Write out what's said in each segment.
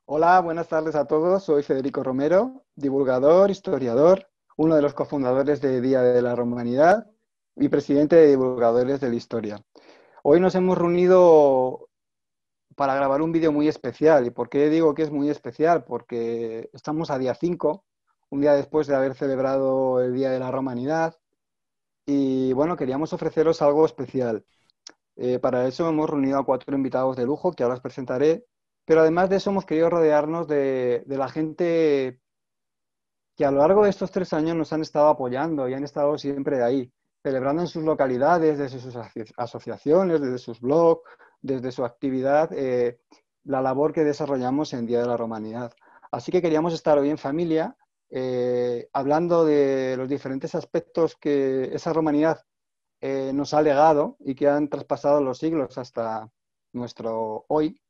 Hola, buenas tardes a todos. Soy Federico Romero, divulgador, historiador, uno de los cofundadores de Día de la Romanidad y presidente de Divulgadores de la Historia. Hoy nos hemos reunido para grabar un vídeo muy especial. ¿Y por qué digo que es muy especial? Porque estamos a día 5, un día después de haber celebrado el Día de la Romanidad, y bueno, queríamos ofreceros algo especial. Para eso hemos reunido a 4 invitados de lujo que ahora os presentaré, pero además de eso hemos querido rodearnos de la gente que a lo largo de estos 3 años nos han estado apoyando y han estado siempre ahí, celebrando en sus localidades, desde sus asociaciones, desde sus blogs, desde su actividad, la labor que desarrollamos en Día de la Romanidad. Así que queríamos estar hoy en familia, hablando de los diferentes aspectos que esa romanidad nos ha legado y que han traspasado los siglos hasta nuestro hoy,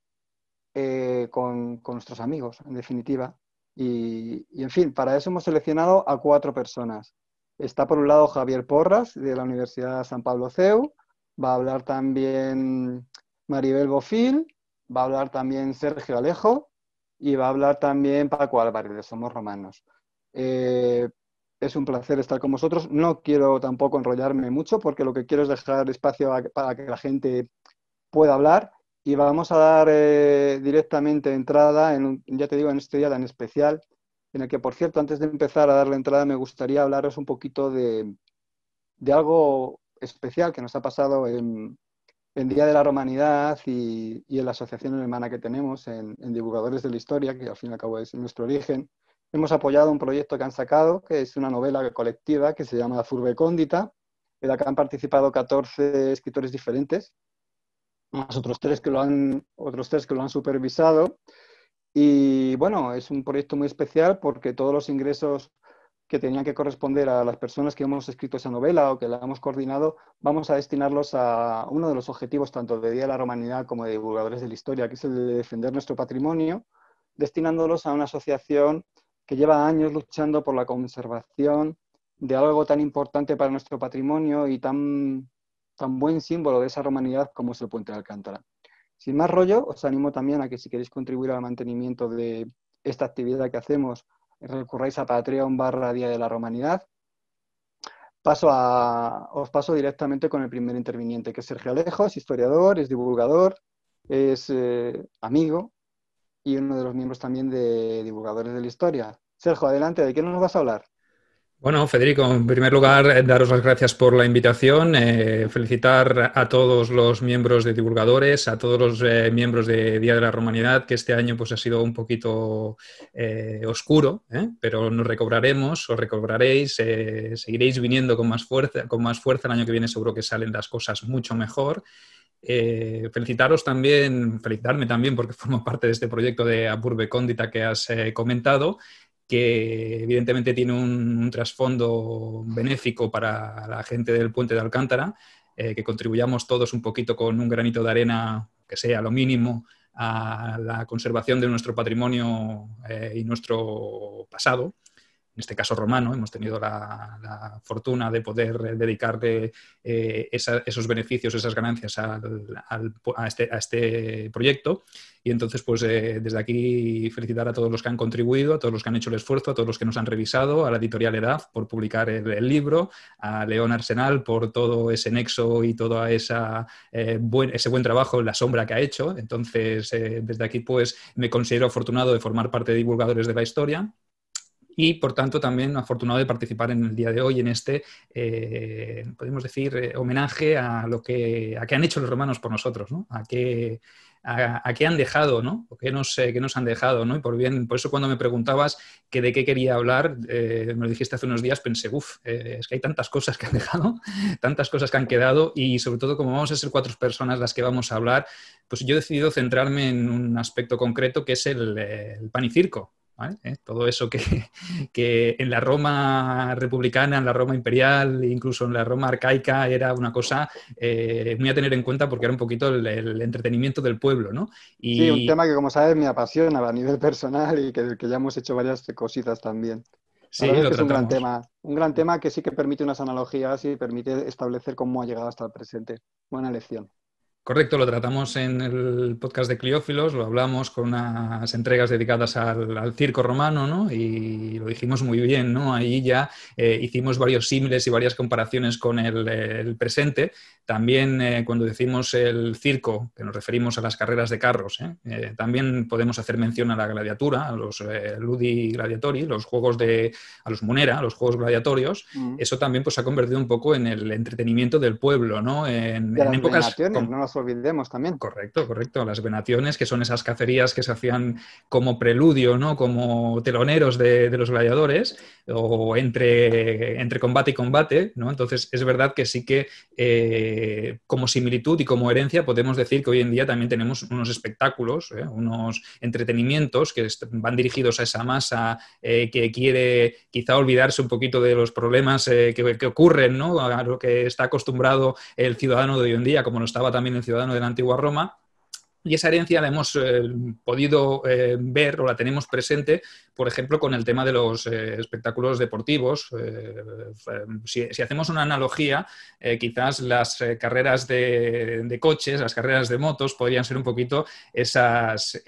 con nuestros amigos, en definitiva. En fin, para eso hemos seleccionado a 4 personas. Está por un lado Javier Porras, de la Universidad San Pablo CEU, va a hablar también Maribel Bofil, va a hablar también Sergio Alejo y va a hablar también Paco Álvarez, de Somos Romanos. Eh, es un placer estar con vosotros. No quiero tampoco enrollarme mucho porque lo que quiero es dejar espacio para que la gente pueda hablar y vamos a dar directamente entrada, ya te digo, en este día tan especial, en el que, por cierto, antes de empezar a dar la entrada, me gustaría hablaros un poquito de algo especial que nos ha pasado en Día de la Romanidad y en la asociación hermana que tenemos en Divulgadores de la Historia, que al fin y al cabo es nuestro origen. Hemos apoyado un proyecto que han sacado, que es una novela colectiva que se llama Furbe Cóndita, en la que han participado 14 escritores diferentes, más otros tres que lo han supervisado. Y bueno, es un proyecto muy especial porque todos los ingresos que tenían que corresponder a las personas que hemos escrito esa novela o que la hemos coordinado, vamos a destinarlos a uno de los objetivos tanto de Día de la Romanidad como de Divulgadores de la Historia, que es el de defender nuestro patrimonio, destinándolos a una asociación que lleva años luchando por la conservación de algo tan importante para nuestro patrimonio y tan buen símbolo de esa romanidad como es el Puente de Alcántara. Sin más rollo, os animo también a que si queréis contribuir al mantenimiento de esta actividad que hacemos, recurráis a Patreon /Día de la Romanidad. Os paso directamente con el primer interviniente, que es Sergio Alejo, es historiador, es divulgador, es amigo y uno de los miembros también de Divulgadores de la Historia. Sergio, adelante, ¿de qué nos vas a hablar? Bueno, Federico, en primer lugar, daros las gracias por la invitación, felicitar a todos los miembros de Divulgadores, a todos los miembros de Día de la Romanidad, que este año pues, ha sido un poquito oscuro, pero nos recobraremos, os recobraréis, seguiréis viniendo con más fuerza, el año que viene seguro que salen las cosas mucho mejor. Felicitarme también porque formo parte de este proyecto de Apurbe Cóndita que has comentado, que evidentemente tiene un trasfondo benéfico para la gente del Puente de Alcántara, que contribuyamos todos un poquito con un granito de arena, que sea lo mínimo, a la conservación de nuestro patrimonio y nuestro pasado, en este caso romano. Hemos tenido la fortuna de poder dedicarle esos beneficios, esas ganancias a este proyecto. Y entonces, pues desde aquí felicitar a todos los que han contribuido, a todos los que han hecho el esfuerzo, a todos los que nos han revisado, a la editorial EDAF por publicar el libro, a León Arsenal por todo ese nexo y todo ese buen trabajo en la sombra que ha hecho. Entonces, desde aquí pues me considero afortunado de formar parte de Divulgadores de la Historia. Y, por tanto, también afortunado de participar en el día de hoy en este, podemos decir, homenaje a qué han hecho los romanos por nosotros, ¿no? A qué han dejado, ¿no? O qué nos han dejado, ¿no? Y por eso cuando me preguntabas que de qué quería hablar, me lo dijiste hace unos días, pensé, es que hay tantas cosas que han dejado, tantas cosas que han quedado y, sobre todo, como vamos a ser 4 personas las que vamos a hablar, pues yo he decidido centrarme en un aspecto concreto que es el pan y circo. ¿Vale? Todo eso que en la Roma republicana, en la Roma imperial, incluso en la Roma arcaica, era una cosa muy a tener en cuenta porque era un poquito el entretenimiento del pueblo, ¿no? Sí, un Y tema que, como sabes, me apasiona a nivel personal y que ya hemos hecho varias cositas también. La sí, verdad es lo que es tratamos. un gran tema que sí que permite unas analogías y permite establecer cómo ha llegado hasta el presente. Buena elección. Correcto, lo tratamos en el podcast de Cliófilos, lo hablamos con unas entregas dedicadas al circo romano, ¿no? Y lo dijimos muy bien, ¿no? Ahí ya hicimos varios símiles y varias comparaciones con el presente. También cuando decimos el circo, que nos referimos a las carreras de carros, también podemos hacer mención a la gladiatura, a los ludi gladiatori, los juegos a los munera, a los juegos gladiatorios. Mm. Eso también pues, se ha convertido un poco en el entretenimiento del pueblo, ¿no? Y a En las épocas... venaciones, no nos olvidemos también. Correcto, correcto. Las venaciones, que son esas cacerías que se hacían como preludio, ¿no? Como teloneros de los gladiadores, o entre combate y combate, ¿no? Entonces, es verdad que sí que como similitud y como herencia podemos decir que hoy en día también tenemos unos espectáculos, unos entretenimientos que van dirigidos a esa masa que quiere quizá olvidarse un poquito de los problemas que ocurren, ¿no? A lo que está acostumbrado el ciudadano de hoy en día, como lo estaba también el ciudadano de la antigua Roma. Y esa herencia la hemos podido ver o la tenemos presente, por ejemplo, con el tema de los espectáculos deportivos. Si hacemos una analogía, quizás las carreras de coches, las carreras de motos, podrían ser un poquito esas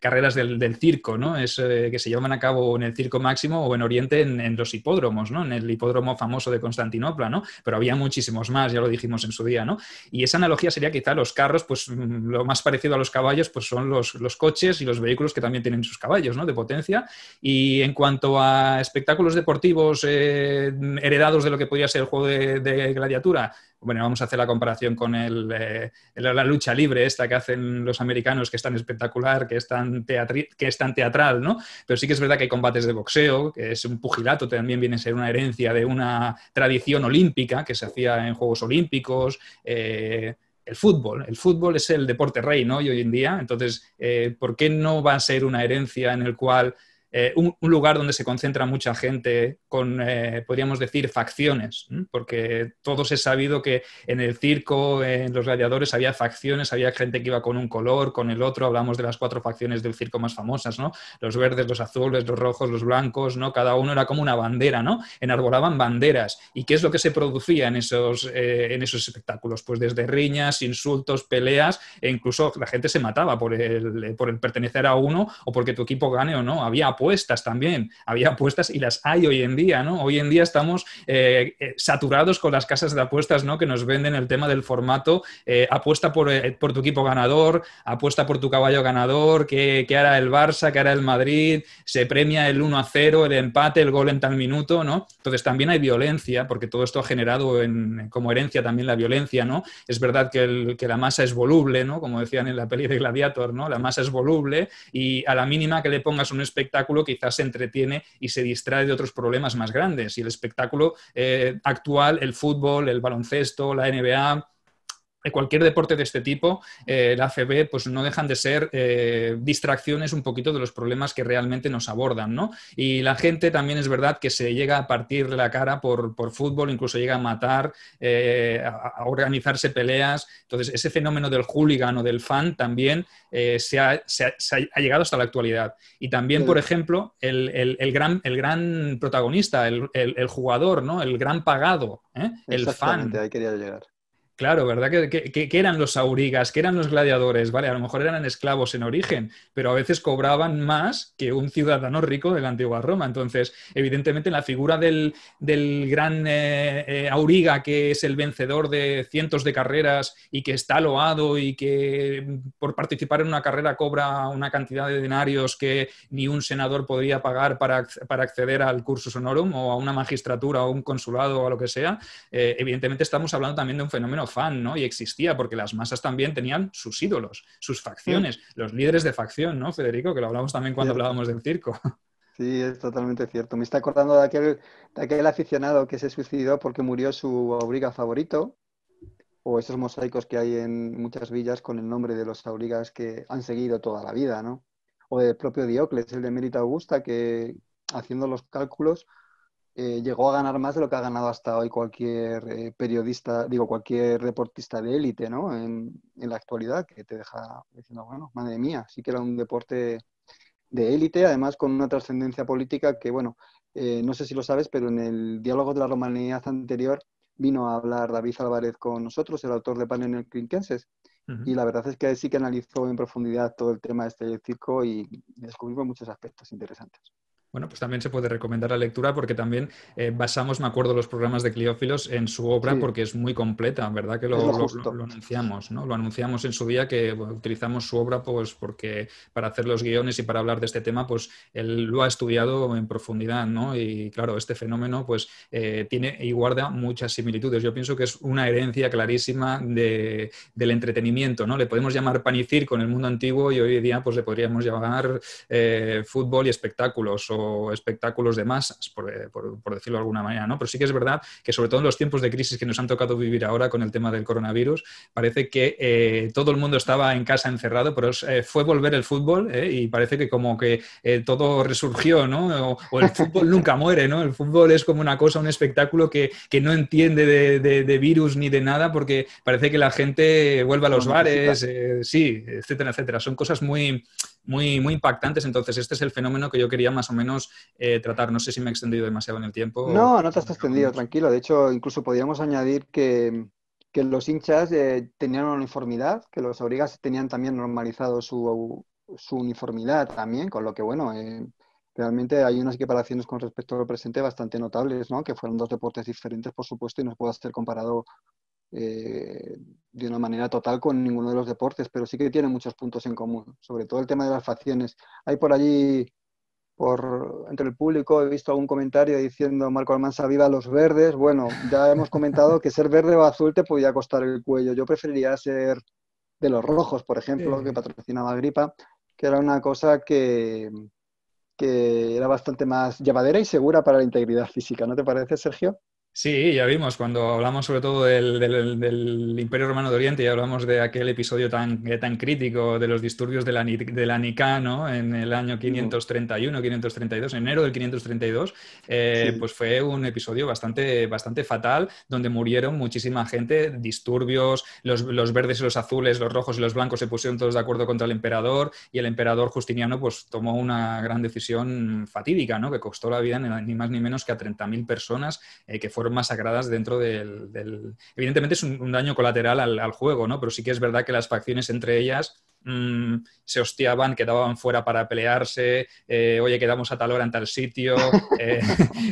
carreras del circo, ¿no? Que se llevan a cabo en el Circo Máximo o en Oriente en los hipódromos, ¿no? En el hipódromo famoso de Constantinopla, ¿no? Pero había muchísimos más, ya lo dijimos en su día, ¿no? Y esa analogía sería quizá los carros, pues lo más parecido a los caballos, pues son los coches y los vehículos que también tienen sus caballos, ¿no? De potencia. Y en cuanto a espectáculos deportivos heredados de lo que podría ser el juego de gladiatura, bueno, vamos a hacer la comparación con la lucha libre esta que hacen los americanos, que es tan espectacular, que es tan teatral, ¿no? Pero sí que es verdad que hay combates de boxeo, que es un pugilato, también viene a ser una herencia de una tradición olímpica que se hacía en Juegos Olímpicos. El fútbol es el deporte rey, ¿no? Y hoy en día, entonces, ¿por qué no va a ser una herencia en el cual un lugar donde se concentra mucha gente con, podríamos decir, facciones? ¿Mm? Porque todos he sabido que en el circo, en los gladiadores, había facciones, había gente que iba con un color, con el otro. Hablamos de las 4 facciones del circo más famosas, ¿no? Los verdes, los azules, los rojos, los blancos, ¿no? Cada uno era como una bandera, ¿no? Enarbolaban banderas. ¿Y qué es lo que se producía en esos espectáculos? Pues desde riñas, insultos, peleas, e incluso la gente se mataba por el pertenecer a uno o porque tu equipo gane o no. Había apuestas también, había apuestas y las hay hoy en día, ¿no? Hoy en día estamos saturados con las casas de apuestas, ¿no? Que nos venden el tema del formato, apuesta por tu equipo ganador, apuesta por tu caballo ganador, que hará el Barça, que hará el Madrid, se premia el 1-0, el empate, el gol en tal minuto, ¿no? Entonces también hay violencia, porque todo esto ha generado como herencia también la violencia, ¿no? Es verdad que la masa es voluble, ¿no? Como decían en la peli de Gladiator, ¿no? La masa es voluble y a la mínima que le pongas un espectáculo quizás se entretiene y se distrae de otros problemas más grandes. Y el espectáculo actual, el fútbol, el baloncesto, la NBA, cualquier deporte de este tipo, la ACB, pues no dejan de ser distracciones un poquito de los problemas que realmente nos abordan, ¿no? Y la gente también es verdad que se llega a partir la cara por fútbol, incluso llega a matar, a organizarse peleas. Entonces, ese fenómeno del hooligan o del fan también ha llegado hasta la actualidad. Y también, por ejemplo, el gran protagonista, el jugador, ¿no? El gran pagado, el Exactamente, fan. ahí quería llegar. Claro, ¿verdad? ¿Qué eran los aurigas? ¿Qué eran los gladiadores? Vale, a lo mejor eran esclavos en origen, pero a veces cobraban más que un ciudadano rico de la antigua Roma. Entonces, evidentemente, la figura del gran auriga, que es el vencedor de cientos de carreras y que está loado y que por participar en una carrera cobra una cantidad de denarios que ni un senador podría pagar para acceder al cursus honorum o a una magistratura o un consulado o a lo que sea, evidentemente estamos hablando también de un fenómeno fan, ¿no? Y existía, porque las masas también tenían sus ídolos, sus Mm, facciones, los líderes de facción, ¿no, Federico? Que lo hablamos también cuando cierto. hablábamos del circo. Sí, es totalmente cierto. Me está acordando de aquel aficionado que se suicidó porque murió su auriga favorito, o esos mosaicos que hay en muchas villas con el nombre de los aurigas que han seguido toda la vida, ¿no? O del propio Diocles, el de Mérita Augusta, que haciendo los cálculos llegó a ganar más de lo que ha ganado hasta hoy cualquier periodista, digo, cualquier deportista de élite, ¿no? En la actualidad, que te deja diciendo, bueno, madre mía, sí que era un deporte de élite, además con una trascendencia política que, bueno, no sé si lo sabes, pero en el diálogo de la romanidad anterior vino a hablar David Álvarez con nosotros, el autor de Panel Clinquenses, Ujú. y la verdad es que sí que analizó en profundidad todo el tema este del circo y descubrimos muchos aspectos interesantes. Bueno, pues también se puede recomendar la lectura porque también basamos, me acuerdo, los programas de Cleófilos en su obra Sí, porque es muy completa, ¿verdad? Que es lo, lo lo- lo- justo. lo anunciamos, ¿no? Lo anunciamos en su día que bueno, utilizamos su obra pues porque para hacer los guiones y para hablar de este tema, pues él lo ha estudiado en profundidad, ¿no? Y claro, este fenómeno pues tiene y guarda muchas similitudes. Yo pienso que es una herencia clarísima del entretenimiento, ¿no? Le podemos llamar pan y circo en el mundo antiguo y hoy día pues le podríamos llamar fútbol y espectáculos o espectáculos de masas, por decirlo de alguna manera, ¿no? Pero sí que es verdad que sobre todo en los tiempos de crisis que nos han tocado vivir ahora con el tema del coronavirus, parece que todo el mundo estaba en casa encerrado, pero fue volver el fútbol y parece que como que todo resurgió, ¿no? O el fútbol nunca muere, ¿no? El fútbol es como una cosa, un espectáculo que no entiende de virus ni de nada porque parece que la gente vuelve a Lo los necesita. bares, sí, etcétera, etcétera. Son cosas muy impactantes. Entonces, este es el fenómeno que yo quería más o menos tratar. No sé si me he extendido demasiado en el tiempo. No, no te has extendido, tranquilo. De hecho, incluso podríamos añadir que los hinchas tenían una uniformidad, que los aurigas tenían también normalizado su uniformidad también, con lo que, bueno, realmente hay unas equiparaciones con respecto al presente bastante notables, ¿no? Que fueron dos deportes diferentes, por supuesto, y no puede ser comparado de una manera total con ninguno de los deportes, pero sí que tienen muchos puntos en común, sobre todo el tema de las facciones. Hay por allí entre el público he visto algún comentario diciendo Marco Almansa viva los verdes. Bueno, ya hemos comentado que ser verde o azul te podía costar el cuello. Yo preferiría ser de los rojos, por ejemplo, que patrocinaba Gripa, que era una cosa que era bastante más llevadera y segura para la integridad física. ¿No te parece, Sergio? Sí, ya vimos, cuando hablamos sobre todo del Imperio Romano de Oriente y hablamos de aquel episodio tan crítico de los disturbios de la Nicá, ¿no? En el año Mm, 531, 532, en enero del 532, sí, pues fue un episodio bastante fatal, donde murieron muchísima gente, disturbios, los verdes y los azules, los rojos y los blancos se pusieron todos de acuerdo contra el emperador y el emperador Justiniano pues tomó una gran decisión fatídica, ¿no? Que costó la vida ni más ni menos que a 30.000 personas que fueron masacradas dentro Evidentemente es un daño colateral al juego, ¿no? Pero sí que es verdad que las facciones entre ellas se hostiaban, quedaban fuera para pelearse, oye, quedamos a tal hora en tal sitio,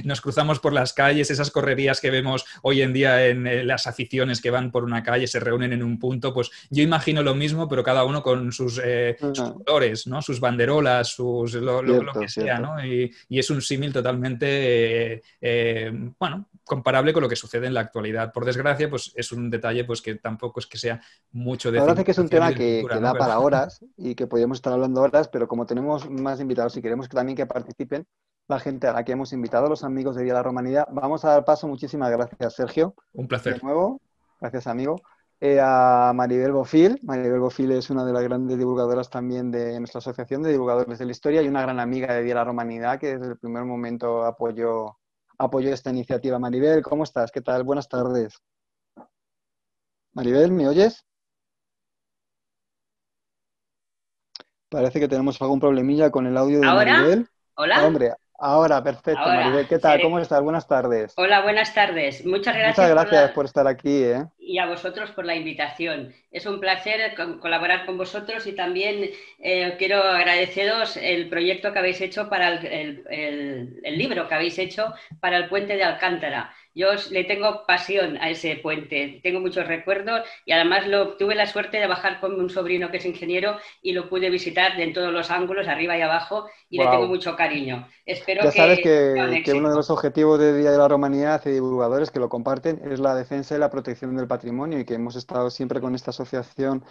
nos cruzamos por las calles, esas correrías que vemos hoy en día en las aficiones que van por una calle, se reúnen en un punto, pues yo imagino lo mismo, pero cada uno con sus ah, colores, ¿no? Sus banderolas, lo que cierto, sea, cierto. ¿no? Y es un símil totalmente, bueno, comparable con lo que sucede en la actualidad. Por desgracia, pues es un detalle pues que tampoco es que sea mucho de La verdad es que es un civilización y tema de cultura, que ¿no? da Pero para horas y que podríamos estar hablando horas, pero como tenemos más invitados y queremos que también que participen la gente a la que hemos invitado, los amigos de Vía la Romanidad, vamos a dar paso. Muchísimas gracias, Sergio, un de placer. nuevo. Gracias, amigo. A Maribel Bofil. Maribel Bofil es una de las grandes divulgadoras también de nuestra asociación de divulgadores de la historia y una gran amiga de Vía la Romanidad que desde el primer momento apoyó esta iniciativa. Maribel, ¿cómo estás? ¿Qué tal? Buenas tardes. Maribel, ¿me oyes? Parece que tenemos algún problemilla con el audio de ¿Ahora? Maribel. ¿Hola? Hombre, ahora, perfecto, Ahora. Maribel. ¿Qué tal? ¿Cómo estás? Buenas tardes. Hola, buenas tardes. Muchas Muchas gracias gracias por estar aquí, ¿eh? y a vosotros por la invitación. Es un placer colaborar con vosotros y también quiero agradeceros el proyecto que habéis hecho para el libro que habéis hecho para el puente de Alcántara. Yo le tengo pasión a ese puente, tengo muchos recuerdos y además tuve la suerte de bajar con un sobrino que es ingeniero y lo pude visitar en todos los ángulos, arriba y abajo, y le tengo Wow. mucho cariño. Espero Ya sabes que sea un que uno de éxito. los objetivos de Día de la Romanidad y divulgadores que lo comparten es la defensa y la protección del patrimonio y que hemos estado siempre con esta asociación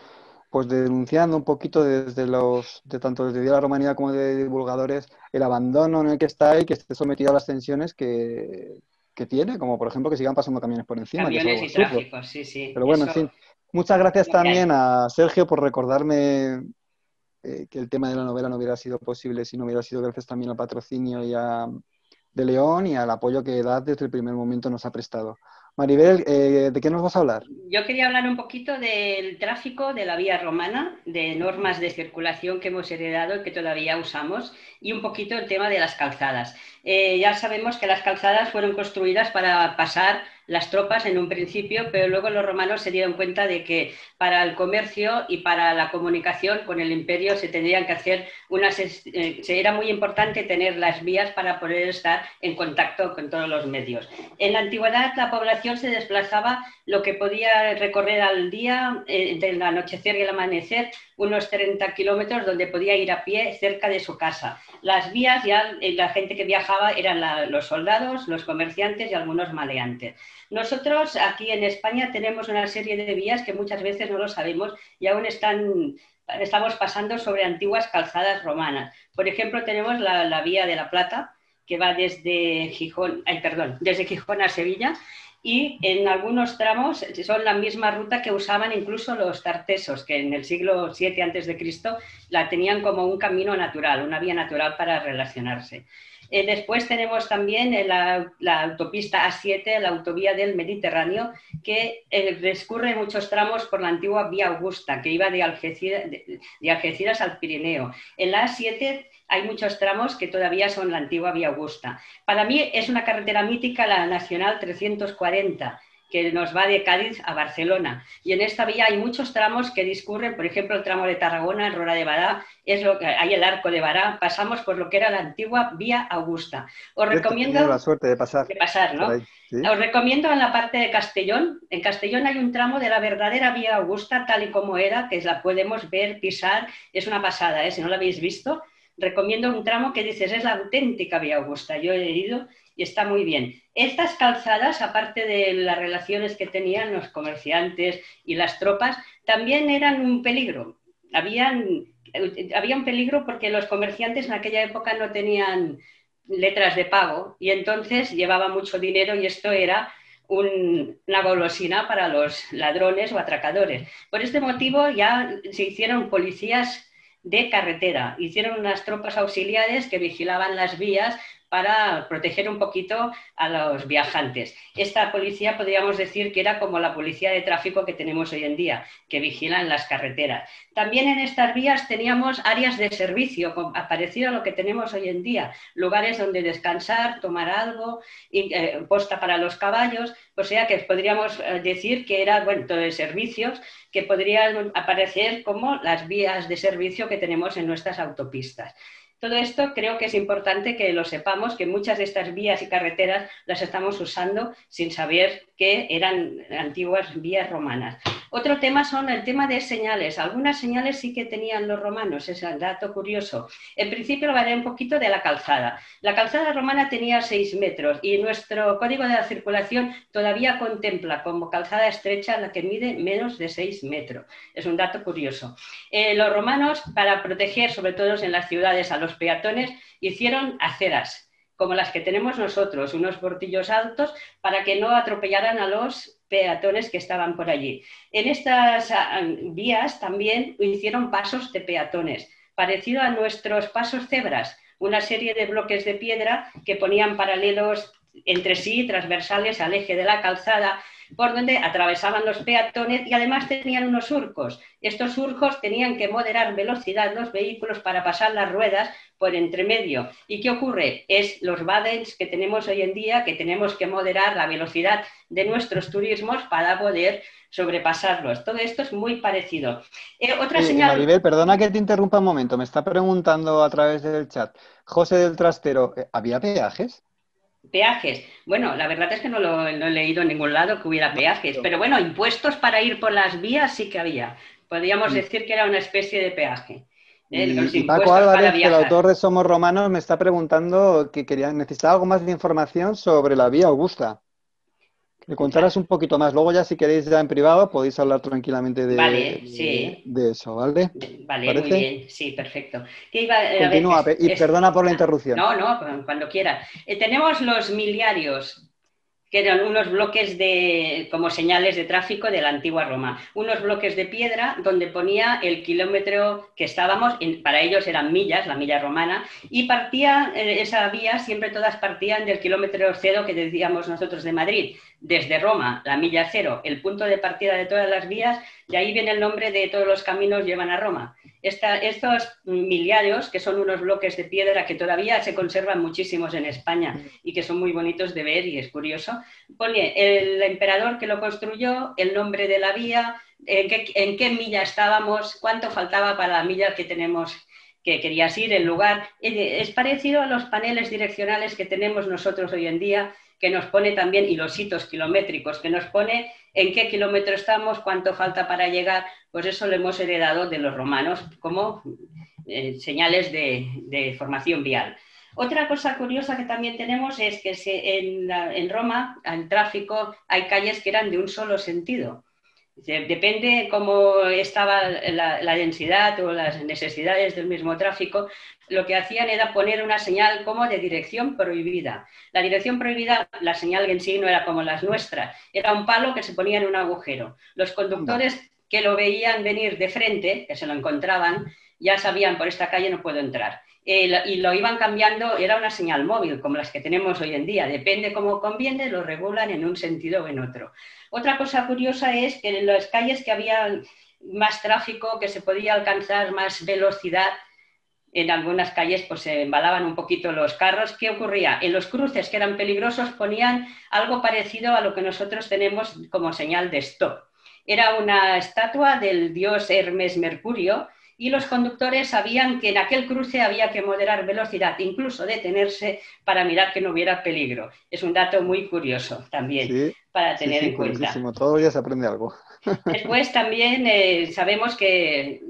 pues denunciando un poquito de tanto desde Día de la Romanidad como de divulgadores el abandono en el que está y que esté sometido a las tensiones que tiene, como por ejemplo que sigan pasando camiones por encima, que es Camiones algo y absurdo. tráficos, sí, sí, Pero bueno, en eso fin. Muchas es gracias lo que también hay. a Sergio por recordarme que el tema de la novela no hubiera sido posible si no hubiera sido gracias también al patrocinio de León y al apoyo que edad desde el primer momento nos ha prestado. Maribel, ¿de qué nos vas a hablar? Yo quería hablar un poquito del tráfico de la vía romana, de normas de circulación que hemos heredado y que todavía usamos, y un poquito el tema de las calzadas. Ya sabemos que las calzadas fueron construidas para pasar las tropas en un principio, pero luego los romanos se dieron cuenta de que para el comercio y para la comunicación con el imperio se tendrían que hacer era muy importante tener las vías para poder estar en contacto con todos los medios. En la antigüedad la población se desplazaba lo que podía recorrer al día, entre el anochecer y el amanecer, unos 30 kilómetros, donde podía ir a pie cerca de su casa. Las vías, ya la gente que viajaba eran los soldados, los comerciantes y algunos maleantes. Nosotros aquí en España tenemos una serie de vías que muchas veces no lo sabemos y aún estamos pasando sobre antiguas calzadas romanas. Por ejemplo, tenemos la Vía de la Plata, que va desde Gijón a Sevilla, y en algunos tramos son la misma ruta que usaban incluso los tartesos, que en el siglo VII a.C. la tenían como un camino natural, una vía natural para relacionarse. Después tenemos también la autopista A7, la autovía del Mediterráneo, que discurre muchos tramos por la antigua Vía Augusta, que iba de Algeciras al Pirineo. En la A7 hay muchos tramos que todavía son la antigua Vía Augusta. Para mí es una carretera mítica, la Nacional 340, que nos va de Cádiz a Barcelona. Y en esta vía hay muchos tramos que discurren, por ejemplo, el tramo de Tarragona, en Roda de Bará, hay el Arco de Bará, pasamos por lo que era la antigua Vía Augusta. Os recomiendo... He tenido la suerte de pasar. ¿No? Ahí, ¿sí? Os recomiendo en la parte de Castellón. En Castellón hay un tramo de la verdadera Vía Augusta, tal y como era, que la podemos ver, pisar. Es una pasada, si no la habéis visto. Recomiendo un tramo que dices, es la auténtica Vía Augusta. Yo he ido y está muy bien. Estas calzadas, aparte de las relaciones que tenían los comerciantes y las tropas, también eran un peligro. Había un peligro porque los comerciantes en aquella época no tenían letras de pago y entonces llevaba mucho dinero y esto era una golosina para los ladrones o atracadores. Por este motivo ya se hicieron policías de carretera, hicieron unas tropas auxiliares que vigilaban las vías para proteger un poquito a los viajantes. Esta policía podríamos decir que era como la policía de tráfico que tenemos hoy en día, que vigilan las carreteras. También en estas vías teníamos áreas de servicio, parecido a lo que tenemos hoy en día, lugares donde descansar, tomar algo, posta para los caballos, o sea que podríamos decir que era todo de servicios que podrían aparecer como las vías de servicio que tenemos en nuestras autopistas. Todo esto creo que es importante que lo sepamos, que muchas de estas vías y carreteras las estamos usando sin saber que eran antiguas vías romanas. Otro tema son el tema de señales. Algunas señales sí que tenían los romanos, es un dato curioso. En principio hablaré un poquito de la calzada. La calzada romana tenía 6 metros y nuestro Código de la Circulación todavía contempla como calzada estrecha la que mide menos de 6 metros. Es un dato curioso. Los romanos, para proteger, sobre todo en las ciudades, a los peatones, hicieron aceras, como las que tenemos nosotros, unos portillos altos para que no atropellaran a los peatones que estaban por allí. En estas vías también hicieron pasos de peatones, parecido a nuestros pasos cebras, una serie de bloques de piedra que ponían paralelos entre sí, transversales al eje de la calzada, por donde atravesaban los peatones y además tenían unos surcos. Estos surcos tenían que moderar velocidad los vehículos para pasar las ruedas por entremedio. ¿Y qué ocurre? Es los badens que tenemos hoy en día, que tenemos que moderar la velocidad de nuestros turismos para poder sobrepasarlos. Todo esto es muy parecido. Otra señal... Maribel, perdona que te interrumpa un momento. Me está preguntando a través del chat José del Trastero, ¿había peajes? Peajes. Bueno, la verdad es que no he leído en ningún lado que hubiera peajes, pero bueno, impuestos para ir por las vías sí que había. Podríamos decir que era una especie de peaje. Y Paco Álvarez, el autor de Somos Romanos, me está preguntando que necesitaba algo más de información sobre la Vía Augusta. Que me contaras un poquito más. Luego ya si queréis ya en privado podéis hablar tranquilamente de eso, ¿vale? Vale, ¿parece? Muy bien, sí, perfecto. Continúa, y perdona por la interrupción. No, cuando quiera. Tenemos los miliarios, que eran unos bloques como señales de tráfico de la antigua Roma. Unos bloques de piedra donde ponía el kilómetro que estábamos, para ellos eran millas, la milla romana, y partía esa vía, siempre todas partían del kilómetro cero que decíamos nosotros de Madrid, desde Roma, la milla cero, el punto de partida de todas las vías, de ahí viene el nombre de todos los caminos llevan a Roma. Estos miliarios, que son unos bloques de piedra que todavía se conservan muchísimos en España y que son muy bonitos de ver y es curioso, pone el emperador que lo construyó, el nombre de la vía, en qué milla estábamos, cuánto faltaba para la milla que tenemos, que querías ir, el lugar. Es parecido a los paneles direccionales que tenemos nosotros hoy en día, que nos pone también, y los hitos kilométricos, que nos pone en qué kilómetro estamos, cuánto falta para llegar. Pues eso lo hemos heredado de los romanos como señales de formación vial. Otra cosa curiosa que también tenemos es que en Roma, en tráfico, hay calles que eran de un solo sentido. Depende cómo estaba la densidad o las necesidades del mismo tráfico, lo que hacían era poner una señal como de dirección prohibida. La dirección prohibida, la señal en sí no era como las nuestras, era un palo que se ponía en un agujero. Los conductores que lo veían venir de frente, que se lo encontraban, ya sabían, por esta calle no puedo entrar. Y lo iban cambiando, era una señal móvil, como las que tenemos hoy en día. Depende cómo conviene, lo regulan en un sentido o en otro. Otra cosa curiosa es que en las calles que había más tráfico, que se podía alcanzar más velocidad, en algunas calles pues se embalaban un poquito los carros. ¿Qué ocurría? En los cruces que eran peligrosos ponían algo parecido a lo que nosotros tenemos como señal de stop. Era una estatua del dios Hermes Mercurio, y los conductores sabían que en aquel cruce había que moderar velocidad, incluso detenerse para mirar que no hubiera peligro. Es un dato muy curioso también para tener en cuenta. Todos los días se aprende algo. Después también sabemos que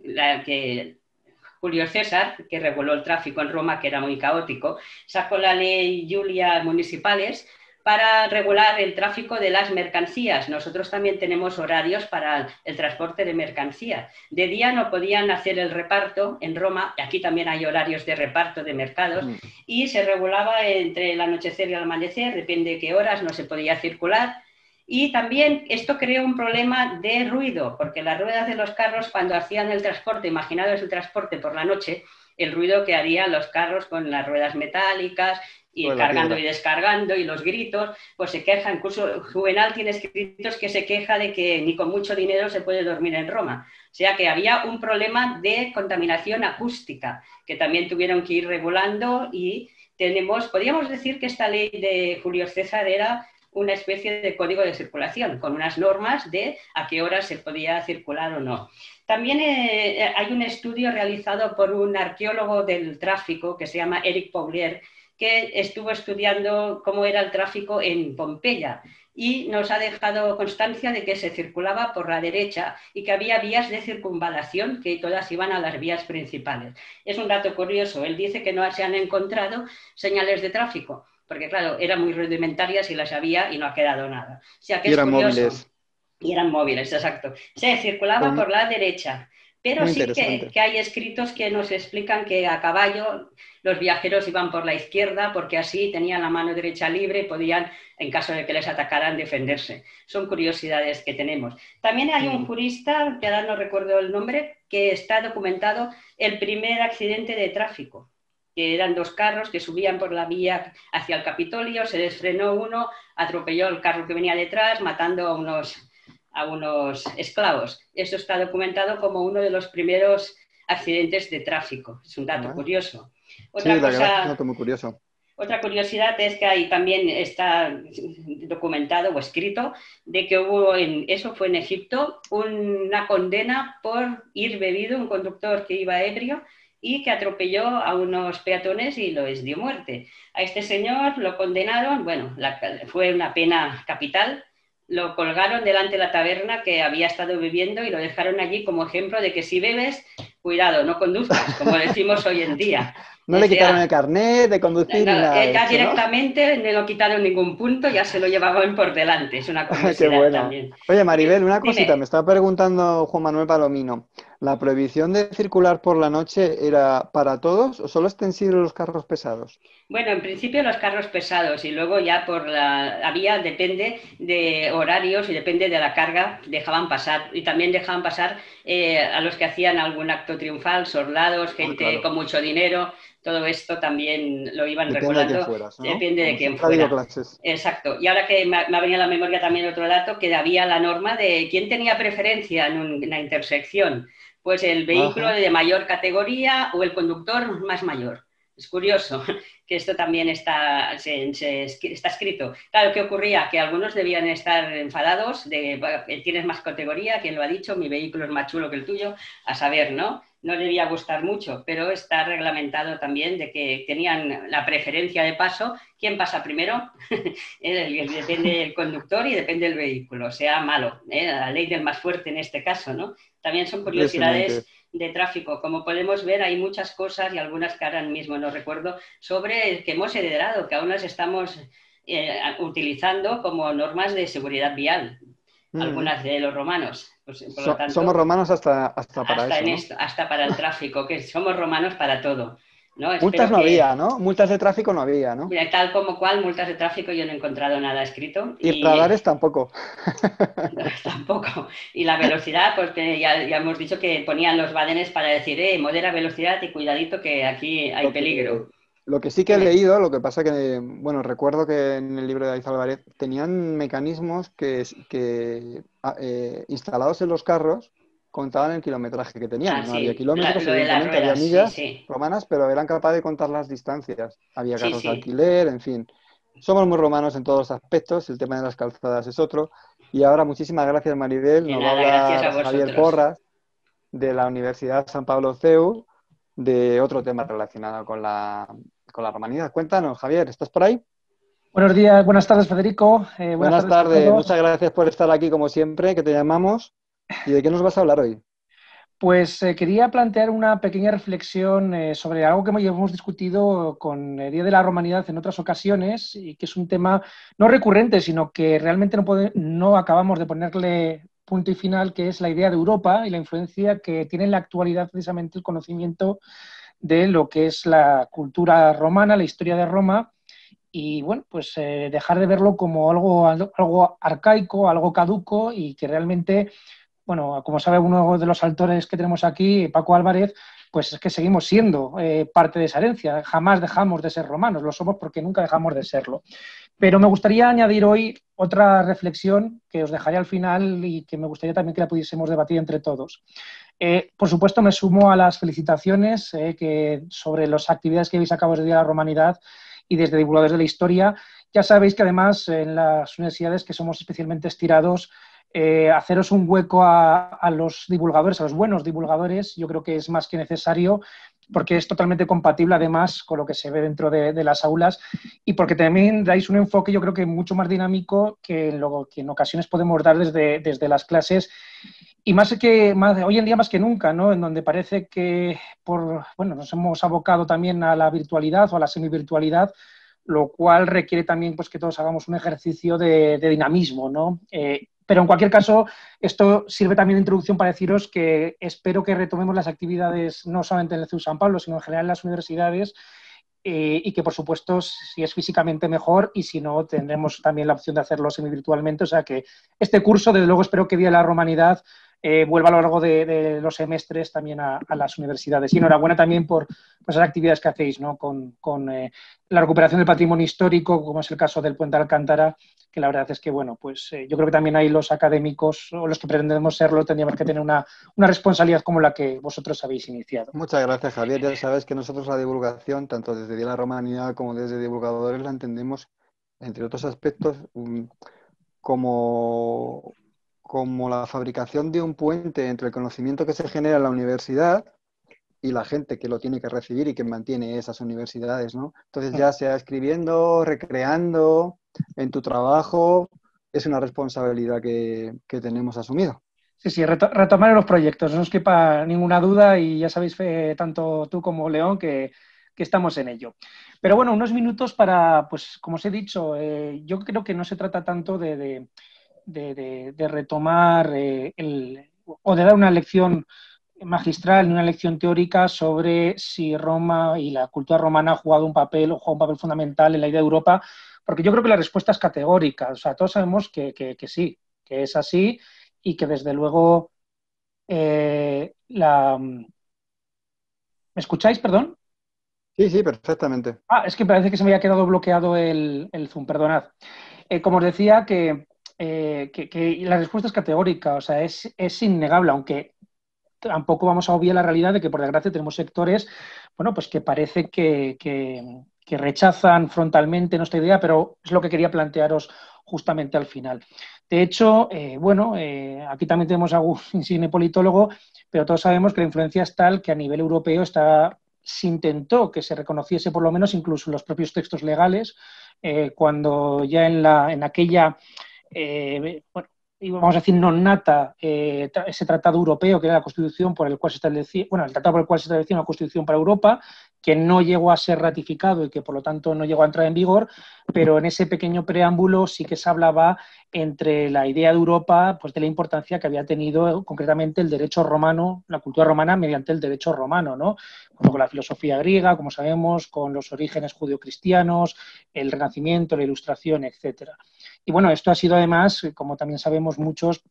Julio César, que reguló el tráfico en Roma, que era muy caótico, sacó la ley Julia Municipales para regular el tráfico de las mercancías. Nosotros también tenemos horarios para el transporte de mercancías. De día no podían hacer el reparto en Roma, aquí también hay horarios de reparto de mercados, y se regulaba entre el anochecer y el amanecer, depende de qué horas, no se podía circular. Y también esto creó un problema de ruido, porque las ruedas de los carros, cuando hacían el transporte, imaginaos el transporte por la noche, el ruido que harían los carros con las ruedas metálicas, y cargando y descargando, y los gritos, pues se queja. Incluso Juvenal tiene escritos que se queja de que ni con mucho dinero se puede dormir en Roma. O sea que había un problema de contaminación acústica, que también tuvieron que ir regulando, y podríamos decir que esta ley de Julio César era una especie de código de circulación, con unas normas de a qué hora se podía circular o no. También hay un estudio realizado por un arqueólogo del tráfico que se llama Eric Paulier, que estuvo estudiando cómo era el tráfico en Pompeya y nos ha dejado constancia de que se circulaba por la derecha y que había vías de circunvalación que todas iban a las vías principales. Es un dato curioso. Él dice que no se han encontrado señales de tráfico, porque claro, eran muy rudimentarias y las había y no ha quedado nada. O sea que es curioso. Móviles. Y eran móviles, exacto. Se circulaba por la derecha. Pero sí que hay escritos que nos explican que a caballo los viajeros iban por la izquierda porque así tenían la mano derecha libre y podían, en caso de que les atacaran, defenderse. Son curiosidades que tenemos. También hay un jurista, que ahora no recuerdo el nombre, que está documentado el primer accidente de tráfico, que eran dos carros que subían por la vía hacia el Capitolio, se les frenó uno, atropelló el carro que venía detrás, matando a unos esclavos. Eso está documentado como uno de los primeros accidentes de tráfico. Es un dato curioso. Muy curioso. Otra curiosidad es que ahí también está documentado o escrito de que eso fue en Egipto, una condena por ir bebido, un conductor que iba ebrio y que atropelló a unos peatones y les dio muerte. A este señor lo condenaron, fue una pena capital. Lo colgaron delante de la taberna que había estado bebiendo y lo dejaron allí como ejemplo de que si bebes, cuidado, no conduzcas, como decimos hoy en día. No le quitaron el carnet de conducir ni nada. Ya directamente no le quitaron ningún punto, ya se lo llevaban por delante. Es una curiosidad también. Oye, Maribel, una cosita, me estaba preguntando Juan Manuel Palomino. ¿La prohibición de circular por la noche era para todos o solo extensible a los carros pesados? Bueno, en principio los carros pesados y luego ya depende de horarios y depende de la carga, dejaban pasar. Y también dejaban pasar a los que hacían algún acto triunfal, soldados, gente con mucho dinero. Todo esto también lo iban regulando. Depende de quién fuera. Exacto. Y ahora que me ha venido a la memoria también otro dato, que había la norma de quién tenía preferencia en una intersección. pues el vehículo Ajá. de mayor categoría o el conductor más mayor. Es curioso que esto también está escrito. Claro, ¿qué ocurría? Que algunos debían estar enfadados de tienes más categoría, ¿quién lo ha dicho? Mi vehículo es más chulo que el tuyo, a saber, ¿no? No debía gustar mucho, pero está reglamentado también de que tenían la preferencia de paso. ¿Quién pasa primero? Depende del conductor y depende del vehículo, sea malo, ¿eh? La ley del más fuerte en este caso, ¿no? También son Impresionante. curiosidades de tráfico. Como podemos ver, hay muchas cosas y algunas que ahora mismo no recuerdo sobre que hemos heredado, que aún las estamos utilizando como normas de seguridad vial, Mm. algunas de los romanos. Pues, por lo Somos tanto, romanos hasta para hasta eso, en ¿no? esto, hasta para el tráfico, que somos romanos para todo, ¿no? Multas Espero no había, que, ¿no? Multas de tráfico no había, ¿no? mira, tal como cual, multas de tráfico yo no he encontrado nada escrito Y y radares tampoco. tampoco. Y la velocidad, pues ya hemos dicho que ponían los badenes para decir, modera velocidad y cuidadito que aquí hay Lo que, peligro. lo que sí que he leído, lo que pasa que, bueno, recuerdo que en el libro de David Álvarez tenían mecanismos que instalados en los carros contaban el kilometraje que tenían. Ah, No había sí, kilómetros, lo de las evidentemente, había ruedas, sí, millas sí, romanas, pero eran capaces de contar las distancias. Había sí, carros de sí. alquiler, en fin. Somos muy romanos en todos los aspectos, el tema de las calzadas es otro. Y ahora, muchísimas gracias, Maribel. De Nos va a nada, gracias a hablar Javier vosotros. Porras de la Universidad San Pablo CEU de otro tema relacionado con la romanidad. Cuéntanos, Javier, ¿estás por ahí? Buenos días, buenas tardes, Federico. Buenas Buenas tardes a tardes, todos. muchas gracias por estar aquí como siempre, que te llamamos. ¿Y de qué nos vas a hablar hoy? Pues quería plantear una pequeña reflexión sobre algo que hemos discutido con el Día de la Romanidad en otras ocasiones y que es un tema no recurrente, sino que realmente no acabamos de ponerle punto y final, que es la idea de Europa y la influencia que tiene en la actualidad precisamente el conocimiento de lo que es la cultura romana, la historia de Roma. Y bueno, pues dejar de verlo como algo arcaico, algo caduco y que realmente, bueno, como sabe uno de los autores que tenemos aquí, Paco Álvarez, pues es que seguimos siendo parte de esa herencia. Jamás dejamos de ser romanos, lo somos porque nunca dejamos de serlo. Pero me gustaría añadir hoy otra reflexión que os dejaré al final y que me gustaría también que la pudiésemos debatir entre todos. Por supuesto, me sumo a las felicitaciones sobre las actividades que habéis acabado de Día de la Romanidad y desde Divulgadores de la Historia. Ya sabéis que además en las universidades que somos especialmente estirados, haceros un hueco a los divulgadores, a los buenos divulgadores, yo creo que es más que necesario porque es totalmente compatible además con lo que se ve dentro de las aulas y porque también dais un enfoque yo creo que mucho más dinámico que lo que en ocasiones podemos dar desde las clases y hoy en día más que nunca, ¿no? En donde parece que nos hemos abocado también a la virtualidad o a la semivirtualidad, lo cual requiere también pues, que todos hagamos un ejercicio de dinamismo, ¿no? Pero en cualquier caso, esto sirve también de introducción para deciros que espero que retomemos las actividades no solamente en el CEU San Pablo, sino en general en las universidades y que, por supuesto, si es físicamente mejor y si no, tendremos también la opción de hacerlo semivirtualmente. O sea que este curso, desde luego, espero que Día de la Romanidad vuelva a lo largo de los semestres también a las universidades. Y enhorabuena también por pues, las actividades que hacéis, ¿no? con la recuperación del patrimonio histórico, como es el caso del Puente de Alcántara, que la verdad es que, bueno, pues yo creo que también ahí los académicos o los que pretendemos serlo tendríamos que tener una responsabilidad como la que vosotros habéis iniciado. Muchas gracias, Javier. Ya sabes que nosotros la divulgación, tanto desde Día de la Romanidad como desde divulgadores, la entendemos, entre otros aspectos, como, como la fabricación de un puente entre el conocimiento que se genera en la universidad y la gente que lo tiene que recibir y que mantiene esas universidades, ¿no? Entonces, ya sea escribiendo, recreando, en tu trabajo, es una responsabilidad que tenemos asumido. Sí, sí, retomar los proyectos, no os quepa ninguna duda y ya sabéis, tanto tú como León, que estamos en ello. Pero bueno, unos minutos para, pues como os he dicho, yo creo que no se trata tanto de retomar o de dar una lección magistral, una lección teórica sobre si Roma y la cultura romana ha jugado un papel o juega un papel fundamental en la idea de Europa, porque yo creo que la respuesta es categórica. O sea, todos sabemos que sí, que es así y que desde luego ¿Me escucháis, perdón? Sí, sí, perfectamente. Es que parece que se me había quedado bloqueado el Zoom, perdonad. Como os decía, que la respuesta es categórica, o sea, es innegable, aunque tampoco vamos a obviar la realidad de que, por desgracia, tenemos sectores, bueno, pues que parece que rechazan frontalmente nuestra idea, pero es lo que quería plantearos justamente al final. De hecho, aquí también tenemos a algún insigne politólogo, pero todos sabemos que la influencia es tal que a nivel europeo se intentó que se reconociese, por lo menos incluso en los propios textos legales, cuando ya en aquella, vamos a decir, non nata, ese tratado europeo que era la Constitución por el cual se establecía, bueno, el tratado por el cual se establecía una Constitución para Europa, que no llegó a ser ratificado y que por lo tanto no llegó a entrar en vigor, pero en ese pequeño preámbulo sí que se hablaba entre la idea de Europa, pues de la importancia que había tenido concretamente el derecho romano, la cultura romana mediante el derecho romano, ¿no? Con la filosofía griega, como sabemos, con los orígenes judeocristianos, el Renacimiento, la Ilustración, etcétera. Y bueno, esto ha sido además, como también sabemos muchos,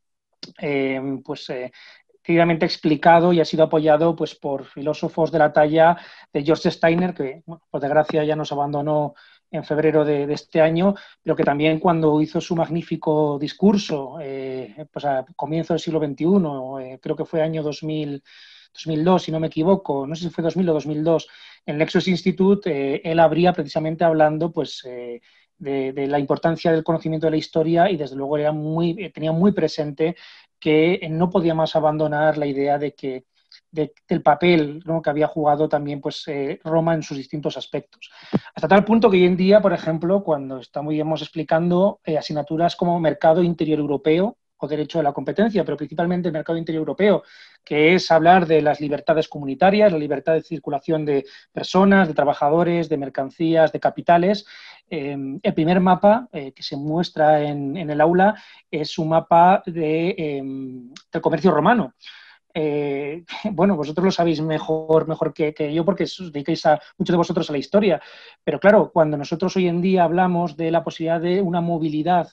ciertamente explicado y ha sido apoyado pues, por filósofos de la talla de George Steiner, que bueno, por desgracia ya nos abandonó en febrero de este año, pero que también cuando hizo su magnífico discurso pues a comienzo del siglo XXI, creo que fue año 2002, si no me equivoco, no sé si fue 2000 o 2002, en Nexus Institute, él habría precisamente hablando pues, de la importancia del conocimiento de la historia y desde luego tenía muy presente que no podíamos abandonar la idea del papel, ¿no?, que había jugado también pues, Roma en sus distintos aspectos. Hasta tal punto que hoy en día, por ejemplo, cuando estamos explicando asignaturas como mercado interior europeo o derecho de la competencia, pero principalmente el mercado interior europeo, que es hablar de las libertades comunitarias, la libertad de circulación de personas, de trabajadores, de mercancías, de capitales. El primer mapa que se muestra en el aula es un mapa del comercio romano. Bueno, vosotros lo sabéis mejor que yo porque os dedicáis muchos de vosotros a la historia, pero claro, cuando nosotros hoy en día hablamos de la posibilidad de una movilidad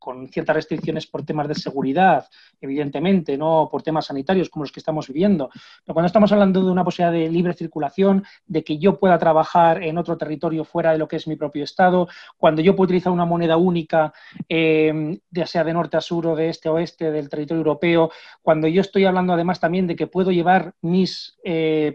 con ciertas restricciones por temas de seguridad, evidentemente, no por temas sanitarios como los que estamos viviendo. Pero cuando estamos hablando de una posibilidad de libre circulación, de que yo pueda trabajar en otro territorio fuera de lo que es mi propio estado, cuando yo puedo utilizar una moneda única, ya sea de norte a sur o de este a oeste del territorio europeo, cuando yo estoy hablando además también de que puedo llevar mis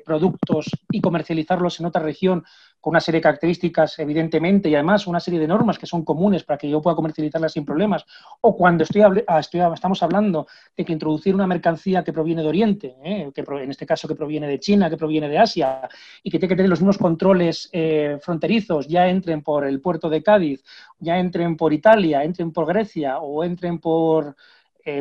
productos y comercializarlos en otra región con una serie de características, evidentemente, y además una serie de normas que son comunes para que yo pueda comercializarlas sin problemas, o cuando estamos hablando de que introducir una mercancía que proviene de Oriente, en este caso que proviene de China, que proviene de Asia, y que tiene que tener los mismos controles fronterizos, ya entren por el puerto de Cádiz, ya entren por Italia, entren por Grecia o entren por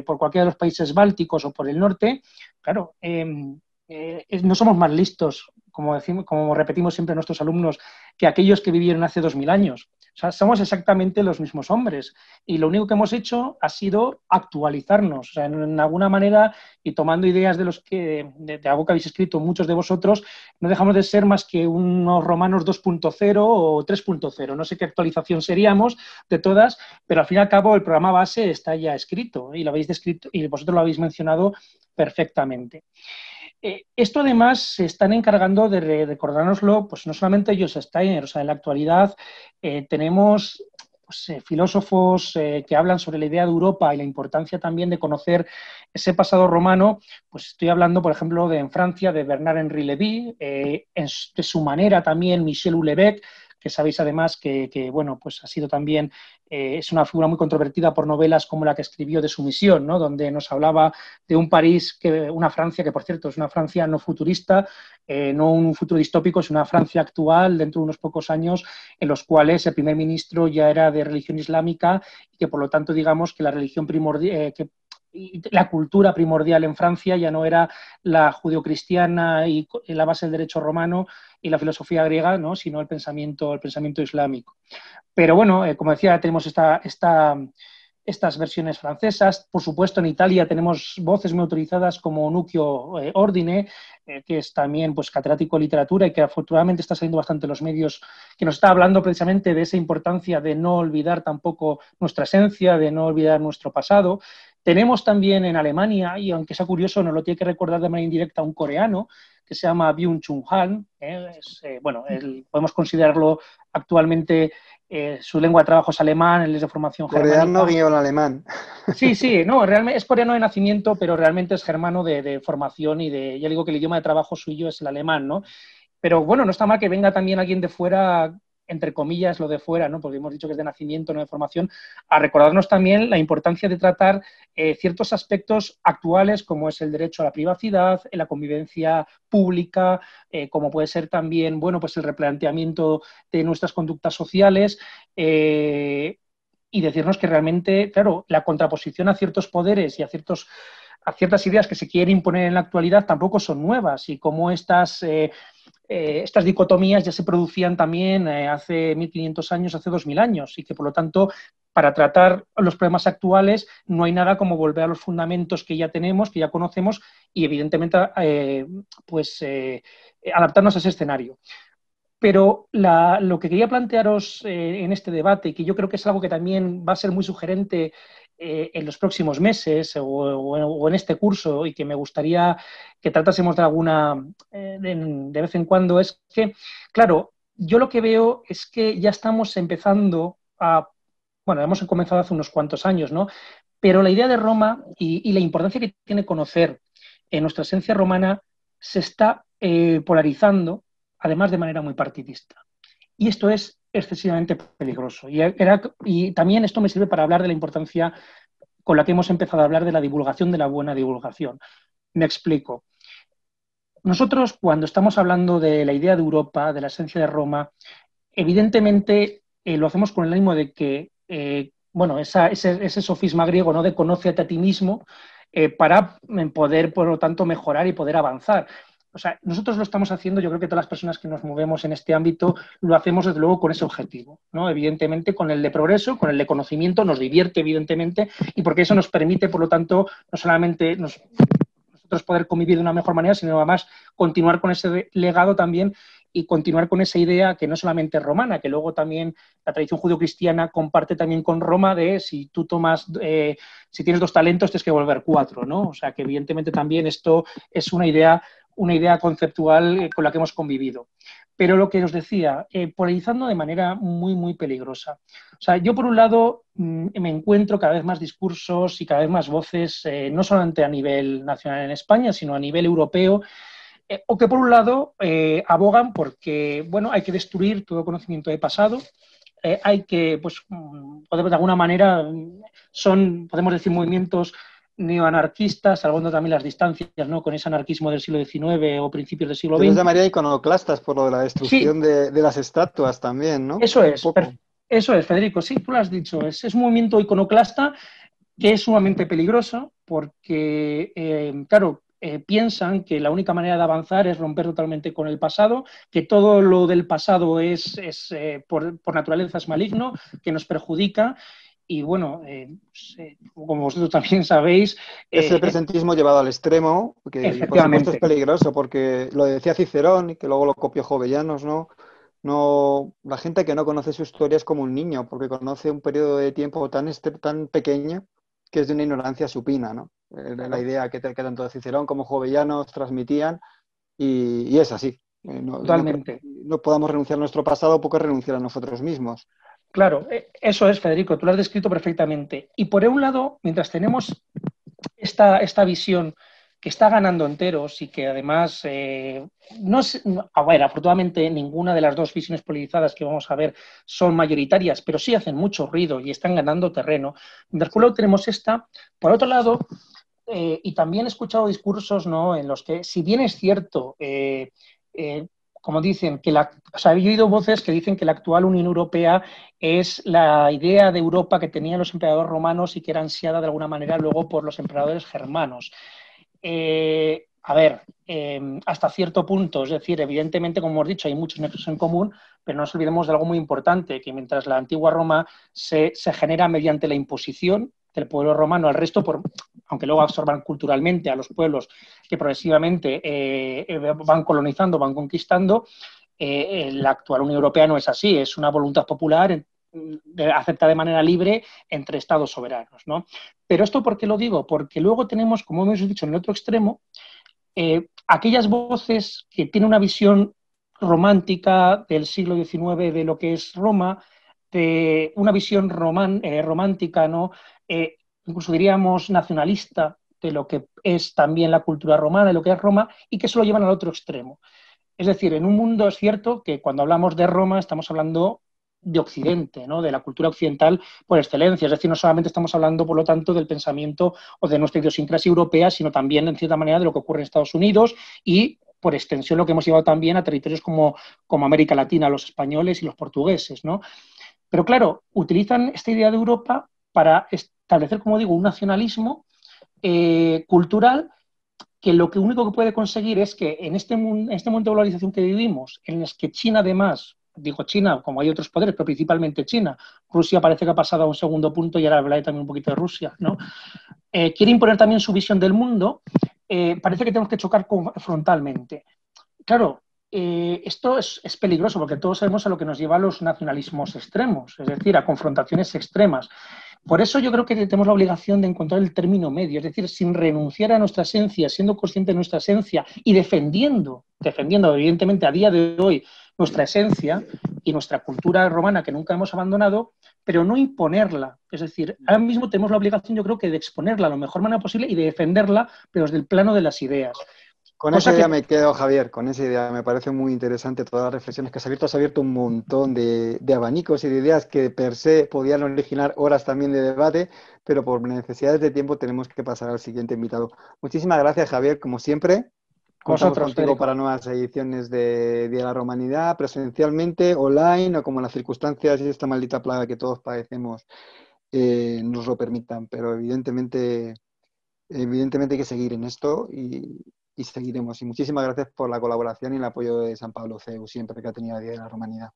cualquiera de los países bálticos o por el norte, claro, no somos más listos, como repetimos siempre a nuestros alumnos, que aquellos que vivieron hace 2000 años. O sea, somos exactamente los mismos hombres y lo único que hemos hecho ha sido actualizarnos, o sea, en alguna manera, y tomando ideas de algo que habéis escrito muchos de vosotros, no dejamos de ser más que unos romanos 2.0 o 3.0, no sé qué actualización seríamos de todas, pero al fin y al cabo el programa base está ya escrito y lo habéis descrito y vosotros lo habéis mencionado perfectamente. Esto además se están encargando de recordárnoslo, pues no solamente Joseph Steiner, o sea, en la actualidad tenemos pues, filósofos que hablan sobre la idea de Europa y la importancia también de conocer ese pasado romano. Pues estoy hablando, por ejemplo, en Francia de Bernard-Henri Lévy, de su manera también Michel Houellebecq, que sabéis además que bueno, pues ha sido también, es una figura muy controvertida por novelas como la que escribió de Sumisión, ¿no?, donde nos hablaba de un París, una Francia que por cierto es una Francia no futurista, no un futuro distópico, es una Francia actual dentro de unos pocos años en los cuales el primer ministro ya era de religión islámica y que por lo tanto digamos que la religión primordial, la cultura primordial en Francia ya no era la judeocristiana y la base del derecho romano y la filosofía griega, ¿no?, sino el pensamiento islámico. Pero bueno, como decía, tenemos estas versiones francesas. Por supuesto, en Italia tenemos voces muy autorizadas como Nuccio Ordine, que es también pues, catedrático de literatura y que afortunadamente está saliendo bastante en los medios, que nos está hablando precisamente de esa importancia de no olvidar tampoco nuestra esencia, de no olvidar nuestro pasado. Tenemos también en Alemania, y aunque sea curioso, nos lo tiene que recordar de manera indirecta un coreano, que se llama Byung-Chul Han. Bueno, podemos considerarlo actualmente su lengua de trabajo es alemán, él es de formación germánica. Coreano guión alemán. Sí, sí, no, realmente es coreano de nacimiento, pero realmente es germano de formación y ya digo que el idioma de trabajo suyo es el alemán, ¿no? Pero bueno, no está mal que venga también alguien de fuera, entre comillas, lo de fuera, ¿no? Porque hemos dicho que es de nacimiento, no de formación, a recordarnos también la importancia de tratar ciertos aspectos actuales, como es el derecho a la privacidad, la convivencia pública, como puede ser también, bueno, pues el replanteamiento de nuestras conductas sociales, y decirnos que realmente, claro, la contraposición a ciertos poderes y a ciertas ideas que se quieren imponer en la actualidad tampoco son nuevas, y cómo estas dicotomías ya se producían también hace 1500 años, hace 2000 años, y que por lo tanto para tratar los problemas actuales no hay nada como volver a los fundamentos que ya tenemos, que ya conocemos, y evidentemente adaptarnos a ese escenario. Pero lo que quería plantearos en este debate, y que yo creo que es algo que también va a ser muy sugerente en los próximos meses o en este curso, y que me gustaría que tratásemos de vez en cuando, es que, claro, yo lo que veo es que ya estamos empezando bueno, hemos comenzado hace unos cuantos años, ¿no? Pero la idea de Roma y la importancia que tiene conocer en nuestra esencia romana se está polarizando, además de manera muy partidista. Y esto es excesivamente peligroso. Y también esto me sirve para hablar de la importancia con la que hemos empezado a hablar de la divulgación, de la buena divulgación. Me explico. Nosotros, cuando estamos hablando de la idea de Europa, de la esencia de Roma, evidentemente lo hacemos con el ánimo de que, bueno, ese sofisma griego, ¿no?, de conócete a ti mismo, para poder, por lo tanto, mejorar y poder avanzar. O sea, nosotros lo estamos haciendo, yo creo que todas las personas que nos movemos en este ámbito lo hacemos desde luego con ese objetivo, ¿no? Evidentemente con el de progreso, con el de conocimiento, nos divierte evidentemente, y porque eso nos permite, por lo tanto, no solamente nosotros poder convivir de una mejor manera, sino además continuar con ese legado también y continuar con esa idea que no solamente es romana, que luego también la tradición judio-cristiana comparte también con Roma de si tú si tienes 2 talentos tienes que volver 4, ¿no? O sea que evidentemente también esto es una idea conceptual con la que hemos convivido. Pero lo que os decía, polarizando de manera muy, muy peligrosa. O sea, yo por un lado me encuentro cada vez más discursos y cada vez más voces, no solamente a nivel nacional en España, sino a nivel europeo, o que por un lado abogan porque, bueno, hay que destruir todo conocimiento de pasado, hay que, pues, de alguna manera, podemos decir, movimientos neoanarquistas, salvando también las distancias, ¿no?, con ese anarquismo del siglo XIX o principios del siglo XX. Yo los llamaría iconoclastas por lo de la destrucción Sí, de las estatuas también, ¿no? Eso es, Federico, sí, tú lo has dicho. Es un movimiento iconoclasta que es sumamente peligroso porque, claro, piensan que la única manera de avanzar es romper totalmente con el pasado, que todo lo del pasado por naturaleza es maligno, que nos perjudica. Y bueno, como vosotros también sabéis... Es el presentismo llevado al extremo, que por supuesto es peligroso, porque lo decía Cicerón, y que luego lo copió Jovellanos, ¿no? No, la gente que no conoce su historia es como un niño, porque conoce un periodo de tiempo tan pequeño que es de una ignorancia supina, ¿no? La idea que tanto Cicerón como Jovellanos transmitían, y es así. Totalmente. No podamos renunciar a nuestro pasado, poco renunciar a nosotros mismos. Claro, eso es, Federico, tú lo has descrito perfectamente. Y por un lado, mientras tenemos esta visión que está ganando enteros y que además, afortunadamente ninguna de las 2 visiones politizadas que vamos a ver son mayoritarias, pero sí hacen mucho ruido y están ganando terreno. Mientras por un lado tenemos esta, por otro lado, y también he escuchado discursos, ¿no?, en los que, si bien es cierto, como dicen, he oído voces que dicen que la actual Unión Europea es la idea de Europa que tenían los emperadores romanos y que era ansiada de alguna manera luego por los emperadores germanos. Hasta cierto punto, es decir, evidentemente, como hemos dicho, hay muchos nexos en común, pero no nos olvidemos de algo muy importante, que mientras la antigua Roma se genera mediante la imposición del pueblo romano al resto, aunque luego absorban culturalmente a los pueblos que progresivamente van colonizando, van conquistando, la actual Unión Europea no es así, es una voluntad popular aceptada de manera libre entre estados soberanos, ¿no? Pero esto, ¿por qué lo digo? Porque luego tenemos, como hemos dicho, en el otro extremo, aquellas voces que tienen una visión romántica del siglo XIX de lo que es Roma, de una visión romántica, ¿no? Incluso diríamos nacionalista de lo que es también la cultura romana, de lo que es Roma, y que eso lo llevan al otro extremo. Es decir, en un mundo es cierto que cuando hablamos de Roma estamos hablando de Occidente, ¿no? De la cultura occidental por excelencia. Es decir, no solamente estamos hablando, por lo tanto, del pensamiento o de nuestra idiosincrasia europea, sino también, en cierta manera, de lo que ocurre en Estados Unidos y, por extensión, lo que hemos llevado también a territorios como América Latina, los españoles y los portugueses, ¿no? Pero, claro, utilizan esta idea de Europa para establecer, como digo, un nacionalismo cultural que lo único que puede conseguir es que en este mundo de globalización que vivimos, en el que China además, digo China, como hay otros poderes, pero principalmente China, Rusia parece que ha pasado a un segundo punto y ahora hablaré también un poquito de Rusia, ¿no? Quiere imponer también su visión del mundo, parece que tenemos que chocar frontalmente. Claro, esto es peligroso porque todos sabemos a lo que nos lleva a los nacionalismos extremos, es decir, a confrontaciones extremas. Por eso yo creo que tenemos la obligación de encontrar el término medio, es decir, sin renunciar a nuestra esencia, siendo consciente de nuestra esencia y defendiendo evidentemente a día de hoy nuestra esencia y nuestra cultura romana que nunca hemos abandonado, pero no imponerla. Es decir, ahora mismo tenemos la obligación, yo creo, que de exponerla de la mejor manera posible y de defenderla, pero desde el plano de las ideas. Con esa idea me quedo, Javier, con esa idea. Me parece muy interesante todas las reflexiones que has abierto. Has abierto un montón de abanicos y de ideas que per se podían originar horas también de debate, pero por necesidades de tiempo tenemos que pasar al siguiente invitado. Muchísimas gracias, Javier, como siempre. Contamos contigo Federico, para nuevas ediciones de Día de la Romanidad, presencialmente, online o como las circunstancias y esta maldita plaga que todos padecemos nos lo permitan. Pero evidentemente hay que seguir en esto y seguiremos. Y muchísimas gracias por la colaboración y el apoyo de San Pablo CEU siempre que ha tenido Día de la Romanidad.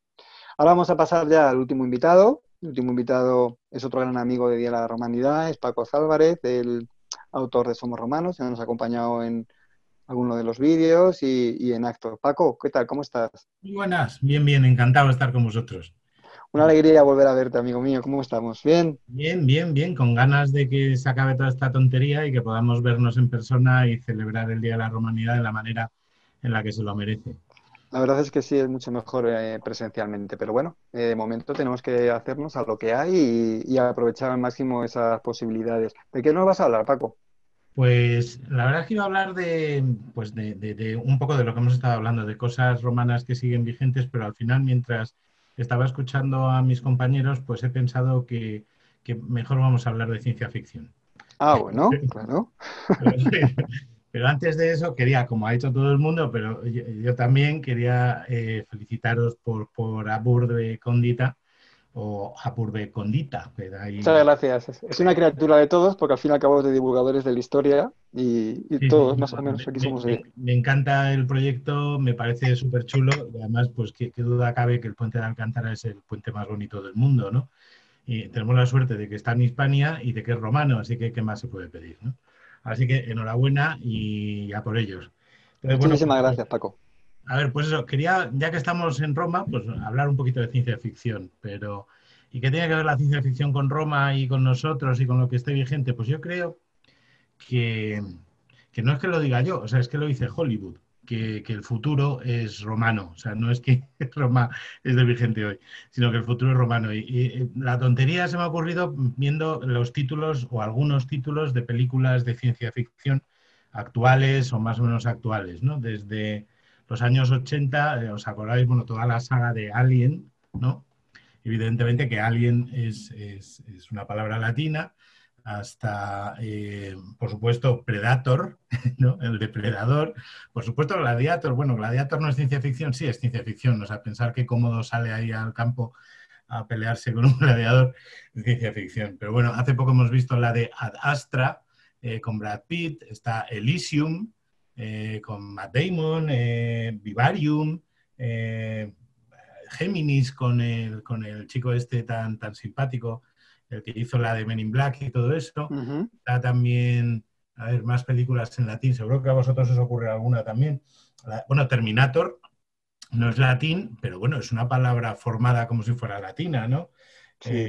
Ahora vamos a pasar ya al último invitado. El último invitado es otro gran amigo de Día de la Romanidad, es Paco Álvarez, el autor de Somos Romanos, que nos ha acompañado en algunos de los vídeos y en actos. Paco, ¿qué tal? ¿Cómo estás? Muy buenas, bien, encantado de estar con vosotros. Una alegría volver a verte, amigo mío. ¿Cómo estamos? ¿Bien? Bien, con ganas de que se acabe toda esta tontería y que podamos vernos en persona y celebrar el Día de la Romanidad de la manera en la que se lo merece. La verdad es que sí, es mucho mejor presencialmente, pero bueno, de momento tenemos que hacernos a lo que hay y aprovechar al máximo esas posibilidades. ¿De qué nos vas a hablar, Paco? Pues la verdad es que iba a hablar de un poco de lo que hemos estado hablando, de cosas romanas que siguen vigentes, pero al final, mientras estaba escuchando a mis compañeros, pues he pensado que mejor vamos a hablar de ciencia ficción. Ah, bueno, claro. Pero antes de eso, quería, como ha hecho todo el mundo, pero yo también quería felicitaros por Apurbe Condita o Apurbe Condita. Muchas gracias. Es una criatura de todos, porque al fin y al cabo es de divulgadores de la historia y todos, más o menos, aquí somos de... Me encanta el proyecto, me parece súper chulo y además, pues qué duda cabe que el puente de Alcántara es el puente más bonito del mundo, ¿no? Y tenemos la suerte de que está en Hispania y de que es romano, así que ¿qué más se puede pedir, ¿no? Así que enhorabuena y a por ellos. Entonces, muchísimas gracias, Paco. A ver, pues eso, quería, ya que estamos en Roma, pues hablar un poquito de ciencia ficción, pero ¿y qué tiene que ver la ciencia ficción con Roma y con nosotros y con lo que esté vigente? Pues yo creo que no es que lo diga yo, o sea, es que lo dice Hollywood, que el futuro es romano, o sea, no es que Roma es de vigente hoy, sino que el futuro es romano. Y la tontería se me ha ocurrido viendo los títulos o algunos títulos de películas de ciencia ficción actuales o más o menos actuales, ¿no? Desde los años 80, ¿os acordáis? Bueno, toda la saga de Alien, ¿no? Evidentemente que Alien es una palabra latina, hasta, por supuesto, Predator, ¿no? El depredador, por supuesto, Gladiator. Bueno, Gladiator no es ciencia ficción, sí es ciencia ficción, o sea, pensar que Cómodo sale ahí al campo a pelearse con un gladiador es ciencia ficción. Pero bueno, hace poco hemos visto la de Ad Astra, con Brad Pitt, está Elysium, con Matt Damon, Vivarium, Géminis con el chico este tan simpático, el que hizo la de Men in Black y todo esto. Uh-huh. Está también, a ver, más películas en latín, seguro que a vosotros os ocurre alguna también. Bueno, Terminator no es latín, pero bueno, es una palabra formada como si fuera latina, ¿no? Sí.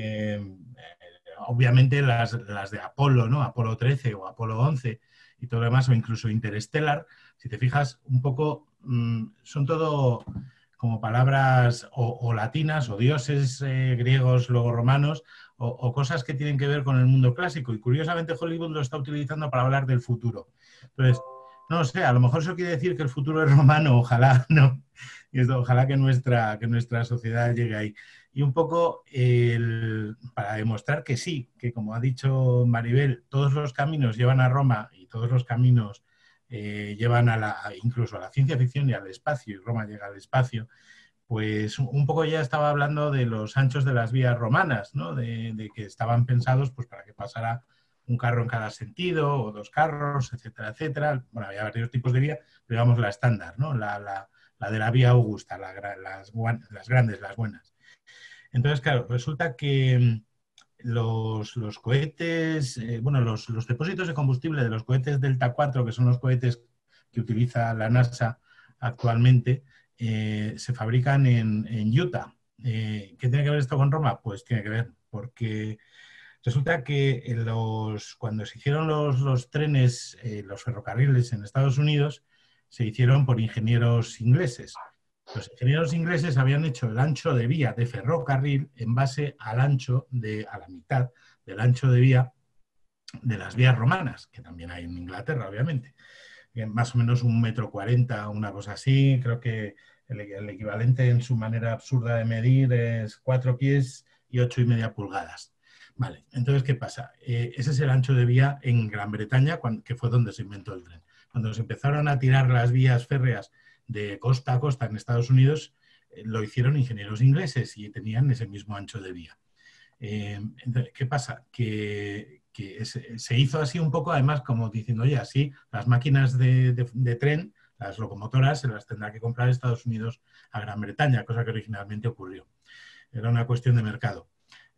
Obviamente las de Apolo, ¿no? Apolo 13 o Apolo 11 y todo lo demás, o incluso Interstellar, si te fijas un poco, son todo como palabras o latinas o dioses griegos, luego romanos, o cosas que tienen que ver con el mundo clásico. Y curiosamente Hollywood lo está utilizando para hablar del futuro. Entonces, no sé, a lo mejor eso quiere decir que el futuro es romano, ojalá, ¿no? Y esto, ojalá que nuestra sociedad llegue ahí. Y un poco para demostrar que sí, que como ha dicho Maribel, todos los caminos llevan a Roma y todos los caminos llevan incluso a la ciencia ficción y al espacio, y Roma llega al espacio, pues un poco ya estaba hablando de los anchos de las vías romanas, ¿no? De que estaban pensados pues, para que pasara un carro en cada sentido, o 2 carros, etcétera, etcétera. Bueno, había varios tipos de vía, pero digamos la estándar, ¿no? La de la vía augusta, las grandes, las buenas. Entonces, claro, resulta que los cohetes, bueno, los depósitos de combustible de los cohetes Delta IV, que son los cohetes que utiliza la NASA actualmente, se fabrican en Utah. ¿Qué tiene que ver esto con Roma? Pues tiene que ver, porque resulta que cuando se hicieron los trenes, los ferrocarriles en Estados Unidos, se hicieron por ingenieros ingleses. Los ingenieros ingleses habían hecho el ancho de vía de ferrocarril en base a la mitad del ancho de vía de las vías romanas, que también hay en Inglaterra, obviamente. Más o menos 1,40 m, una cosa así. Creo que el equivalente en su manera absurda de medir es 4 pies y 8,5 pulgadas. Vale, entonces, ¿qué pasa? Ese es el ancho de vía en Gran Bretaña, que fue donde se inventó el tren. Cuando se empezaron a tirar las vías férreas de costa a costa en Estados Unidos, lo hicieron ingenieros ingleses y tenían ese mismo ancho de vía. Entonces, ¿qué pasa? Que se hizo así un poco, además, como diciendo, oye, así las máquinas de tren, las locomotoras, se las tendrá que comprar Estados Unidos a Gran Bretaña, cosa que originalmente ocurrió. Era una cuestión de mercado.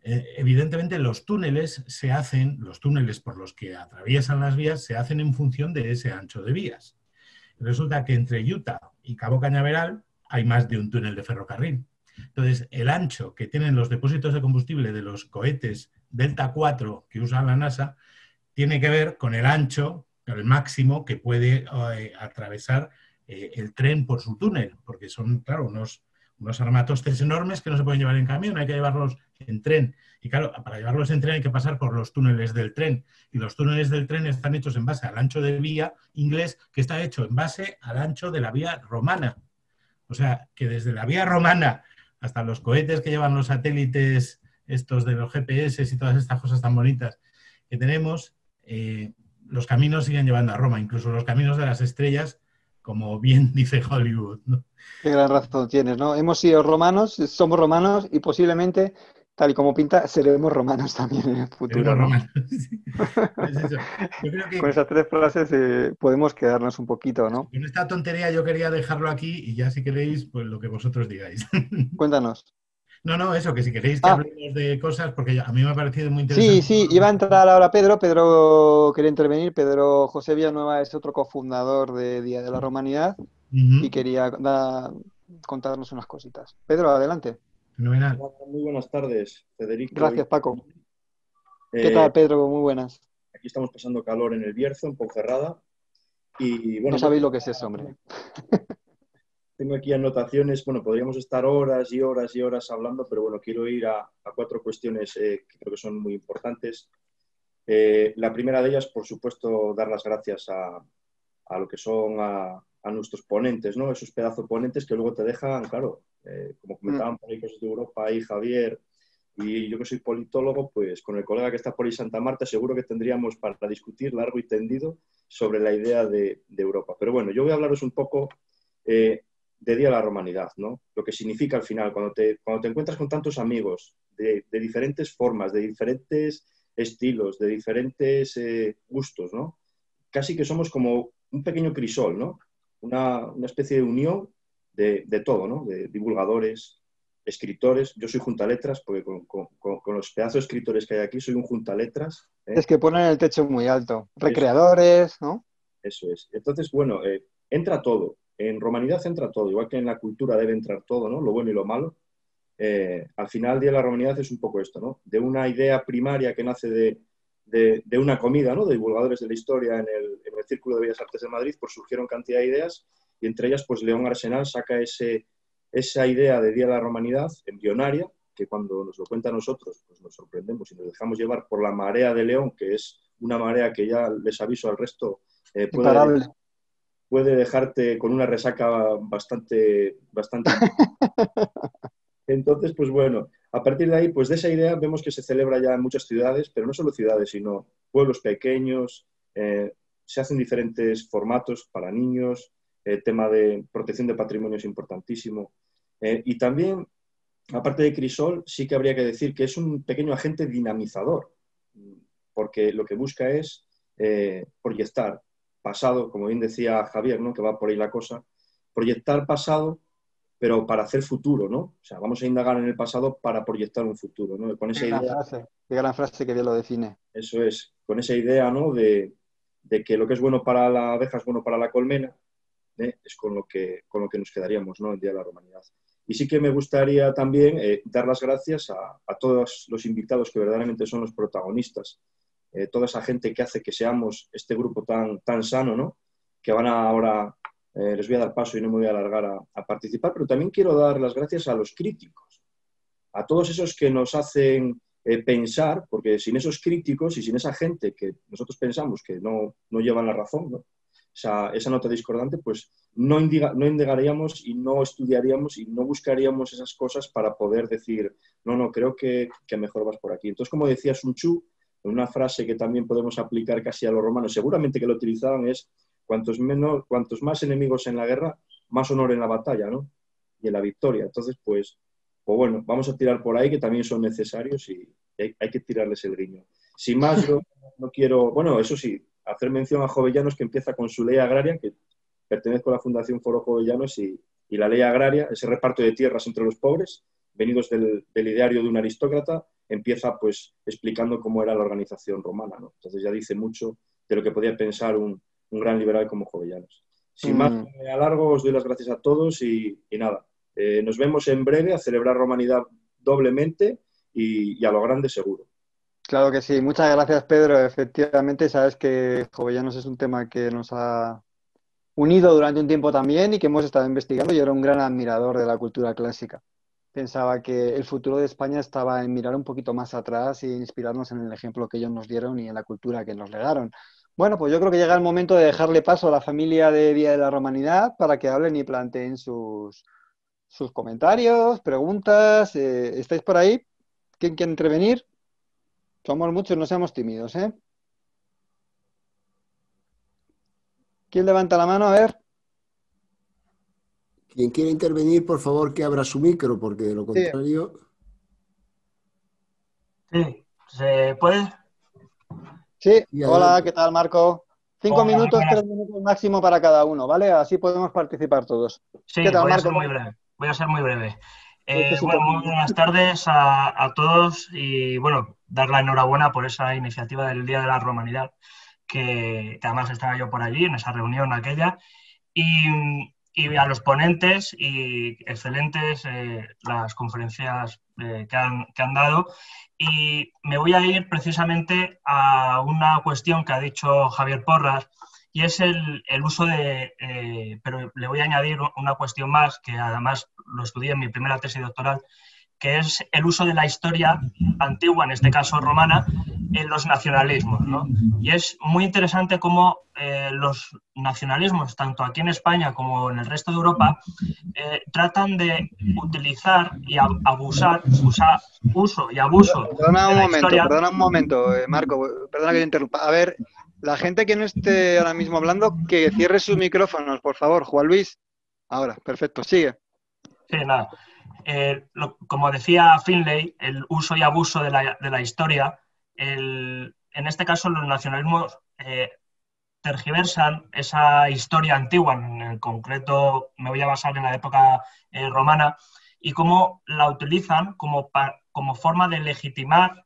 Evidentemente los túneles por los que atraviesan las vías se hacen en función de ese ancho de vías. Resulta que entre Utah y Cabo Cañaveral hay más de un túnel de ferrocarril. Entonces, el ancho que tienen los depósitos de combustible de los cohetes Delta IV que usa la NASA tiene que ver con el ancho, el máximo que puede atravesar el tren por su túnel, porque son, claro, unos armatostes enormes que no se pueden llevar en camión, hay que llevarlos en tren. Y claro, para llevarlos en tren hay que pasar por los túneles del tren. Y los túneles del tren están hechos en base al ancho de vía inglés, que está hecho en base al ancho de la vía romana. O sea, que desde la vía romana hasta los cohetes que llevan los satélites, estos de los GPS y todas estas cosas tan bonitas que tenemos, los caminos siguen llevando a Roma, incluso los caminos de las estrellas, como bien dice Hollywood, ¿no? Qué gran razón tienes, ¿no? Hemos sido romanos, somos romanos y posiblemente, tal y como pinta, seremos romanos también en el futuro, ¿no? Sí. Es eso. Yo creo que con esas 3 frases podemos quedarnos un poquito, ¿no? Con esta tontería yo quería dejarlo aquí y ya si queréis, pues lo que vosotros digáis. Cuéntanos. No, eso, que si queréis que hablemos de cosas, porque a mí me ha parecido muy Sí, interesante. iba a entrar ahora Pedro quería intervenir. Pedro José Villanueva es otro cofundador de Día de la Romanidad y quería contarnos unas cositas. Pedro, adelante. Fenomenal. Muy buenas tardes, Federico. Gracias, Paco. ¿Qué tal, Pedro? Muy buenas. Aquí estamos pasando calor en el Bierzo, en Ponferrada. Y, bueno, no sabéis lo que es eso, hombre. Tengo aquí anotaciones. Bueno, podríamos estar horas y horas y horas hablando, pero bueno, quiero ir a 4 cuestiones que creo que son muy importantes. La primera de ellas, por supuesto, dar las gracias a lo que son a nuestros ponentes, ¿no? Esos pedazos ponentes que luego te dejan, claro, como comentaban por ahí cosas de Europa, ahí Javier, y yo que soy politólogo, pues con el colega que está por ahí Santa Marta seguro que tendríamos para discutir largo y tendido sobre la idea de Europa. Pero bueno, yo voy a hablaros un poco de Día de la Romanidad, ¿no? Lo que significa al final, cuando te encuentras con tantos amigos de diferentes formas, de diferentes estilos, de diferentes gustos, ¿no? Casi que somos como un pequeño crisol, ¿no? Una especie de unión de todo, ¿no? De divulgadores, escritores. Yo soy juntaletras, porque con los pedazos de escritores que hay aquí soy un juntaletras. Es que ponen el techo muy alto. Recreadores, ¿no? Eso es. Entonces, bueno, entra todo. En romanidad entra todo. Igual que en la cultura debe entrar todo, ¿no? Lo bueno y lo malo. Al final, Día de la Romanidad es un poco esto, ¿no? De una idea primaria que nace de una comida, ¿no? De divulgadores de la historia en el Círculo de Bellas Artes de Madrid, pues surgieron cantidad de ideas y entre ellas, pues León Arsenal saca ese esa idea de Día de la Romanidad embrionaria, que cuando nos lo cuenta a nosotros, pues nos sorprendemos y nos dejamos llevar por la marea de León, que es una marea que ya les aviso al resto, puede dejarte con una resaca bastante. Entonces, pues bueno, a partir de ahí, pues de esa idea vemos que se celebra ya en muchas ciudades, pero no solo ciudades, sino pueblos pequeños, se hacen diferentes formatos para niños, el tema de protección de patrimonio es importantísimo. Y también, aparte de Crisol, sí que habría que decir que es un pequeño agente dinamizador, porque lo que busca es proyectar pasado, como bien decía Javier, ¿no? Que va por ahí la cosa, proyectar pasado, pero para hacer futuro, ¿no? O sea, vamos a indagar en el pasado para proyectar un futuro, ¿no? Con esa idea, qué gran frase que bien lo define. Eso es, con esa idea, ¿no? De que lo que es bueno para la abeja es bueno para la colmena, es con lo que nos quedaríamos, ¿no? El Día de la Romanidad. Y sí que me gustaría también dar las gracias a todos los invitados que verdaderamente son los protagonistas, toda esa gente que hace que seamos este grupo tan sano, ¿no? Que van ahora, les voy a dar paso y no me voy a alargar a participar, pero también quiero dar las gracias a los críticos, a todos esos que nos hacen pensar, porque sin esos críticos y sin esa gente que nosotros pensamos que no llevan la razón, ¿no? Esa nota discordante, pues no indagaríamos y no estudiaríamos y no buscaríamos esas cosas para poder decir, no, creo que mejor vas por aquí. Entonces, como decía Sun Tzu, una frase que también podemos aplicar casi a los romanos, seguramente que lo utilizaban, es cuantos más enemigos en la guerra, más honor en la batalla, ¿no? Y en la victoria. Entonces, pues bueno, vamos a tirar por ahí, que también son necesarios y hay que tirarles el guiño. Sin más, yo no quiero, bueno, eso sí, hacer mención a Jovellanos, que empieza con su ley agraria, que pertenezco a la Fundación Foro Jovellanos, y la ley agraria, ese reparto de tierras entre los pobres, venidos del ideario de un aristócrata, empieza pues explicando cómo era la organización romana, ¿no? Entonces ya dice mucho de lo que podía pensar un gran liberal como Jovellanos. Sin más, me alargo, os doy las gracias a todos y nada, nos vemos en breve a celebrar Romanidad doblemente y a lo grande seguro. Claro que sí, muchas gracias, Pedro. Efectivamente, sabes que Jovellanos es un tema que nos ha unido durante un tiempo también y que hemos estado investigando. Yo era un gran admirador de la cultura clásica. Pensaba que el futuro de España estaba en mirar un poquito más atrás e inspirarnos en el ejemplo que ellos nos dieron y en la cultura que nos legaron. Bueno, pues yo creo que llega el momento de dejarle paso a la familia de Día de la Romanidad para que hablen y planteen sus comentarios, preguntas. ¿Estáis por ahí? ¿Quién quiere intervenir? Somos muchos, no seamos tímidos, ¿eh? ¿Quién levanta la mano? A ver. Quien quiera intervenir, por favor, que abra su micro, porque de lo contrario... Sí, ¿se puede? Sí, hola, ¿qué tal, Marco? 5 minutos, 3 minutos máximo para cada uno, ¿vale? Así podemos participar todos. Sí, ¿Qué tal, voy a Marco? ser muy breve. Voy a ser muy breve. Bueno, muy buenas tardes a todos y, bueno, dar la enhorabuena por esa iniciativa del Día de la Romanidad, que además estaba yo por allí, en esa reunión aquella, y a los ponentes y excelentes las conferencias que han dado. Y me voy a ir precisamente a una cuestión que ha dicho Javier Porras, y es el uso pero le voy a añadir una cuestión más, que además lo estudié en mi primera tesis doctoral, que es el uso de la historia antigua, en este caso romana, en los nacionalismos, ¿no? Y es muy interesante cómo los nacionalismos, tanto aquí en España como en el resto de Europa, tratan de utilizar y uso y abuso de la historia. Perdona un momento, Marco, perdona que te interrumpa. A ver, la gente que no esté ahora mismo hablando, que cierre sus micrófonos, por favor. Juan Luis. Ahora, perfecto, sigue. Sí, nada. Como decía Finlay, el uso y abuso de la historia, en este caso los nacionalismos tergiversan esa historia antigua, en concreto me voy a basar en la época romana, y cómo la utilizan como forma de legitimar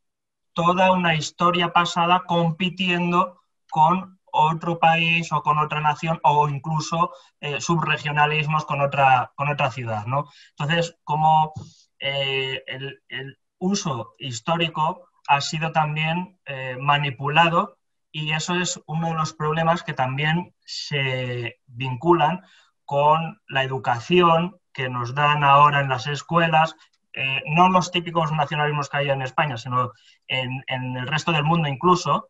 toda una historia pasada compitiendo con otro país o con otra nación o incluso subregionalismos con otra ciudad, ¿no? Entonces, como el uso histórico ha sido también manipulado, y eso es uno de los problemas que también se vinculan con la educación que nos dan ahora en las escuelas, no los típicos nacionalismos que hay en España, sino en el resto del mundo incluso,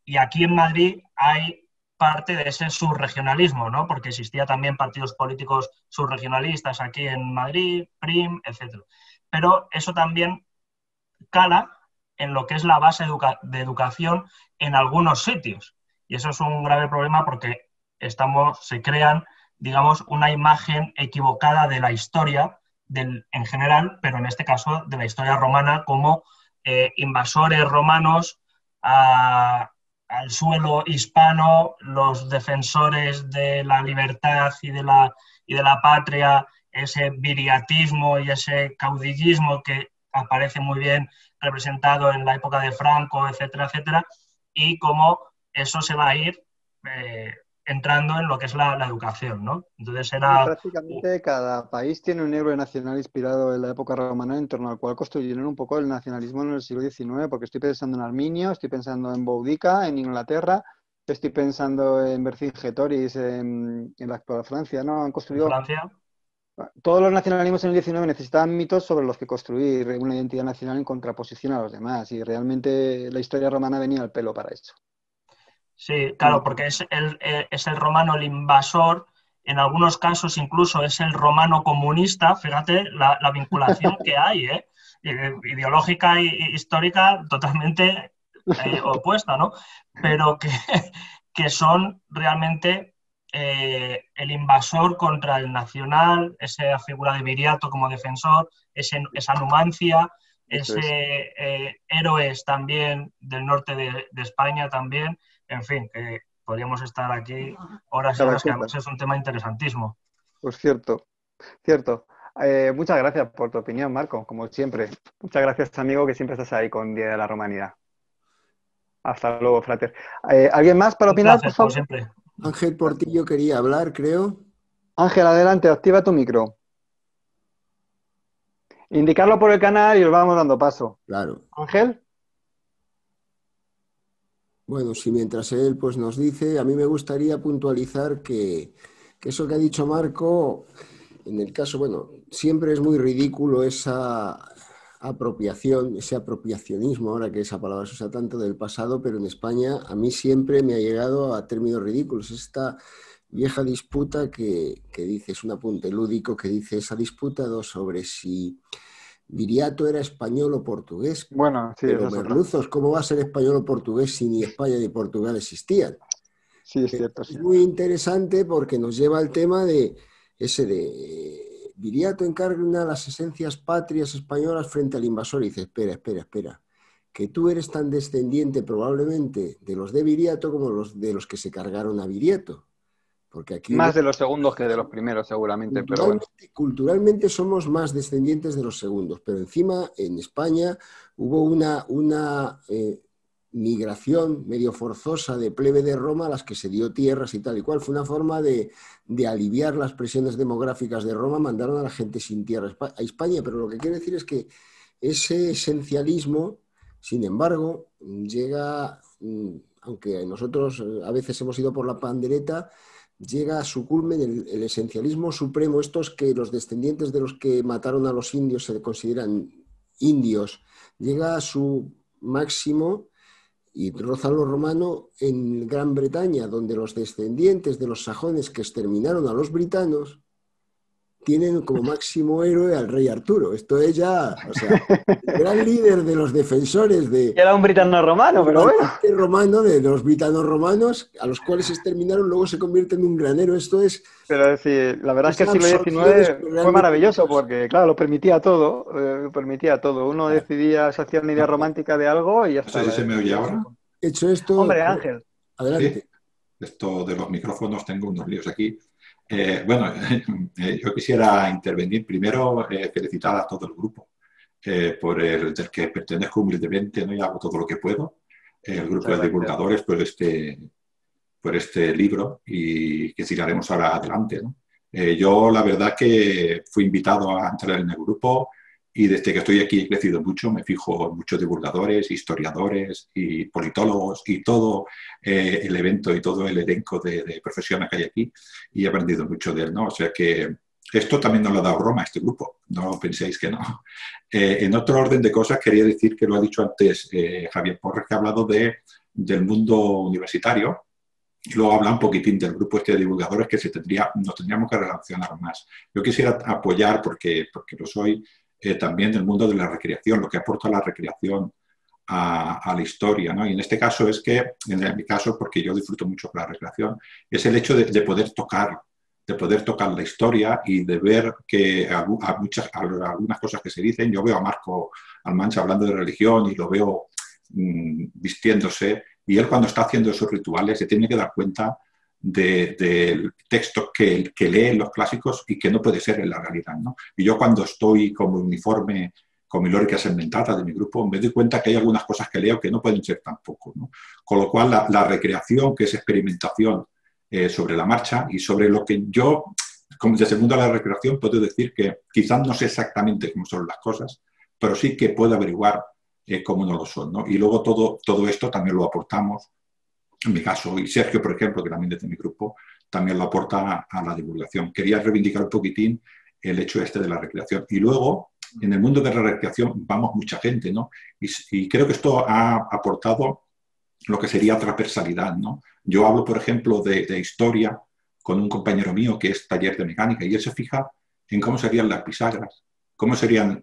y aquí en Madrid hay parte de ese subregionalismo, ¿no? Porque existía también partidos políticos subregionalistas aquí en Madrid, PRIM, etc. Pero eso también cala en lo que es la base de educación en algunos sitios. Y eso es un grave problema porque se crean, digamos, una imagen equivocada de la historia en general, pero en este caso de la historia romana como invasores romanos al suelo hispano, los defensores de la libertad y de la patria, ese viriatismo y ese caudillismo que aparece muy bien representado en la época de Franco, etcétera, etcétera, y cómo eso se va a ir entrando en lo que es la educación, ¿no? Entonces era... Prácticamente cada país tiene un héroe nacional inspirado en la época romana en torno al cual construyeron un poco el nacionalismo en el siglo XIX, porque estoy pensando en Arminio, estoy pensando en Boudica, en Inglaterra, estoy pensando en Vercingetorix, en la actual Francia, ¿no? Han construido... Francia. Todos los nacionalismos en el XIX necesitaban mitos sobre los que construir una identidad nacional en contraposición a los demás, y realmente la historia romana venía al pelo para eso. Sí, claro, porque es el romano el invasor, en algunos casos incluso es el romano comunista, fíjate la vinculación que hay, ideológica e histórica totalmente opuesta, ¿no? Pero que son realmente el invasor contra el nacional, esa figura de Viriato como defensor, esa Numancia, héroes también del norte de España también. En fin, podríamos estar aquí horas y horas, que además es un tema interesantísimo. Pues cierto. Muchas gracias por tu opinión, Marco, como siempre. Muchas gracias, amigo, que siempre estás ahí con Día de la Romanidad. Hasta luego, frater. ¿Alguien más para opinar, por favor? Siempre. Ángel Portillo quería hablar, creo. Ángel, adelante, activa tu micro. Indicarlo por el canal y os vamos dando paso. Claro. Ángel. Bueno, si mientras él pues nos dice, a mí me gustaría puntualizar que eso que ha dicho Marco, en el caso, bueno, siempre es muy ridículo esa apropiación, ese apropiacionismo, ahora que esa palabra se usa tanto, del pasado, pero en España a mí siempre me ha llegado a términos ridículos. Esta vieja disputa que dice, es un apunte lúdico, que dice esa disputa sobre si Viriato era español o portugués. Bueno, sí, pero merluzos, ¿cómo va a ser español o portugués si ni España ni Portugal existían? Sí, es cierto. Es muy interesante porque nos lleva al tema de Viriato encarna las esencias patrias españolas frente al invasor y dice, espera, que tú eres tan descendiente probablemente de los de Viriato como de los que se cargaron a Viriato. Porque aquí más de los segundos que de los primeros, seguramente. Culturalmente somos más descendientes de los segundos, pero encima en España hubo una migración medio forzosa de plebe de Roma a las que se dio tierras y tal y cual. Fue una forma de aliviar las presiones demográficas de Roma, mandaron a la gente sin tierra a España, pero lo que quiero decir es que ese esencialismo, sin embargo, llega, aunque nosotros a veces hemos ido por la pandereta, llega a su culmen el esencialismo supremo, estos que los descendientes de los que mataron a los indios se consideran indios, llega a su máximo y roza lo romano en Gran Bretaña, donde los descendientes de los sajones que exterminaron a los britanos tienen como máximo héroe al rey Arturo. Esto es ya, o sea, el gran líder de los defensores de... Era un britano romano, pero bueno. Romano, de los britanos romanos, a los cuales exterminaron, luego se convierte en un granero. Esto es... Pero sí, la verdad es que el siglo XIX fue maravilloso porque, claro, lo permitía todo. Uno decidía, se hacía una idea romántica de algo y ya está. No sé si se me oye ahora. Hecho esto... Hombre, Ángel. Adelante. ¿Sí? Esto de los micrófonos, tengo unos líos aquí. Bueno, yo quisiera intervenir primero, felicitar a todo el grupo por el del que pertenezco humildemente, ¿no? Y hago todo lo que puedo. El grupo de divulgadores por este libro y que sigaremos ahora adelante, ¿no? Yo la verdad que fui invitado a entrar en el grupo y desde que estoy aquí he crecido mucho, me fijo en muchos divulgadores, historiadores y politólogos y todo el evento y todo el elenco de profesiones que hay aquí y he aprendido mucho de él, ¿no? O sea que esto también nos lo ha dado Roma, este grupo, no penséis que no. En otro orden de cosas, quería decir que lo ha dicho antes Javier Porres, que ha hablado del mundo universitario, y luego habla un poquitín del grupo este de divulgadores que nos tendríamos que relacionar más. Yo quisiera apoyar, porque lo soy, también del mundo de la recreación, lo que aporta la recreación a la historia, ¿no? Y en este caso es que, en mi caso, porque yo disfruto mucho con la recreación, es el hecho de poder tocar la historia y de ver que algunas cosas que se dicen, yo veo a Marco Almancha hablando de religión y lo veo vistiéndose, y él cuando está haciendo esos rituales se tiene que dar cuenta del texto que lee en los clásicos y que no puede ser en la realidad, ¿no? Y yo cuando estoy como uniforme con mi lógica segmentada de mi grupo, me doy cuenta que hay algunas cosas que leo que no pueden ser tampoco, ¿no? Con lo cual la recreación, que es experimentación sobre la marcha y sobre lo que yo, como desde el mundo de la recreación, puedo decir que quizás no sé exactamente cómo son las cosas, pero sí que puedo averiguar cómo no lo son, ¿no? Y luego todo esto también lo aportamos, en mi caso, y Sergio, por ejemplo, que también desde mi grupo, también lo aporta a la divulgación. Quería reivindicar un poquitín el hecho este de la recreación. Y luego, en el mundo de la recreación vamos mucha gente, ¿no? Y creo que esto ha aportado lo que sería transversalidad, ¿no? Yo hablo, por ejemplo, de historia con un compañero mío que es taller de mecánica y él se fija en cómo serían las bisagras, cómo harían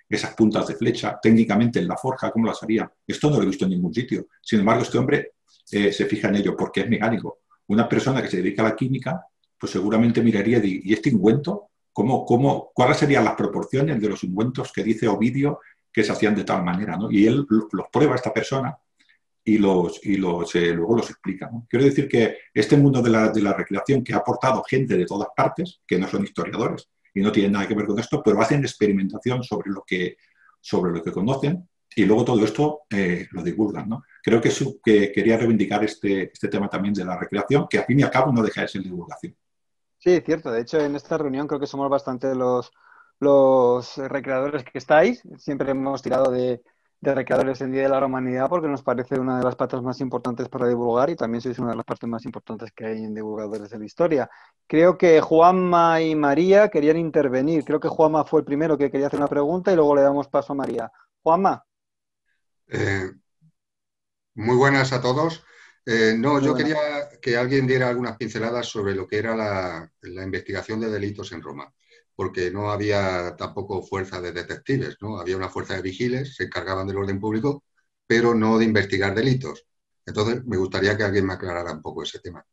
esas puntas de flecha, técnicamente en la forja, cómo las haría. Esto no lo he visto en ningún sitio. Sin embargo, este hombre se fija en ello porque es mecánico. Una persona que se dedica a la química, pues seguramente miraría ¿y este ungüento? ¿Cuáles serían las proporciones de los ungüentos que dice Ovidio que se hacían de tal manera, ¿no? Y él los prueba, esta persona, y luego los explica, ¿no? Quiero decir que este mundo de la recreación, que ha aportado gente de todas partes, que no son historiadores y no tienen nada que ver con esto, pero hacen experimentación sobre lo que conocen y luego todo esto lo divulgan, ¿no? Creo que quería reivindicar este tema también de la recreación, que al fin y al cabo no deja de ser divulgación. Sí, cierto. De hecho, en esta reunión creo que somos bastante los recreadores que estáis. Siempre hemos tirado de recreadores en Día de la Romanidad porque nos parece una de las patas más importantes para divulgar y también sois una de las partes más importantes que hay en Divulgadores de la Historia. Creo que Juanma y María querían intervenir. Creo que Juanma fue el primero que quería hacer una pregunta y luego le damos paso a María. Juanma. Muy buenas a todos. Yo quería que alguien diera algunas pinceladas sobre lo que era la investigación de delitos en Roma, porque no había tampoco fuerza de detectives, ¿no? Había una fuerza de vigiles, se encargaban del orden público, pero no de investigar delitos. Entonces, me gustaría que alguien me aclarara un poco ese tema.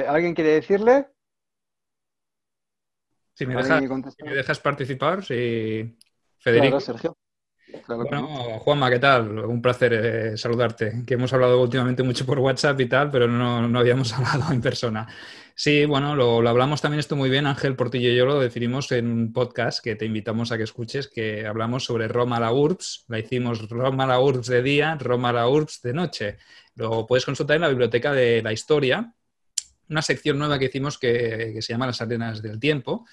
¿Alguien quiere decirle? Si me dejas participar, sí. Federico. Claro, Sergio. Claro, bueno, Juanma, ¿qué tal? Un placer saludarte. Que hemos hablado últimamente mucho por WhatsApp y tal, pero no habíamos hablado en persona. Sí, bueno, lo hablamos también esto muy bien, Ángel Portillo y yo lo definimos en un podcast que te invitamos a que escuches, que hablamos sobre Roma la Urbs. La hicimos Roma la Urbs de día, Roma la Urbs de noche. Lo puedes consultar en la Biblioteca de la Historia, una sección nueva que hicimos que se llama Las Arenas del Tiempo.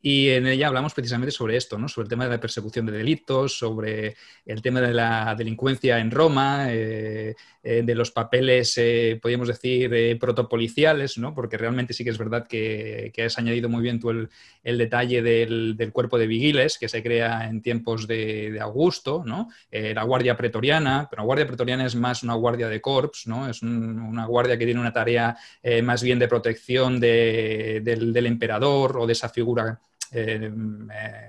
Y en ella hablamos precisamente sobre esto, ¿no? Sobre el tema de la persecución de delitos, sobre el tema de la delincuencia en Roma, de los papeles, podríamos decir, protopoliciales, ¿no? Porque realmente sí que es verdad que has añadido muy bien tú el detalle del cuerpo de vigiles que se crea en tiempos de Augusto, ¿no? La guardia pretoriana, pero la guardia pretoriana es más una guardia de corps, ¿no? Es una guardia que tiene una tarea más bien de protección del emperador o de esa figura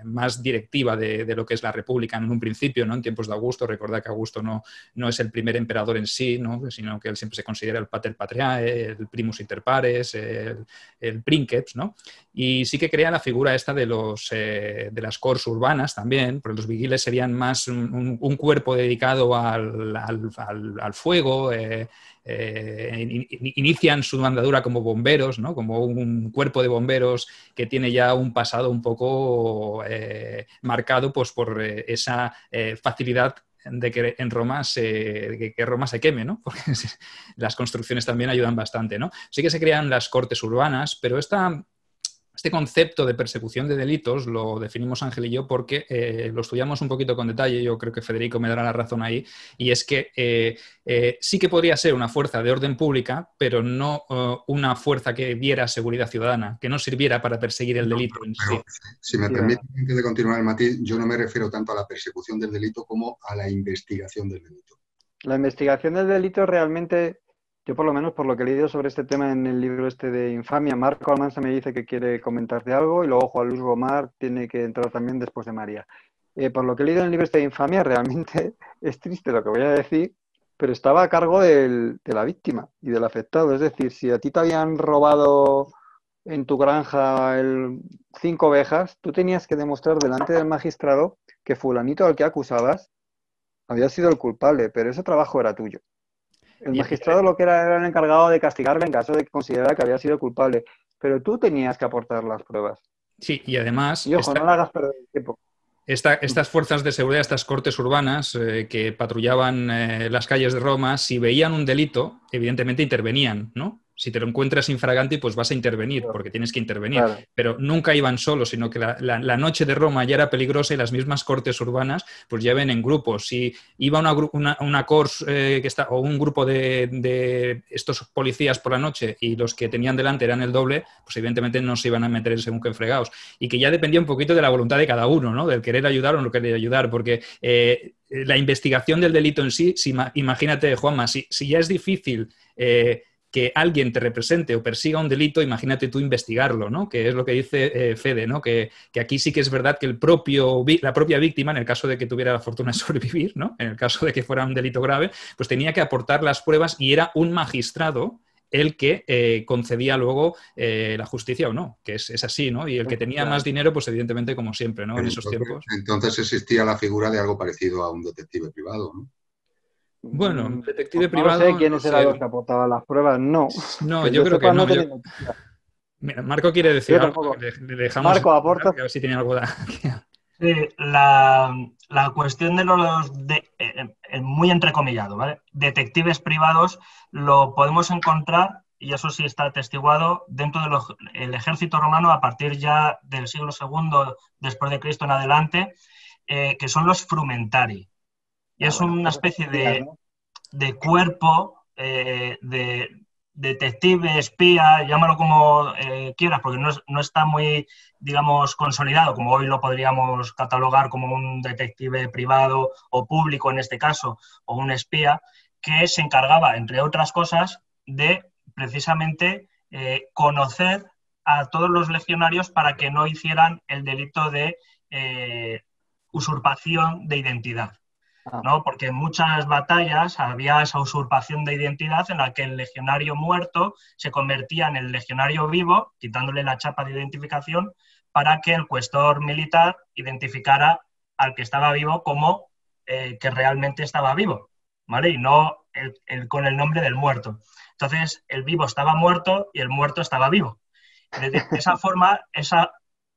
más directiva de lo que es la República en un principio, ¿no? En tiempos de Augusto. Recordad que Augusto no es el primer emperador en sí, ¿no? Sino que él siempre se considera el pater patriae, el primus inter pares, el princeps, ¿no? Y sí que crea la figura esta de las corps urbanas también, porque los vigiles serían más un cuerpo dedicado al fuego, inician su andadura como bomberos, ¿no? Como un cuerpo de bomberos que tiene ya un pasado un poco marcado pues, por esa facilidad de que en Roma que Roma se queme, ¿no? Porque las construcciones también ayudan bastante, ¿no? Sí que se crean las cortes urbanas, pero esta Este concepto de persecución de delitos lo definimos Ángel y yo porque lo estudiamos un poquito con detalle, yo creo que Federico me dará la razón ahí, y es que sí que podría ser una fuerza de orden pública, pero no una fuerza que diera seguridad ciudadana, que no sirviera para perseguir el delito en sí. Si me permite, antes de continuar el matiz, yo no me refiero tanto a la persecución del delito como a la investigación del delito. La investigación del delito realmente... Yo por lo menos por lo que he leído sobre este tema en el libro este de Infamia, Marco Almanza me dice que quiere comentarte algo y luego Juan Luis Gomar tiene que entrar también después de María. Por lo que he leído en el libro este de Infamia, realmente es triste lo que voy a decir, pero estaba a cargo de la víctima y del afectado. Es decir, si a ti te habían robado en tu granja 5 ovejas, tú tenías que demostrar delante del magistrado que fulanito al que acusabas había sido el culpable, pero ese trabajo era tuyo. El magistrado lo que era el encargado de castigarle en caso de que considerara que había sido culpable, pero tú tenías que aportar las pruebas. Sí, y además... Y ojo, no le hagas perder el tiempo. Estas fuerzas de seguridad, estas cortes urbanas que patrullaban las calles de Roma, si veían un delito, evidentemente intervenían, ¿no? Si te lo encuentras infraganti, pues vas a intervenir, porque tienes que intervenir. Claro. Pero nunca iban solos, sino que la noche de Roma ya era peligrosa y las mismas cortes urbanas pues ya ven en grupos. Si iba una cors o un grupo de estos policías por la noche y los que tenían delante eran el doble, pues evidentemente no se iban a meter según que fregados. Y que ya dependía un poquito de la voluntad de cada uno, ¿no? Del querer ayudar o no querer ayudar, porque la investigación del delito en sí, imagínate, Juanma, si ya es difícil... que alguien te represente o persiga un delito, imagínate tú investigarlo, ¿no? Que es lo que dice Fede, ¿no? Que aquí sí que es verdad que la propia víctima, en el caso de que tuviera la fortuna de sobrevivir, ¿no? En el caso de que fuera un delito grave, pues tenía que aportar las pruebas y era un magistrado el que concedía luego la justicia o no, que es así, ¿no? Y el que tenía más dinero, pues evidentemente, como siempre, ¿no? En esos tiempos. Entonces existía la figura de algo parecido a un detective privado, ¿no? Bueno, detective privado... No sé quiénes eran los que aportaban las pruebas, no. No, yo creo que no. Mira, Marco quiere decir algo. Le dejamos Marco, aporta. A ver si tiene algo de... Sí, la cuestión de muy entrecomillado, ¿vale? Detectives privados lo podemos encontrar, y eso sí está atestiguado, dentro del ejército romano a partir ya del siglo II después de Cristo en adelante, que son los frumentari. Y es una especie de cuerpo de detective, espía, llámalo como quieras, porque no está muy, digamos, consolidado, como hoy lo podríamos catalogar como un detective privado o público en este caso, o un espía, que se encargaba, entre otras cosas, de precisamente conocer a todos los legionarios para que no hicieran el delito de usurpación de identidad. ¿No? Porque en muchas batallas había esa usurpación de identidad en la que el legionario muerto se convertía en el legionario vivo, quitándole la chapa de identificación, para que el cuestor militar identificara al que estaba vivo como que realmente estaba vivo, ¿vale? Y no con el nombre del muerto. Entonces, el vivo estaba muerto y el muerto estaba vivo. De esa forma,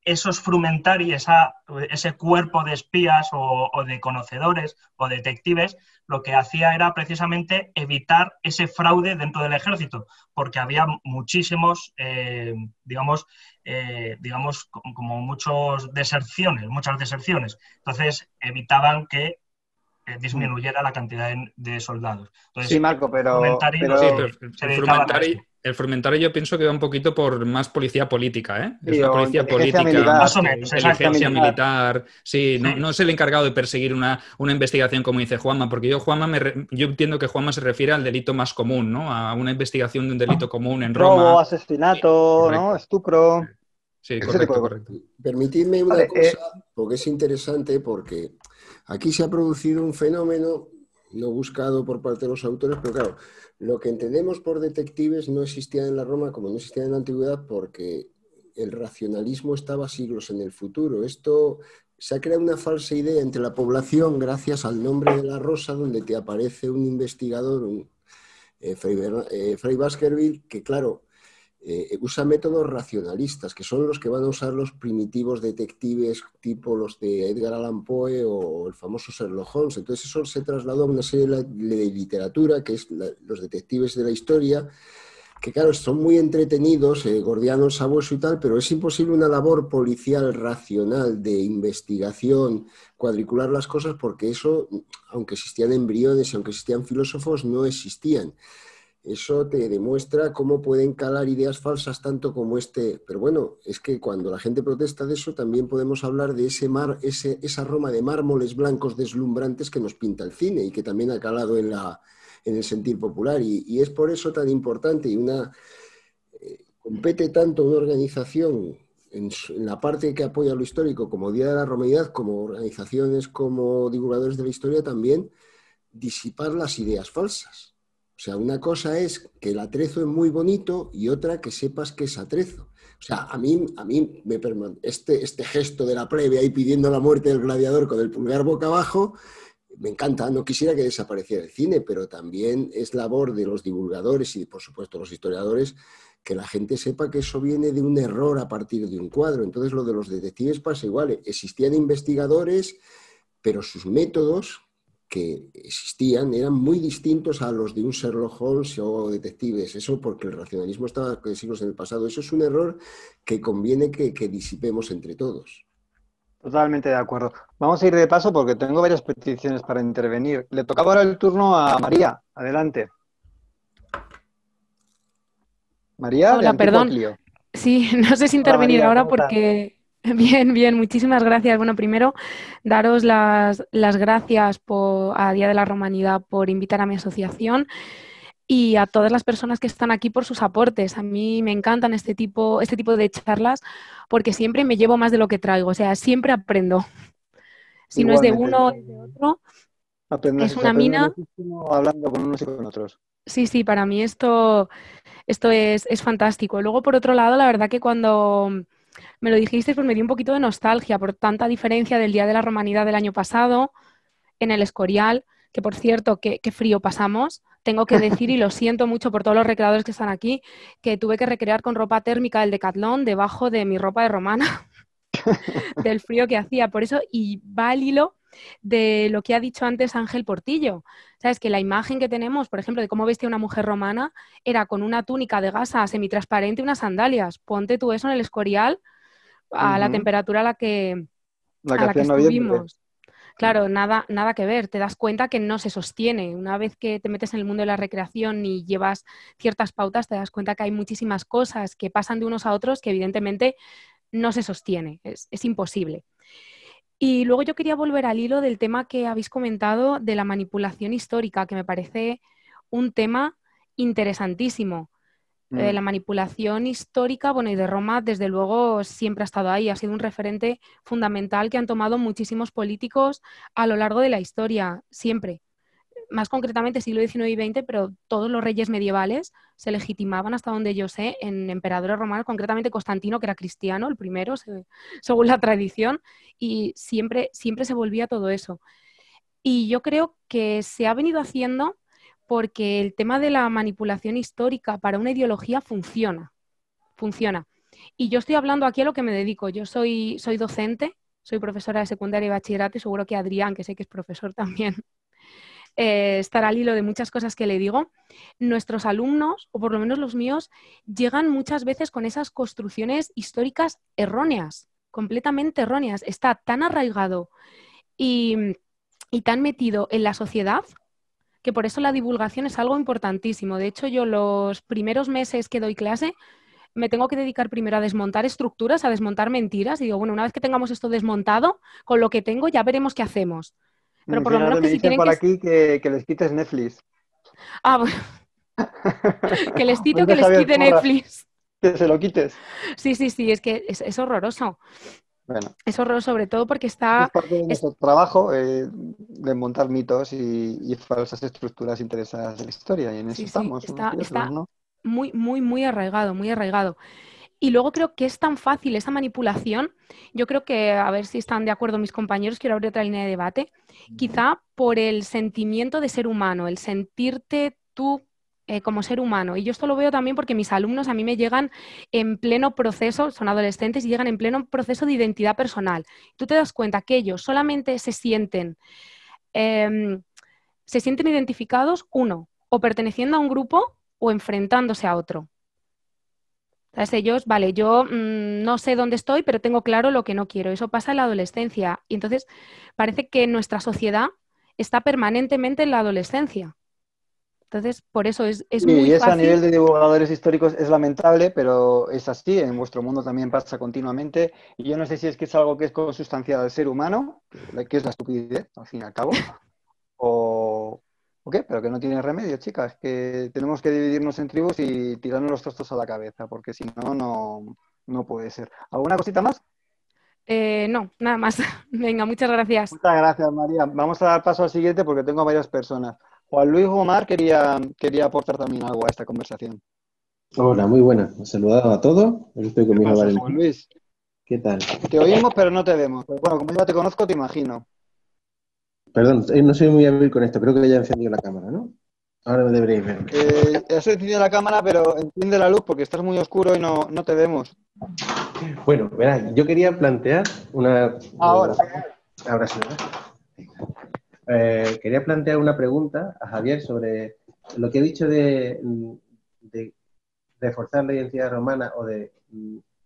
esos frumentari, ese cuerpo de espías o de conocedores o detectives, lo que hacía era precisamente evitar ese fraude dentro del ejército, porque había muchísimos, digamos, como muchas deserciones. Entonces, evitaban que disminuyera la cantidad de soldados. Entonces, sí, Marco, pero el frumentario yo pienso que va un poquito por más policía política, ¿eh? Sí, es una policía política, militar, más o menos, inteligencia militar. Sí, sí. No es el encargado de perseguir una investigación como dice Juanma, porque yo entiendo que Juanma se refiere al delito más común, ¿no? A una investigación de un delito común en Roma. Robo, asesinato, sí, ¿no? Estupro. Sí, correcto. Permitidme una cosa, porque es interesante, porque aquí se ha producido un fenómeno no buscado por parte de los autores, pero claro, lo que entendemos por detectives no existía en la Roma como no existía en la antigüedad porque el racionalismo estaba siglos en el futuro. Esto se ha creado una falsa idea entre la población gracias al nombre de la Rosa, donde te aparece un investigador, Fray Baskerville, que claro, usa métodos racionalistas, que son los que van a usar los primitivos detectives tipo los de Edgar Allan Poe o el famoso Sherlock Holmes. Entonces eso se trasladó a una serie de literatura, que es los detectives de la historia, que claro, son muy entretenidos, Gordiano, Sabueso y tal, pero es imposible una labor policial racional de investigación, cuadricular las cosas, porque eso, aunque existían embriones, aunque existían filósofos, no existían. Eso te demuestra cómo pueden calar ideas falsas tanto como este. Pero bueno, es que cuando la gente protesta de eso, también podemos hablar de esa Roma de mármoles blancos deslumbrantes que nos pinta el cine y que también ha calado en el sentir popular. Y es por eso tan importante y compete tanto una organización en la parte que apoya lo histórico como Día de la Romanidad, como organizaciones como divulgadores de la historia también, disipar las ideas falsas. O sea, una cosa es que el atrezo es muy bonito y otra que sepas que es atrezo. O sea, a mí este gesto de la plebe ahí pidiendo la muerte del gladiador con el pulgar boca abajo, me encanta. No quisiera que desapareciera el cine, pero también es labor de los divulgadores y, por supuesto, los historiadores, que la gente sepa que eso viene de un error a partir de un cuadro. Entonces, lo de los detectives pasa igual. Existían investigadores, pero sus métodos que existían eran muy distintos a los de un Sherlock Holmes o detectives. Eso porque el racionalismo estaba siglos en el pasado. Eso es un error que conviene que disipemos entre todos. Totalmente de acuerdo. Vamos a ir de paso porque tengo varias peticiones para intervenir. Le tocaba ahora el turno a María. Adelante. María, Hola, de perdón. Anticuaclio. Sí, no sé si Hola intervenir María, ahora ¿cómo estás? porque... Bien, bien, muchísimas gracias. Bueno, primero, daros las gracias a Día de la Romanidad por invitar a mi asociación y a todas las personas que están aquí por sus aportes. A mí me encantan este tipo de charlas porque siempre me llevo más de lo que traigo, o sea, siempre aprendo. Si no es de Igualmente, uno, es de otro. Es se una aprende mina. muchísimo hablando con unos y con otros. Sí, sí, para mí esto es fantástico. Luego, por otro lado, la verdad que cuando me lo dijiste, pues me dio un poquito de nostalgia por tanta diferencia del Día de la Romanidad del año pasado en el Escorial, que por cierto, qué frío pasamos. Tengo que decir, y lo siento mucho por todos los recreadores que están aquí, que tuve que recrear con ropa térmica del Decathlon debajo de mi ropa de romana, del frío que hacía. Por eso, y va al hilo de lo que ha dicho antes Ángel Portillo. Sabes que la imagen que tenemos, por ejemplo, de cómo vestía una mujer romana, era con una túnica de gasa semitransparente y unas sandalias. Ponte tú eso en el Escorial a la temperatura La que a la que hacía en noviembre. estuvimos. Claro, nada que ver, te das cuenta que no se sostiene. Una vez que te metes en el mundo de la recreación y llevas ciertas pautas, te das cuenta que hay muchísimas cosas que pasan de unos a otros que evidentemente no se sostiene, es imposible. Y luego yo quería volver al hilo del tema que habéis comentado de la manipulación histórica, que me parece un tema interesantísimo. La manipulación histórica, bueno, y de Roma, desde luego, siempre ha estado ahí, ha sido un referente fundamental que han tomado muchísimos políticos a lo largo de la historia, siempre. Más concretamente siglo XIX y XX, pero todos los reyes medievales se legitimaban, hasta donde yo sé, en emperadores romanos, concretamente Constantino, que era cristiano, el primero, según la tradición, y siempre se volvía todo eso. Y yo creo que se ha venido haciendo porque el tema de la manipulación histórica para una ideología funciona. Y yo estoy hablando aquí a lo que me dedico. Yo soy docente, soy profesora de secundaria y bachillerato y seguro que Adrián, que sé que es profesor también, estará al hilo de muchas cosas que le digo. Nuestros alumnos, o por lo menos los míos, llegan muchas veces con esas construcciones históricas erróneas, completamente erróneas. Está tan arraigado y tan metido en la sociedad que por eso la divulgación es algo importantísimo. De hecho, yo los primeros meses que doy clase me tengo que dedicar primero a desmontar estructuras, a desmontar mentiras. Y digo, bueno, una vez que tengamos esto desmontado, con lo que tengo ya veremos qué hacemos. Pero por lo menos Fíjate, que me si dicen tienen por que... aquí que les quites Netflix. Ah, bueno. Que les Me quite o dice que les Javier quite Porras, Netflix. que se lo quites. Sí, es que es horroroso. Bueno, Es horroroso, sobre todo porque es está... parte de nuestro trabajo de montar mitos y falsas estructuras interesadas de la historia. Y en eso Sí, estamos, unos y otros, está ¿no? muy arraigado, muy arraigado. Y luego creo que es tan fácil esa manipulación. Yo creo que, a ver si están de acuerdo mis compañeros, quiero abrir otra línea de debate. Quizá por el sentimiento de ser humano, el sentirte tú como ser humano. Y yo esto lo veo también porque mis alumnos a mí me llegan en pleno proceso, son adolescentes y llegan en pleno proceso de identidad personal. Tú te das cuenta que ellos solamente se sienten identificados, uno, o perteneciendo a un grupo o enfrentándose a otro. ¿Sabes? Ellos, vale, yo no sé dónde estoy, pero tengo claro lo que no quiero. Eso pasa en la adolescencia. Y entonces parece que nuestra sociedad está permanentemente en la adolescencia. Entonces, por eso es muy Y eso a fácil. nivel de divulgadores históricos es lamentable, pero es así, en vuestro mundo también pasa continuamente. Y yo no sé si es que es algo que es consustancial al ser humano, que es la estupidez, al fin y al cabo, o qué, pero que no tiene remedio, chicas, que tenemos que dividirnos en tribus y tirarnos los trastos a la cabeza, porque si no, no puede ser. ¿Alguna cosita más? No, nada más. Venga, muchas gracias. Muchas gracias, María. Vamos a dar paso al siguiente porque tengo a varias personas. Juan Luis Gomar quería aportar también algo a esta conversación. Hola, muy buenas. Saludado a todos. Aquí estoy con ¿Qué mi hijo pasa, Valentín. Juan Luis? ¿Qué tal? Te oímos, pero no te vemos. Pero bueno, como yo ya te conozco, te imagino. Perdón, no soy muy hábil con esto. Creo que ya he encendido la cámara, ¿no? Ahora me deberéis ver. Has encendido la cámara, pero enciende la luz porque estás muy oscuro y no te vemos. Bueno, verás, yo quería plantear una... Ahora. Ahora sí, ¿verdad? Quería plantear una pregunta a Javier sobre lo que he dicho de reforzar la identidad romana o de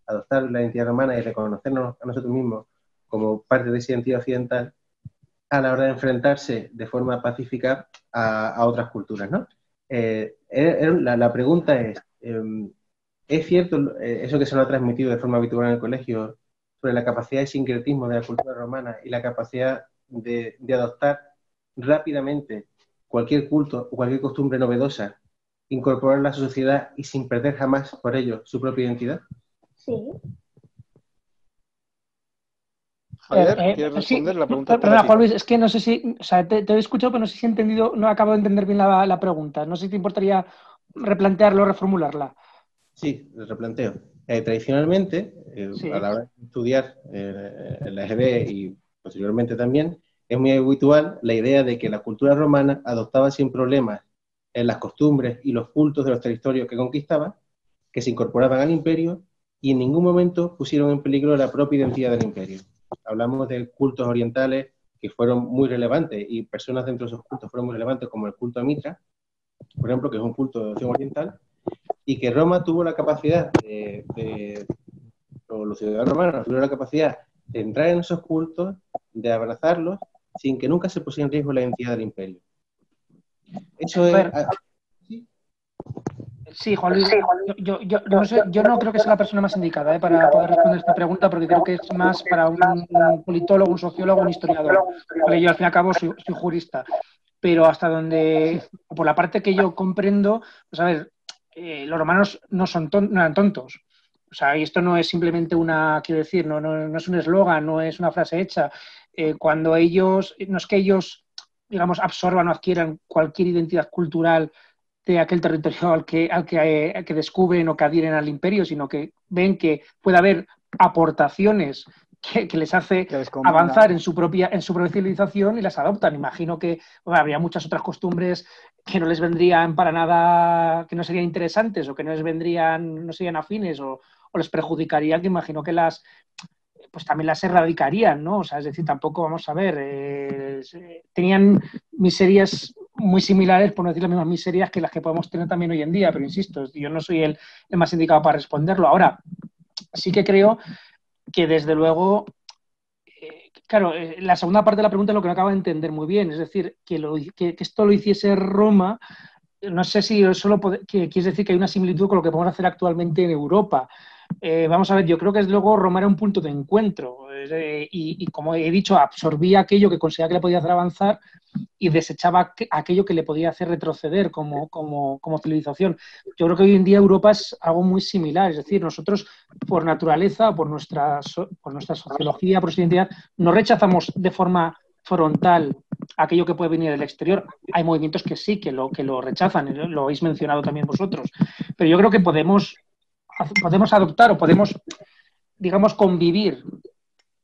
adoptar la identidad romana y reconocernos a nosotros mismos como parte de esa identidad occidental a la hora de enfrentarse de forma pacífica a otras culturas, ¿no? La pregunta ¿es cierto eso que se nos ha transmitido de forma habitual en el colegio sobre la capacidad de sincretismo de la cultura romana y la capacidad de adoptar rápidamente cualquier culto o cualquier costumbre novedosa, incorporarla a la sociedad y sin perder jamás por ello su propia identidad? Sí. Javier, ¿quieres responder la pregunta? Perdona, Juan Luis, es que no sé si, o sea, te he escuchado, pero no sé si he entendido, no acabo de entender bien la pregunta. No sé si te importaría replantearlo, reformularla. Sí, lo replanteo. Tradicionalmente, Sí. a la hora de estudiar en la EGB y posteriormente también, es muy habitual la idea de que la cultura romana adoptaba sin problemas las costumbres y los cultos de los territorios que conquistaba, que se incorporaban al imperio y en ningún momento pusieron en peligro la propia identidad del imperio. Hablamos de cultos orientales que fueron muy relevantes y personas dentro de esos cultos fueron muy relevantes, como el culto a Mitra, por ejemplo, que es un culto de devoción oriental, y que Roma tuvo la capacidad o los ciudadanos romanos tuvieron la capacidad de entrar en esos cultos, de abrazarlos, sin que nunca se pusiera en riesgo la identidad del imperio. Eso es... Sí, Juan Luis, yo no creo que sea la persona más indicada para poder responder esta pregunta, porque creo que es más para un politólogo, un sociólogo, un historiador. Porque yo, al fin y al cabo, soy jurista. Pero hasta donde, por la parte que yo comprendo, pues a ver, los romanos no eran tontos. O sea, y esto no es simplemente quiero decir, no es un eslogan, no es una frase hecha. Cuando ellos, no es que ellos, digamos, absorban o adquieran cualquier identidad cultural de aquel territorio al que descubren o que adhieren al imperio, sino que ven que puede haber aportaciones que les hace avanzar en su propia civilización y las adoptan. Imagino que habría muchas otras costumbres que no les vendrían para nada, que no serían interesantes o que no serían afines o les perjudicarían, que imagino que pues también las erradicarían, ¿no? O sea, es decir, tampoco, vamos a ver, tenían miserias muy similares, por no decir las mismas miserias que las que podemos tener también hoy en día, pero insisto, yo no soy el más indicado para responderlo. Ahora, sí que creo que desde luego, claro, la segunda parte de la pregunta es lo que no acabo de entender muy bien, es decir, que esto lo hiciese Roma, no sé si solo quieres decir que hay una similitud con lo que podemos hacer actualmente en Europa. Vamos a ver, yo creo que desde luego Roma era un punto de encuentro y como he dicho, absorbía aquello que consideraba que le podía hacer avanzar y desechaba aquello que le podía hacer retroceder como civilización. Yo creo que hoy en día Europa es algo muy similar, es decir, nosotros por naturaleza, por nuestra sociología, por nuestra identidad, no rechazamos de forma frontal aquello que puede venir del exterior. Hay movimientos que sí, que lo rechazan, lo habéis mencionado también vosotros, pero yo creo que podemos adoptar o podemos, digamos, convivir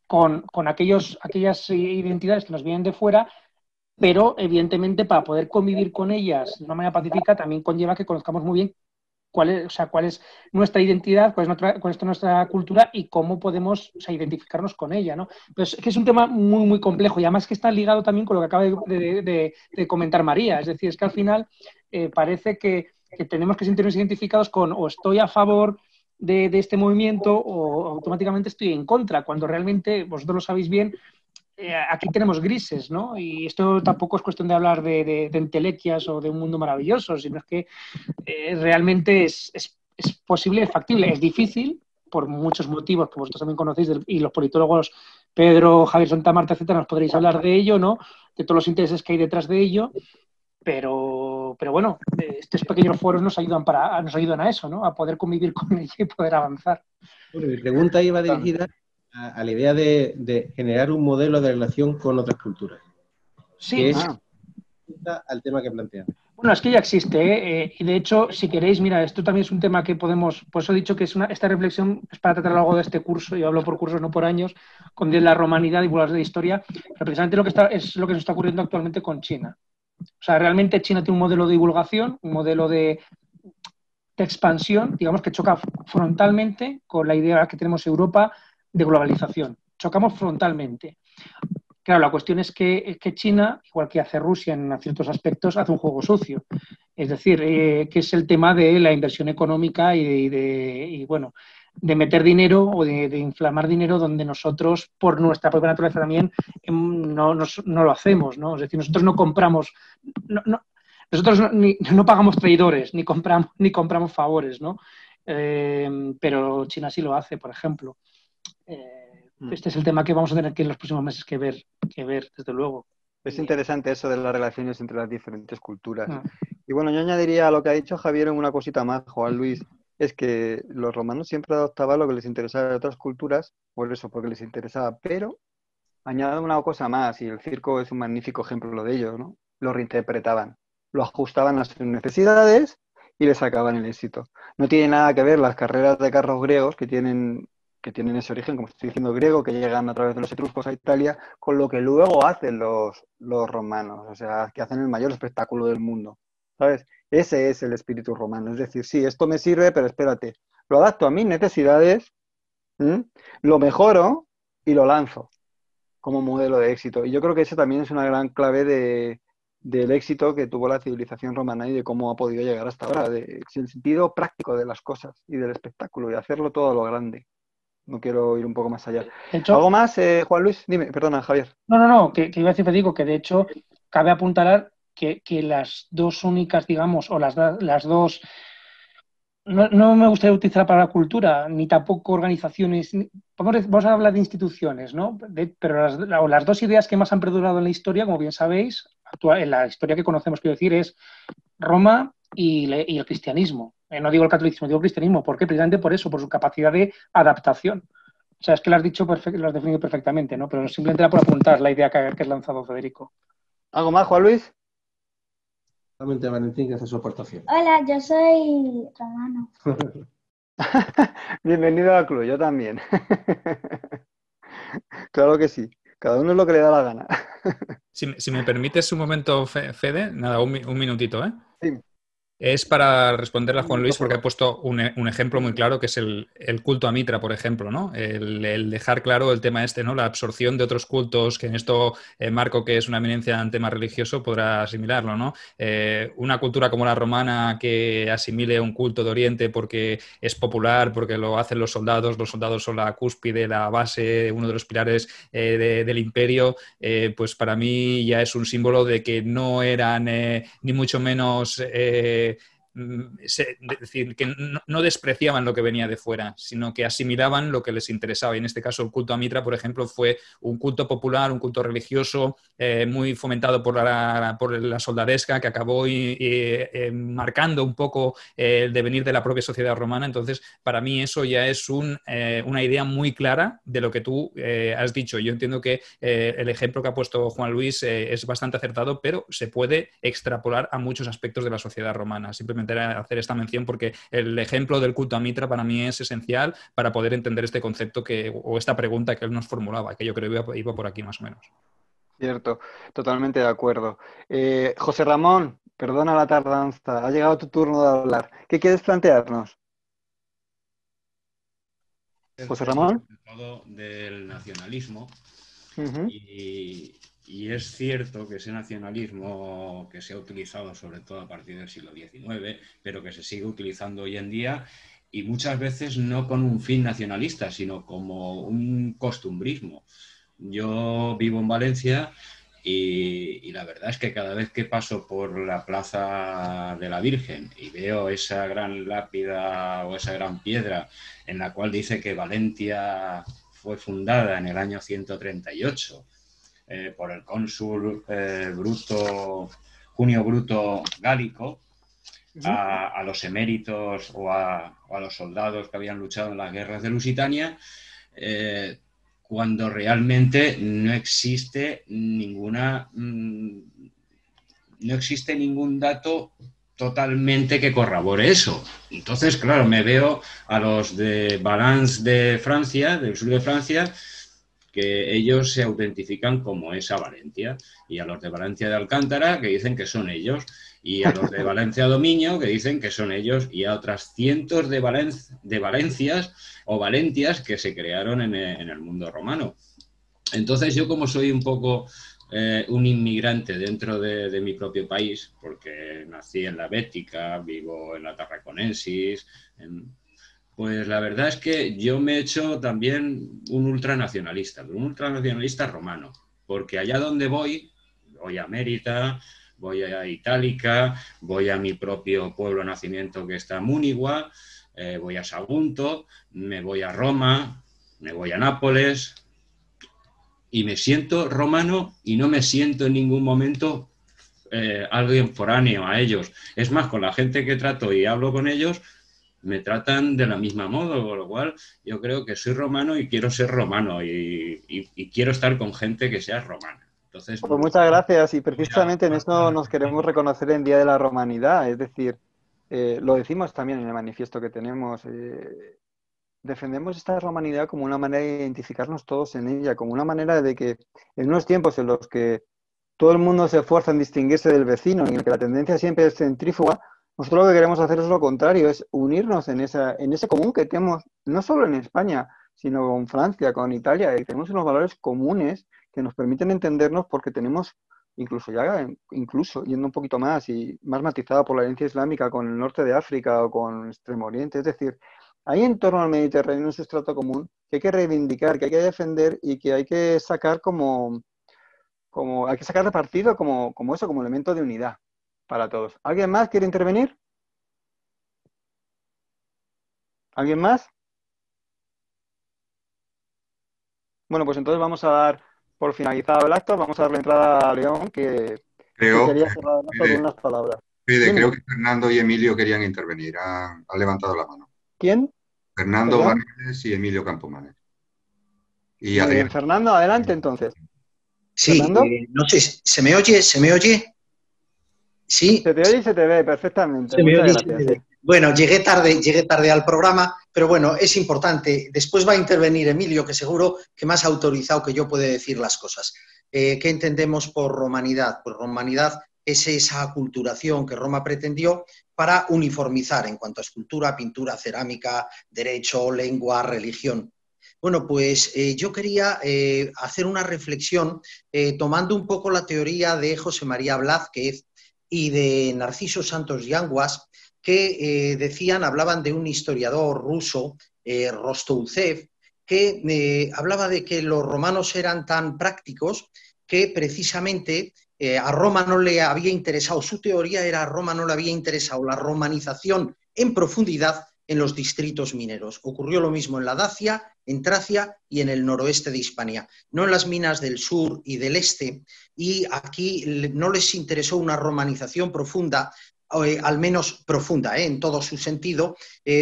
con aquellas identidades que nos vienen de fuera, pero evidentemente para poder convivir con ellas de una manera pacífica también conlleva que conozcamos muy bien cuál es nuestra identidad, cuál es nuestra cultura y cómo podemos identificarnos con ella, ¿no? Pues que es un tema muy, muy complejo y además que está ligado también con lo que acaba de comentar María. Es decir, es que al final parece que que tenemos que sentirnos identificados con o estoy a favor de este movimiento o automáticamente estoy en contra, cuando realmente, vosotros lo sabéis bien, aquí tenemos grises, ¿no? Y esto tampoco es cuestión de hablar de entelequias o de un mundo maravilloso, sino es que realmente es posible, es factible, es difícil por muchos motivos que vosotros también conocéis y los politólogos Pedro, Javier Santamarta, etcétera, nos podréis hablar de ello, ¿no? De todos los intereses que hay detrás de ello, pero bueno, estos pequeños foros nos ayudan a eso, ¿no? A poder convivir con ello y poder avanzar. Bueno, mi pregunta iba dirigida a la idea de generar un modelo de relación con otras culturas. Sí. Que es al tema que planteamos. Bueno, es que ya existe, y de hecho, si queréis, mira, esto también es un tema que podemos, por eso he dicho que esta reflexión es para tratar algo de este curso, yo hablo por cursos, no por años, con la romanidad y divulgadores de historia, pero precisamente es lo que nos está ocurriendo actualmente con China. O sea, realmente China tiene un modelo de divulgación, un modelo de expansión, digamos, que choca frontalmente con la idea que tenemos en Europa de globalización. Chocamos frontalmente. Claro, la cuestión es que China, igual que hace Rusia en ciertos aspectos, hace un juego sucio. Es decir, que es el tema de la inversión económica y de meter dinero o de inflamar dinero donde nosotros, por nuestra propia naturaleza también, no lo hacemos, ¿no? Es decir, nosotros no compramos, nosotros no pagamos traidores, ni compramos favores, ¿no? Pero China sí lo hace, por ejemplo. Este es el tema que vamos a tener que en los próximos meses que ver, desde luego. Es interesante eso de las relaciones entre las diferentes culturas. Y bueno, yo añadiría a lo que ha dicho Javier una cosita más, Juan Luis, es que los romanos siempre adoptaban lo que les interesaba de otras culturas, por eso, porque les interesaba, pero añado una cosa más, y el circo es un magnífico ejemplo de ello, ¿no? Lo reinterpretaban, lo ajustaban a sus necesidades y le sacaban el éxito. No tiene nada que ver las carreras de carros griegos que tienen ese origen, como estoy diciendo, griego, que llegan a través de los etruscos a Italia, con lo que luego hacen los romanos, o sea, que hacen el mayor espectáculo del mundo, ¿sabes? Ese es el espíritu romano, es decir, sí, esto me sirve, pero espérate, lo adapto a mis necesidades, lo mejoro y lo lanzo como modelo de éxito. Y yo creo que eso también es una gran clave del éxito que tuvo la civilización romana y de cómo ha podido llegar hasta ahora, el sentido práctico de las cosas y del espectáculo y hacerlo todo a lo grande. No quiero ir un poco más allá. Hecho, ¿algo más, Juan Luis? Dime, perdona, Javier. No, que iba a decir, Federico, que de hecho cabe apuntalar que las dos únicas, digamos, o las dos, no me gustaría utilizar la palabra cultura, ni tampoco organizaciones, vamos a hablar de instituciones, ¿no? Pero las dos ideas que más han perdurado en la historia, como bien sabéis, en la historia que conocemos, quiero decir, es Roma y el cristianismo. No digo el catolicismo, digo el cristianismo. ¿Por qué? Precisamente por eso, por su capacidad de adaptación. O sea, es que lo has dicho, lo has definido perfectamente, ¿no? Pero simplemente era por apuntar la idea que has lanzado, Federico. ¿Algo más, Juan Luis? Solamente Valentín, que hace su aportación. Hola, yo soy romano. Bienvenido al club, yo también. Claro que sí. Cada uno es lo que le da la gana. Si me permites un momento, Fede, nada, un minutito, ¿eh? Sí. Es para responderle a Juan Luis porque ha puesto un ejemplo muy claro que es el culto a Mitra, por ejemplo, ¿no? El dejar claro el tema este, ¿no? La absorción de otros cultos, que en esto Marco, que es una eminencia en tema religioso, podrá asimilarlo, ¿no? Una cultura como la romana que asimile un culto de Oriente porque es popular, porque lo hacen los soldados son la cúspide, la base, uno de los pilares del imperio, pues para mí ya es un símbolo de que no eran ni mucho menos... es decir, que no despreciaban lo que venía de fuera, sino que asimilaban lo que les interesaba. Y en este caso el culto a Mitra, por ejemplo, fue un culto popular, un culto religioso, muy fomentado por la soldadesca, que acabó marcando un poco el devenir de la propia sociedad romana. Entonces, para mí eso ya es una idea muy clara de lo que tú has dicho. Yo entiendo que el ejemplo que ha puesto Juan Luis es bastante acertado, pero se puede extrapolar a muchos aspectos de la sociedad romana. Simplemente hacer esta mención porque el ejemplo del culto a Mitra para mí es esencial para poder entender este concepto o esta pregunta que él nos formulaba, que yo creo que iba por aquí más o menos. Cierto, totalmente de acuerdo. José Ramón, perdona la tardanza, ha llegado tu turno de hablar. ¿Qué quieres plantearnos? José Ramón. Todo del nacionalismo y Y es cierto que ese nacionalismo que se ha utilizado sobre todo a partir del siglo XIX, pero que se sigue utilizando hoy en día, y muchas veces no con un fin nacionalista, sino como un costumbrismo. Yo vivo en Valencia y la verdad es que cada vez que paso por la Plaza de la Virgen y veo esa gran lápida o esa gran piedra en la cual dice que Valencia fue fundada en el año 138 por el cónsul Junio Bruto Gálico, a los eméritos o a los soldados que habían luchado en las guerras de Lusitania, cuando realmente no existe ningún dato totalmente que corrobore eso. Entonces, claro, me veo a los de Valence de Francia, del sur de Francia, que ellos se autentifican como esa Valencia, y a los de Valencia de Alcántara, que dicen que son ellos, y a los de Valencia Dominio, que dicen que son ellos, y a otras cientos de Valencias o Valentias que se crearon en el mundo romano. Entonces yo, como soy un poco un inmigrante dentro de mi propio país, porque nací en la Bética, vivo en la Tarraconensis, pues la verdad es que yo me he hecho también un ultranacionalista, pero un ultranacionalista romano, porque allá donde voy a Mérida, voy a Itálica, voy a mi propio pueblo de nacimiento que está en Múnigua, voy a Sagunto, me voy a Roma, me voy a Nápoles, y me siento romano y no me siento en ningún momento alguien foráneo a ellos. Es más, con la gente que trato y hablo con ellos, me tratan de la misma modo, con lo cual yo creo que soy romano y quiero ser romano y quiero estar con gente que sea romana. Entonces, pues muchas gracias, y precisamente en eso nos queremos reconocer en Día de la Romanidad, es decir, lo decimos también en el manifiesto que tenemos, defendemos esta romanidad como una manera de identificarnos todos en ella, como una manera de que en unos tiempos en los que todo el mundo se esfuerza en distinguirse del vecino y en el que la tendencia siempre es centrífuga, nosotros lo que queremos hacer es lo contrario, es unirnos en ese común que tenemos, no solo en España, sino con Francia, con Italia, y tenemos unos valores comunes que nos permiten entendernos, porque tenemos, incluso yendo un poquito más y más matizado por la herencia islámica con el norte de África o con Extremo Oriente, es decir, hay en torno al Mediterráneo un sustrato común que hay que reivindicar, que hay que defender y que hay que sacar hay que sacar de partido como elemento de unidad para todos. ¿Alguien más quiere intervenir? ¿Alguien más? Bueno, pues entonces vamos a dar por finalizado el acto, vamos a darle entrada a León, que quería cerrar con unas palabras. Creo que Fernando y Emilio querían intervenir, han levantado la mano. ¿Quién? Fernando Vanegas y Emilio Campomanes. Y Adrián. Fernando, adelante entonces. Sí, no sé, ¿se me oye? ¿Se me oye? Sí. Se te oye y se te ve perfectamente. Gracias. Bueno, llegué tarde al programa, pero bueno, es importante. Después va a intervenir Emilio, que seguro que más autorizado que yo puede decir las cosas. ¿Qué entendemos por romanidad? Pues romanidad es esa aculturación que Roma pretendió para uniformizar en cuanto a escultura, pintura, cerámica, derecho, lengua, religión. Bueno, pues yo quería hacer una reflexión tomando un poco la teoría de José María Blázquez y de Narciso Santos Yanguas, que hablaban de un historiador ruso, Rostouzev, que hablaba de que los romanos eran tan prácticos que precisamente a Roma no le había interesado, su teoría era a Roma no le había interesado la romanización en profundidad en los distritos mineros. Ocurrió lo mismo en la Dacia, en Tracia y en el noroeste de Hispania, no en las minas del sur y del este, y aquí no les interesó una romanización profunda, al menos profunda, en todo su sentido,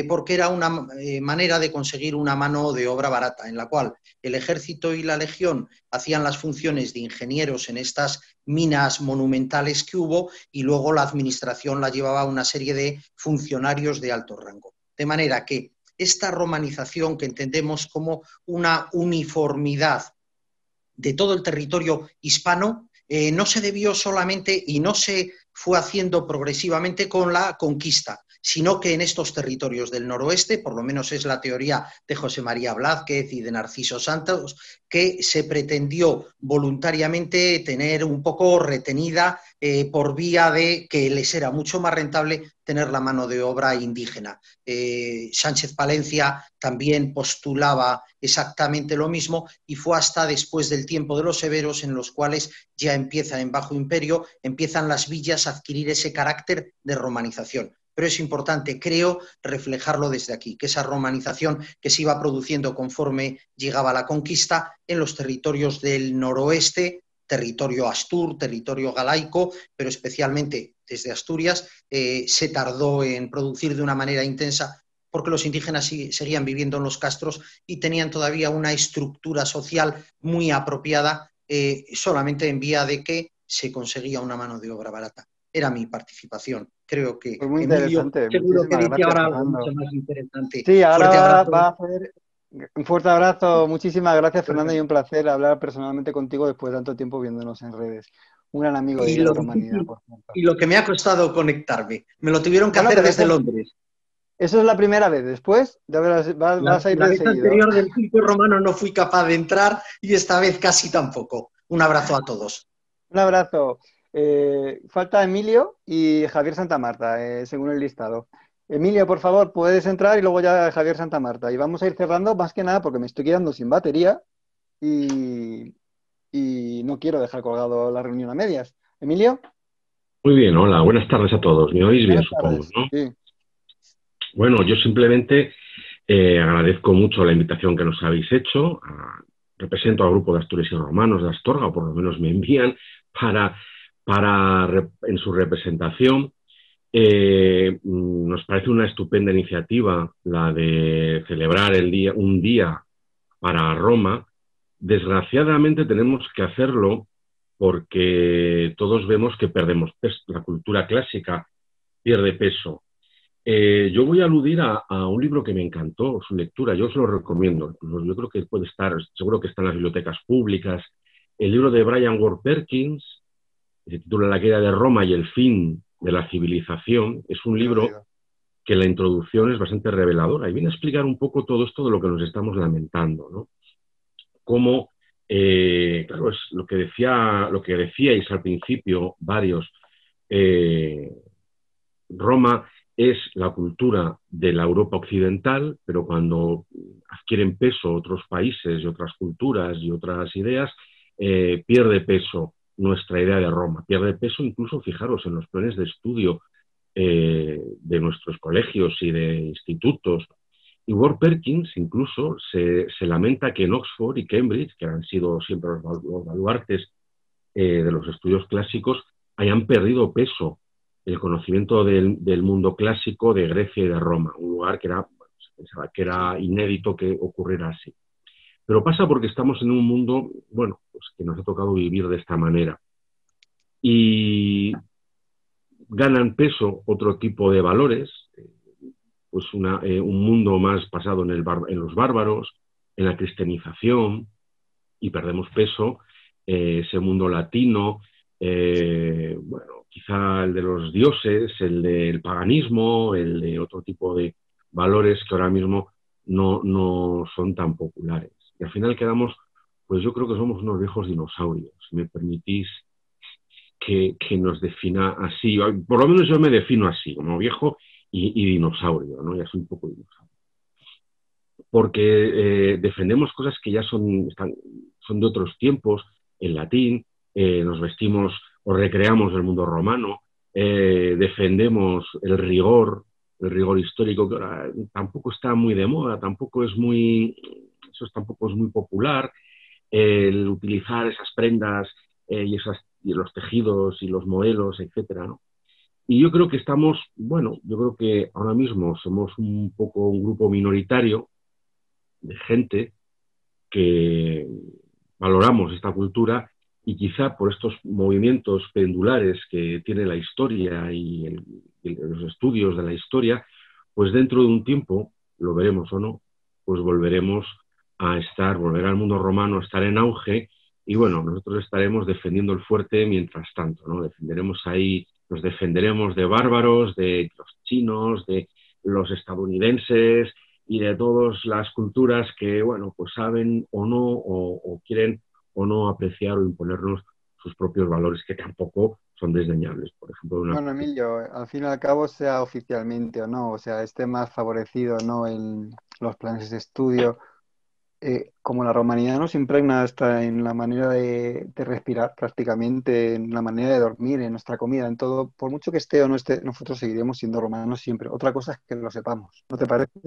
porque era una manera de conseguir una mano de obra barata, en la cual el ejército y la legión hacían las funciones de ingenieros en estas minas monumentales que hubo, y luego la administración la llevaba una serie de funcionarios de alto rango. De manera que esta romanización, que entendemos como una uniformidad de todo el territorio hispano, no se debió solamente y no se fue haciendo progresivamente con la conquista, sino que en estos territorios del noroeste, por lo menos es la teoría de José María Blázquez y de Narciso Santos, que se pretendió voluntariamente tener un poco retenida por vía de que les era mucho más rentable tener la mano de obra indígena. Sánchez Palencia también postulaba exactamente lo mismo y fue hasta después del tiempo de los severos en los cuales ya empieza en Bajo Imperio, empiezan las villas a adquirir ese carácter de romanización. Pero es importante, creo, reflejarlo desde aquí, que esa romanización que se iba produciendo conforme llegaba la conquista en los territorios del noroeste, territorio astur, territorio galaico, pero especialmente desde Asturias, se tardó en producir de una manera intensa porque los indígenas seguían viviendo en los castros y tenían todavía una estructura social muy apropiada, solamente en vía de que se conseguía una mano de obra barata. Era mi participación. Creo que Pues muy Emilio interesante. seguro que Muchísimas dice gracias, ahora algo Fernando. mucho más interesante. Sí, Fuerte ahora abrazo. va a hacer un fuerte abrazo. Muchísimas gracias, Fernando, y un placer hablar personalmente contigo después de tanto tiempo viéndonos en redes. Un gran amigo de Y la lo romanidad, difícil por cierto. y lo que me ha costado conectarme. Me lo tuvieron que Bueno, hacer pero desde Londres. eso es la primera vez. Después ya verás, vas a ir La de vez seguido. anterior del circo romano no fui capaz de entrar y esta vez casi tampoco. Un abrazo a todos. Un abrazo. Falta Emilio y Javier Santamarta, según el listado. Emilio, por favor, puedes entrar y luego ya Javier Santamarta. Y vamos a ir cerrando más que nada porque me estoy quedando sin batería y no quiero dejar colgado la reunión a medias. Emilio. Muy bien, hola, buenas tardes a todos. ¿Me oís bien, Buenas supongo, tardes. no? Sí. Bueno, yo simplemente agradezco mucho la invitación que nos habéis hecho. Represento al grupo de Asturias y Romanos de Astorga, o por lo menos me envían en su representación. Nos parece una estupenda iniciativa la de celebrar un día para Roma. Desgraciadamente tenemos que hacerlo porque todos vemos que perdemos peso. La cultura clásica pierde peso. Yo voy a aludir a un libro que me encantó, su lectura, yo os lo recomiendo. Yo creo que puede estar, seguro que está en las bibliotecas públicas. El libro de Brian Ward Perkins, que se titula La caída de Roma y el fin de la civilización. Es un libro que la introducción es bastante reveladora y viene a explicar un poco todo esto de lo que nos estamos lamentando, ¿no? Cómo, claro, es lo que decíais al principio varios, Roma es la cultura de la Europa occidental, pero cuando adquieren peso otros países y otras culturas y otras ideas, pierde peso nuestra idea de Roma, pierde peso incluso, fijaros, en los planes de estudio de nuestros colegios y de institutos. Y Ward Perkins incluso se lamenta que en Oxford y Cambridge, que han sido siempre los baluartes de los estudios clásicos, hayan perdido peso el conocimiento del mundo clásico de Grecia y de Roma, un lugar que se pensaba que era inédito que ocurriera así. Pero pasa porque estamos en un mundo, bueno, pues que nos ha tocado vivir de esta manera. Y ganan peso otro tipo de valores, pues un mundo más basado en los bárbaros, en la cristianización, y perdemos peso ese mundo latino, bueno, quizá el de los dioses, el del paganismo, el de otro tipo de valores que ahora mismo no son tan populares. Y al final quedamos, pues yo creo que somos unos viejos dinosaurios, si me permitís que nos defina así. Por lo menos yo me defino así, como viejo y dinosaurio, ¿no? Ya soy un poco dinosaurio. Porque defendemos cosas que ya son de otros tiempos, en latín, nos vestimos o recreamos el mundo romano, defendemos el rigor histórico, que ahora tampoco está muy de moda, tampoco es muy popular, el utilizar esas prendas y los tejidos y los modelos, etcétera, ¿no? Y yo creo que yo creo que ahora mismo somos un grupo minoritario de gente que valoramos esta cultura y quizá por estos movimientos pendulares que tiene la historia y los estudios de la historia, pues dentro de un tiempo, lo veremos o no, pues volverá el mundo romano a estar en auge y bueno, nosotros estaremos defendiendo el fuerte mientras tanto, ¿no? Defenderemos ahí nos defenderemos de bárbaros, de los chinos, de los estadounidenses y de todas las culturas que, bueno, pues saben o no, o quieren o no apreciar o imponernos sus propios valores, que tampoco son desdeñables. Por ejemplo, Bueno, Emilio, al fin y al cabo, sea oficialmente o no, o sea, esté más favorecido o no en los planes de estudio, como la romanidad nos impregna hasta en la manera de respirar prácticamente, en la manera de dormir, en nuestra comida, en todo, por mucho que esté o no esté, nosotros seguiremos siendo romanos siempre. Otra cosa es que lo sepamos, ¿no te parece?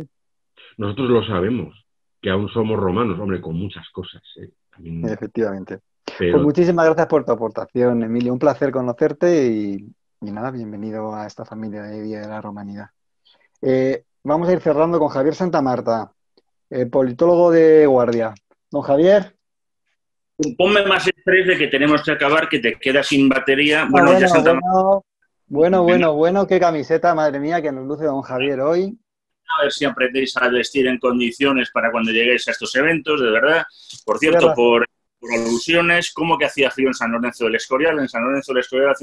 Nosotros lo sabemos, que aún somos romanos, hombre, con muchas cosas. También, efectivamente. pero... Pues muchísimas gracias por tu aportación, Emilio. Un placer conocerte y nada, bienvenido a esta familia de Día de la Romanidad. Vamos a ir cerrando con Javier Santamarta, politólogo de Guardia. Don Javier. Ponme más estrés de que tenemos que acabar, que te quedas sin batería. Bueno, qué camiseta, madre mía, que nos luce don Javier hoy. A ver si aprendéis a vestir en condiciones para cuando lleguéis a estos eventos, de verdad. Por cierto, por alusiones, ¿cómo que hacía frío en San Lorenzo del Escorial? En San Lorenzo del Escorial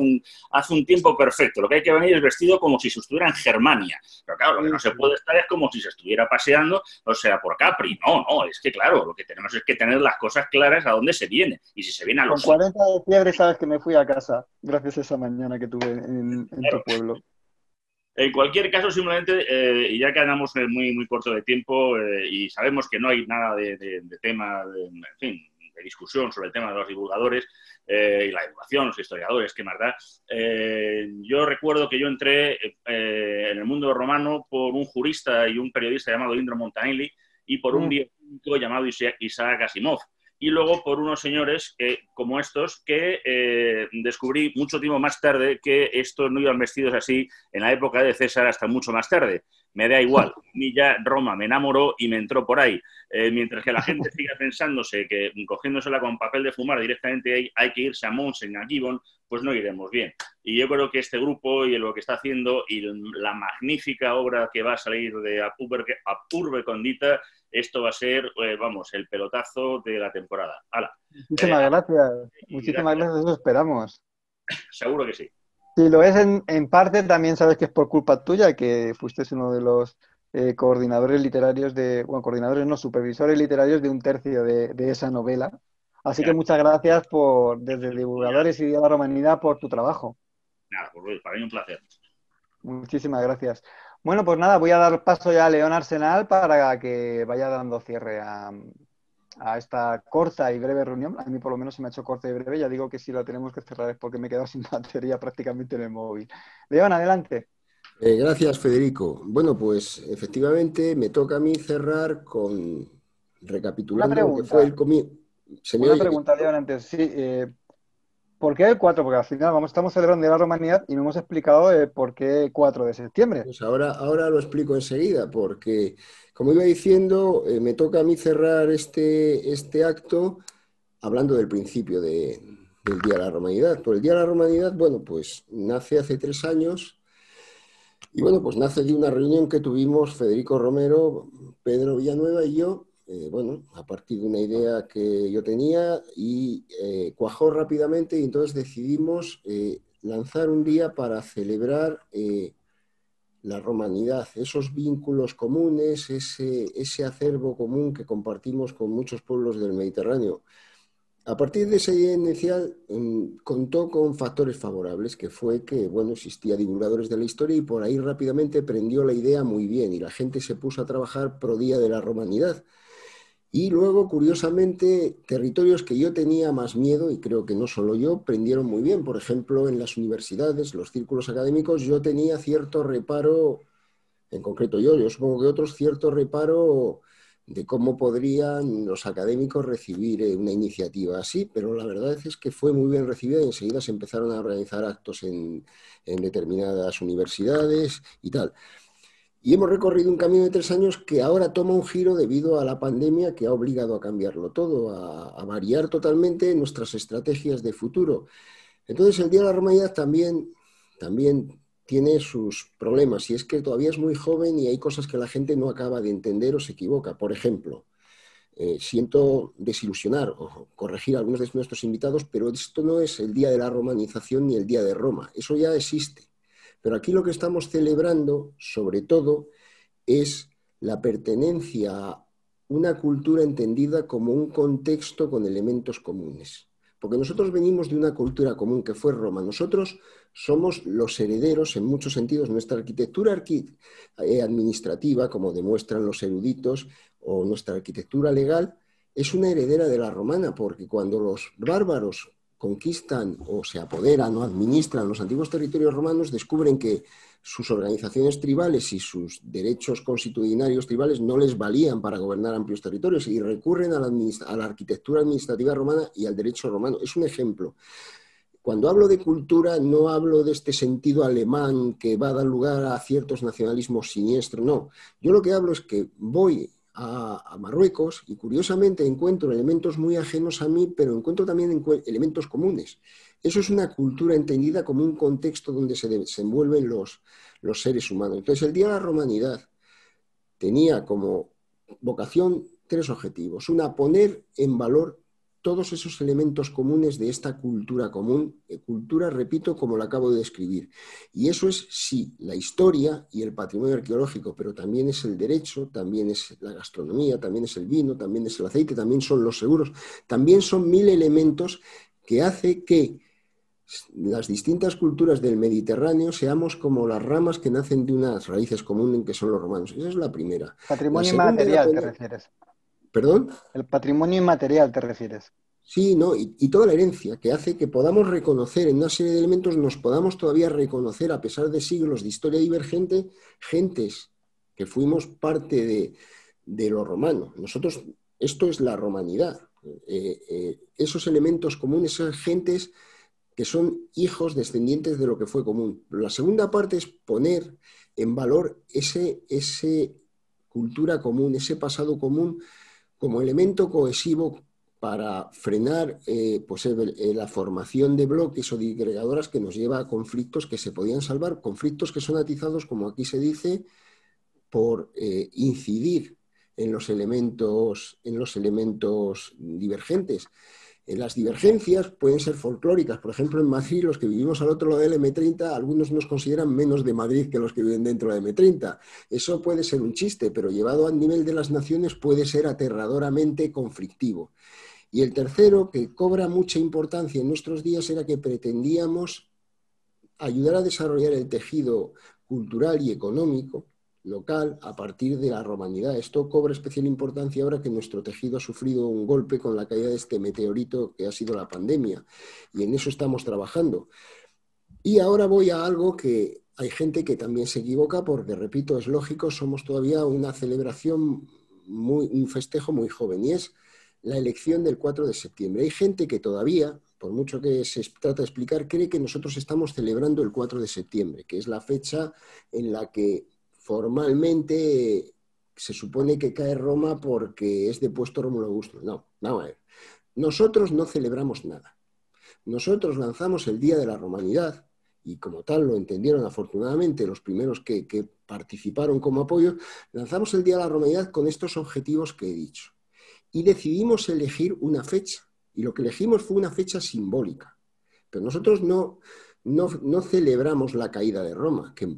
hace un tiempo perfecto. Lo que hay que venir es vestido como si se estuviera en Germania. Pero claro, lo que no se puede estar es como si se estuviera paseando, o sea, por Capri. No, es que claro, lo que tenemos es que tener las cosas claras a dónde se viene. Y si se viene a los... Con 40 de fiebre sabes que me fui a casa, gracias a esa mañana que tuve en tu pueblo. En cualquier caso, simplemente, y ya que andamos muy, muy corto de tiempo y sabemos que no hay nada de tema, en fin, de discusión sobre el tema de los divulgadores y la educación, los historiadores, qué más da. Yo recuerdo que yo entré en el mundo romano por un jurista y un periodista llamado Indro Montanelli y por un bioquímico llamado Isaac Asimov. Y luego por unos señores como estos que descubrí mucho tiempo más tarde que estos no iban vestidos así en la época de César hasta mucho más tarde. Me da igual, a mí ya Roma me enamoró y me entró por ahí. Mientras que la gente siga pensándose que cogiéndosela con papel de fumar directamente hay que irse a Mons, a Gibbon, pues no iremos bien. Y yo creo que este grupo y lo que está haciendo y la magnífica obra que va a salir de Apurbe Condita, esto va a ser, el pelotazo de la temporada. ¡Hala! Muchísimas gracias. Muchísimas gracias, eso esperamos. Seguro que sí. Si lo es en parte, también sabes que es por culpa tuya, que fuiste uno de los coordinadores literarios coordinadores no, supervisores literarios de un tercio de esa novela. Así que muchas gracias desde Divulgadores y Día de la Romanidad por tu trabajo. Nada, pues para mí un placer. Muchísimas gracias. Bueno, pues nada, voy a dar paso ya a León Arsenal para que vaya dando cierre a esta corta y breve reunión. A mí por lo menos se me ha hecho corta y breve. Ya digo que si la tenemos que cerrar es porque me he quedado sin batería prácticamente en el móvil. León, adelante. Gracias, Federico. Bueno, pues efectivamente me toca a mí cerrar recapitulando lo que fue el comienzo. Una pregunta, León, antes. Sí, ¿por qué el 4? Porque al final estamos celebrando la Romanidad y no hemos explicado por qué 4 de septiembre. Pues ahora lo explico enseguida, porque, como iba diciendo, me toca a mí cerrar este acto hablando del principio del Día de la Romanidad. Por el Día de la Romanidad, bueno, pues nace hace 3 años y, bueno, pues nace de una reunión que tuvimos Federico Romero, Pedro Villanueva y yo, a partir de una idea que yo tenía y cuajó rápidamente y entonces decidimos lanzar un día para celebrar la romanidad, esos vínculos comunes, ese acervo común que compartimos con muchos pueblos del Mediterráneo. A partir de esa idea inicial contó con factores favorables, que fue que, existía Divulgadores de la Historia y por ahí rápidamente prendió la idea muy bien y la gente se puso a trabajar pro Día de la Romanidad. Y luego, curiosamente, territorios que yo tenía más miedo, y creo que no solo yo, prendieron muy bien. Por ejemplo, en las universidades, los círculos académicos, yo tenía cierto reparo, en concreto yo supongo que otros, cierto reparo de cómo podrían los académicos recibir una iniciativa así, pero la verdad es que fue muy bien recibida y enseguida se empezaron a organizar actos en determinadas universidades y tal. Y hemos recorrido un camino de 3 años que ahora toma un giro debido a la pandemia que ha obligado a cambiarlo todo, a variar totalmente nuestras estrategias de futuro. Entonces el Día de la Romanidad también tiene sus problemas y es que todavía es muy joven y hay cosas que la gente no acaba de entender o se equivoca. Por ejemplo, Siento desilusionar o corregir a algunos de nuestros invitados, pero esto no es el Día de la Romanización ni el Día de Roma. Eso ya existe. Pero aquí lo que estamos celebrando, sobre todo, es la pertenencia a una cultura entendida como un contexto con elementos comunes. Porque nosotros venimos de una cultura común que fue Roma. Nosotros somos los herederos en muchos sentidos. Nuestra arquitectura administrativa, como demuestran los eruditos, o nuestra arquitectura legal, es una heredera de la romana, porque cuando los bárbaros conquistan o se apoderan o administran los antiguos territorios romanos, descubren que sus organizaciones tribales y sus derechos constitucionarios tribales no les valían para gobernar amplios territorios y recurren a la arquitectura administrativa romana y al derecho romano. Es un ejemplo. Cuando hablo de cultura no hablo de este sentido alemán que va a dar lugar a ciertos nacionalismos siniestros, no. Yo lo que hablo es que voy a Marruecos y curiosamente encuentro elementos muy ajenos a mí, pero encuentro también elementos comunes. Eso es una cultura entendida como un contexto donde se desenvuelven los seres humanos. Entonces, el Día de la Romanidad tenía como vocación 3 objetivos. Una, poner en valor todos esos elementos comunes de esta cultura común, cultura, repito, como la acabo de describir. Y eso es, sí, la historia y el patrimonio arqueológico, pero también es el derecho, también es la gastronomía, también es el vino, también es el aceite, también son los seguros, también son 1000 elementos que hace que las distintas culturas del Mediterráneo seamos como las ramas que nacen de unas raíces comunes que son los romanos. Esa es la primera. Patrimonio inmaterial, ¿te refieres? ¿Perdón? El patrimonio inmaterial, ¿te refieres? Sí, ¿no? Y toda la herencia que hace que podamos reconocer en una serie de elementos, nos podamos todavía reconocer, a pesar de siglos de historia divergente, gentes que fuimos parte de lo romano. Nosotros, esto es la romanidad. Esos elementos comunes, esas gentes que son hijos descendientes de lo que fue común. Pero la segunda parte es poner en valor ese cultura común, ese pasado común, como elemento cohesivo para frenar la formación de bloques o disgregadoras que nos lleva a conflictos que se podían salvar, conflictos que son atizados, como aquí se dice, por incidir en los elementos divergentes. Las divergencias pueden ser folclóricas. Por ejemplo, en Madrid, los que vivimos al otro lado del M30, algunos nos consideran menos de Madrid que los que viven dentro del M30. Eso puede ser un chiste, pero llevado al nivel de las naciones puede ser aterradoramente conflictivo. Y el tercero, que cobra mucha importancia en nuestros días, era que pretendíamos ayudar a desarrollar el tejido cultural y económico local a partir de la romanidad. Esto cobra especial importancia ahora que nuestro tejido ha sufrido un golpe con la caída de este meteorito que ha sido la pandemia, y en eso estamos trabajando. Y ahora voy a algo que hay gente que también se equivoca porque, repito, es lógico, somos todavía una celebración, un festejo muy joven, y es la elección del 4 de septiembre. Hay gente que todavía, por mucho que se trata de explicar, cree que nosotros estamos celebrando el 4 de septiembre, que es la fecha en la que formalmente se supone que cae Roma porque es depuesto Rómulo Augusto. No, vamos a ver. Nosotros no celebramos nada. Nosotros lanzamos el Día de la Romanidad, y como tal lo entendieron afortunadamente los primeros que participaron como apoyo, lanzamos el Día de la Romanidad con estos objetivos que he dicho. Y decidimos elegir una fecha. Y lo que elegimos fue una fecha simbólica. Pero nosotros no celebramos la caída de Roma, que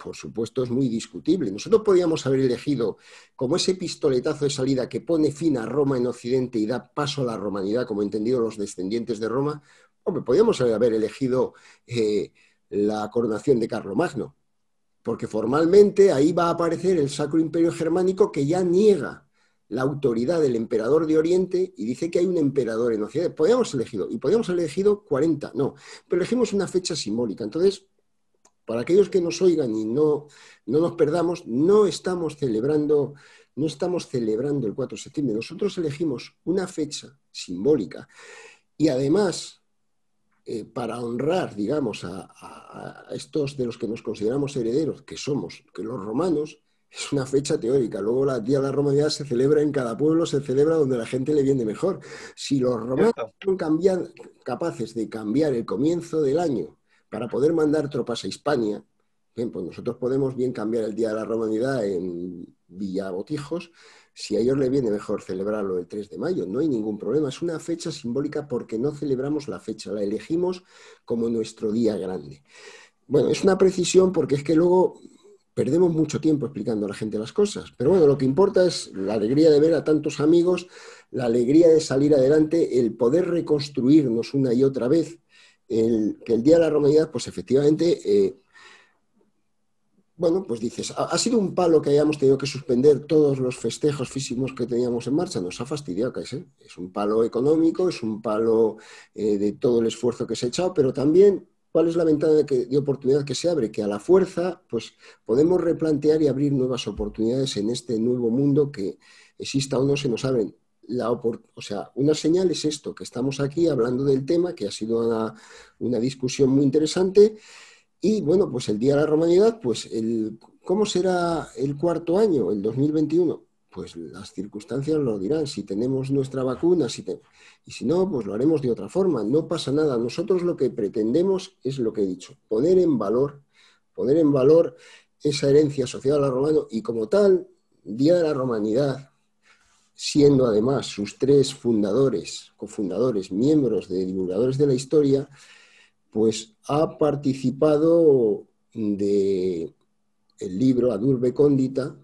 por supuesto es muy discutible. Nosotros podíamos haber elegido como ese pistoletazo de salida que pone fin a Roma en Occidente y da paso a la romanidad, como entendido los descendientes de Roma. Hombre, podíamos haber elegido la coronación de Carlomagno, porque formalmente ahí va a aparecer el Sacro Imperio Germánico, que ya niega la autoridad del emperador de Oriente y dice que hay un emperador en Occidente. Podíamos haber elegido 40, no, pero elegimos una fecha simbólica. Entonces, para aquellos que nos oigan y no nos perdamos, no estamos celebrando el 4 de septiembre. Nosotros elegimos una fecha simbólica y además, para honrar, digamos, a estos de los que nos consideramos herederos, que los romanos, es una fecha teórica. Luego el Día de la Romanidad se celebra en cada pueblo, se celebra donde la gente le viene mejor. Si los romanos son capaces de cambiar el comienzo del año para poder mandar tropas a Hispania, Bien, pues nosotros podemos bien cambiar el Día de la Romanidad en Villabotijos, si a ellos les viene mejor celebrarlo el 3 de mayo, no hay ningún problema. Es una fecha simbólica porque no celebramos la fecha, la elegimos como nuestro día grande. Bueno, es una precisión porque es que luego perdemos mucho tiempo explicando a la gente las cosas. Pero bueno, lo que importa es la alegría de ver a tantos amigos, la alegría de salir adelante, el poder reconstruirnos una y otra vez, que el Día de la Romanidad, pues efectivamente... bueno, pues dices, ha sido un palo que hayamos tenido que suspender todos los festejos físicos que teníamos en marcha, nos ha fastidiado, que es un palo económico, es un palo de todo el esfuerzo que se ha echado, pero también, ¿cuál es la ventana de oportunidad que se abre? Que a la fuerza, pues podemos replantear y abrir nuevas oportunidades en este nuevo mundo que exista o no se nos abren. O sea, una señal es esto, que estamos aquí hablando del tema, que ha sido una discusión muy interesante. Y bueno, pues el Día de la Romanidad, pues ¿cómo será el cuarto año, el 2021? Pues las circunstancias lo dirán, si tenemos nuestra vacuna, y si no, pues lo haremos de otra forma, no pasa nada. Nosotros lo que pretendemos es lo que he dicho, poner en valor esa herencia asociada a la romana y como tal, Día de la Romanidad, siendo además sus tres cofundadores, miembros de Divulgadores de la Historia, pues ha participado del libro Ad Urbe Condita,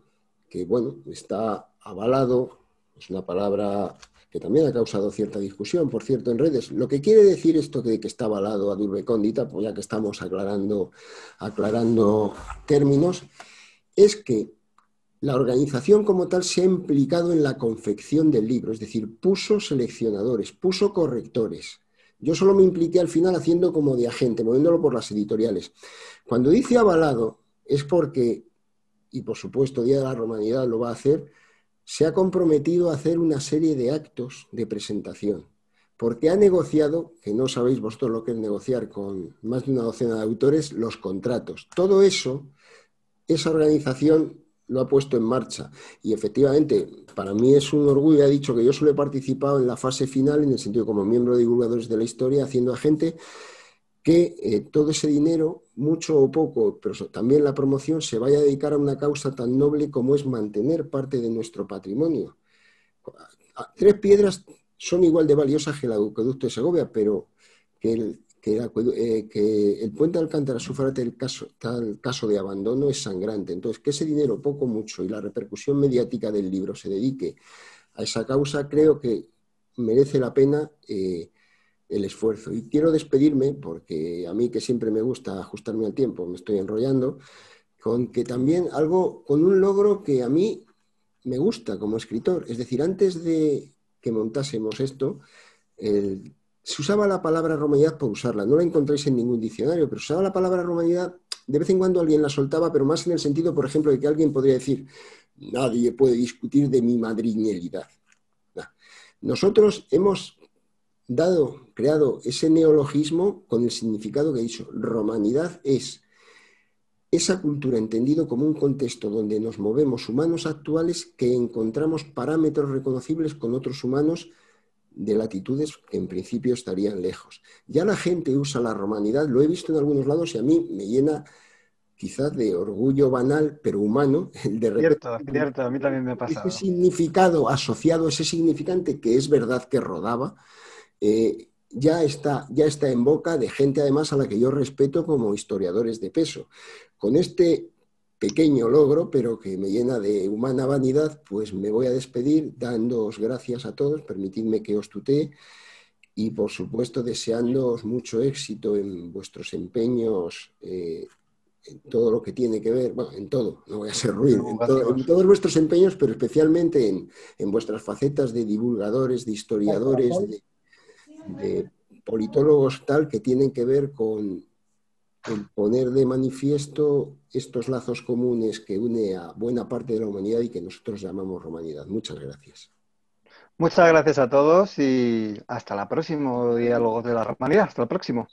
que bueno, está avalado, es una palabra que también ha causado cierta discusión, por cierto, en redes. Lo que quiere decir esto de que está avalado Ad Urbe Condita, pues ya que estamos aclarando términos, es que la organización como tal se ha implicado en la confección del libro, es decir, puso seleccionadores, puso correctores. Yo solo me impliqué al final haciendo como de agente, moviéndolo por las editoriales. Cuando dice avalado es porque, y por supuesto Día de la Romanidad lo va a hacer, se ha comprometido a hacer una serie de actos de presentación, porque ha negociado, que no sabéis vosotros lo que es negociar con más de una docena de autores, los contratos. Todo eso, esa organización lo ha puesto en marcha y efectivamente para mí es un orgullo. Ha dicho que yo solo he participado en la fase final en el sentido como miembro de Divulgadores de la Historia, haciendo a gente que todo ese dinero, mucho o poco, pero también la promoción, se vaya a dedicar a una causa tan noble como es mantener parte de nuestro patrimonio. Tres Piedras son igual de valiosas que el acueducto de Segovia, pero que el puente de Alcántara sufra tal caso de abandono es sangrante. Entonces, que ese dinero, poco mucho, y la repercusión mediática del libro se dedique a esa causa, creo que merece la pena el esfuerzo. Y quiero despedirme, porque a mí que siempre me gusta ajustarme al tiempo, me estoy enrollando, con que también con un logro que a mí me gusta como escritor. Es decir, antes de que montásemos esto, se usaba la palabra romanidad por usarla, no la encontráis en ningún diccionario, pero se usaba la palabra romanidad, de vez en cuando alguien la soltaba, pero más en el sentido, por ejemplo, de que alguien podría decir, nadie puede discutir de mi madriñelidad. Nosotros hemos creado ese neologismo con el significado que he dicho. Romanidad es esa cultura entendido como un contexto donde nos movemos humanos actuales que encontramos parámetros reconocibles con otros humanos de latitudes que en principio estarían lejos. Ya la gente usa la romanidad, lo he visto en algunos lados y a mí me llena quizás de orgullo banal, pero humano, el de repente... Cierto, a mí también me ha pasado. Ese significado asociado a ese significante, que es verdad que rodaba, ya está en boca de gente además a la que yo respeto como historiadores de peso. Con este pequeño logro, pero que me llena de humana vanidad, pues me voy a despedir dándoos gracias a todos, permitidme que os tutee y por supuesto deseándoos mucho éxito en vuestros empeños, en todo lo que tiene que ver, bueno, en todo, no voy a ser ruido, en todos vuestros empeños, pero especialmente en vuestras facetas de divulgadores, de historiadores, de politólogos tal, que tienen que ver con el poner de manifiesto estos lazos comunes que une a buena parte de la humanidad y que nosotros llamamos romanidad. Muchas gracias. Muchas gracias a todos y hasta el próximo Diálogos de la Romanidad. Hasta el próximo.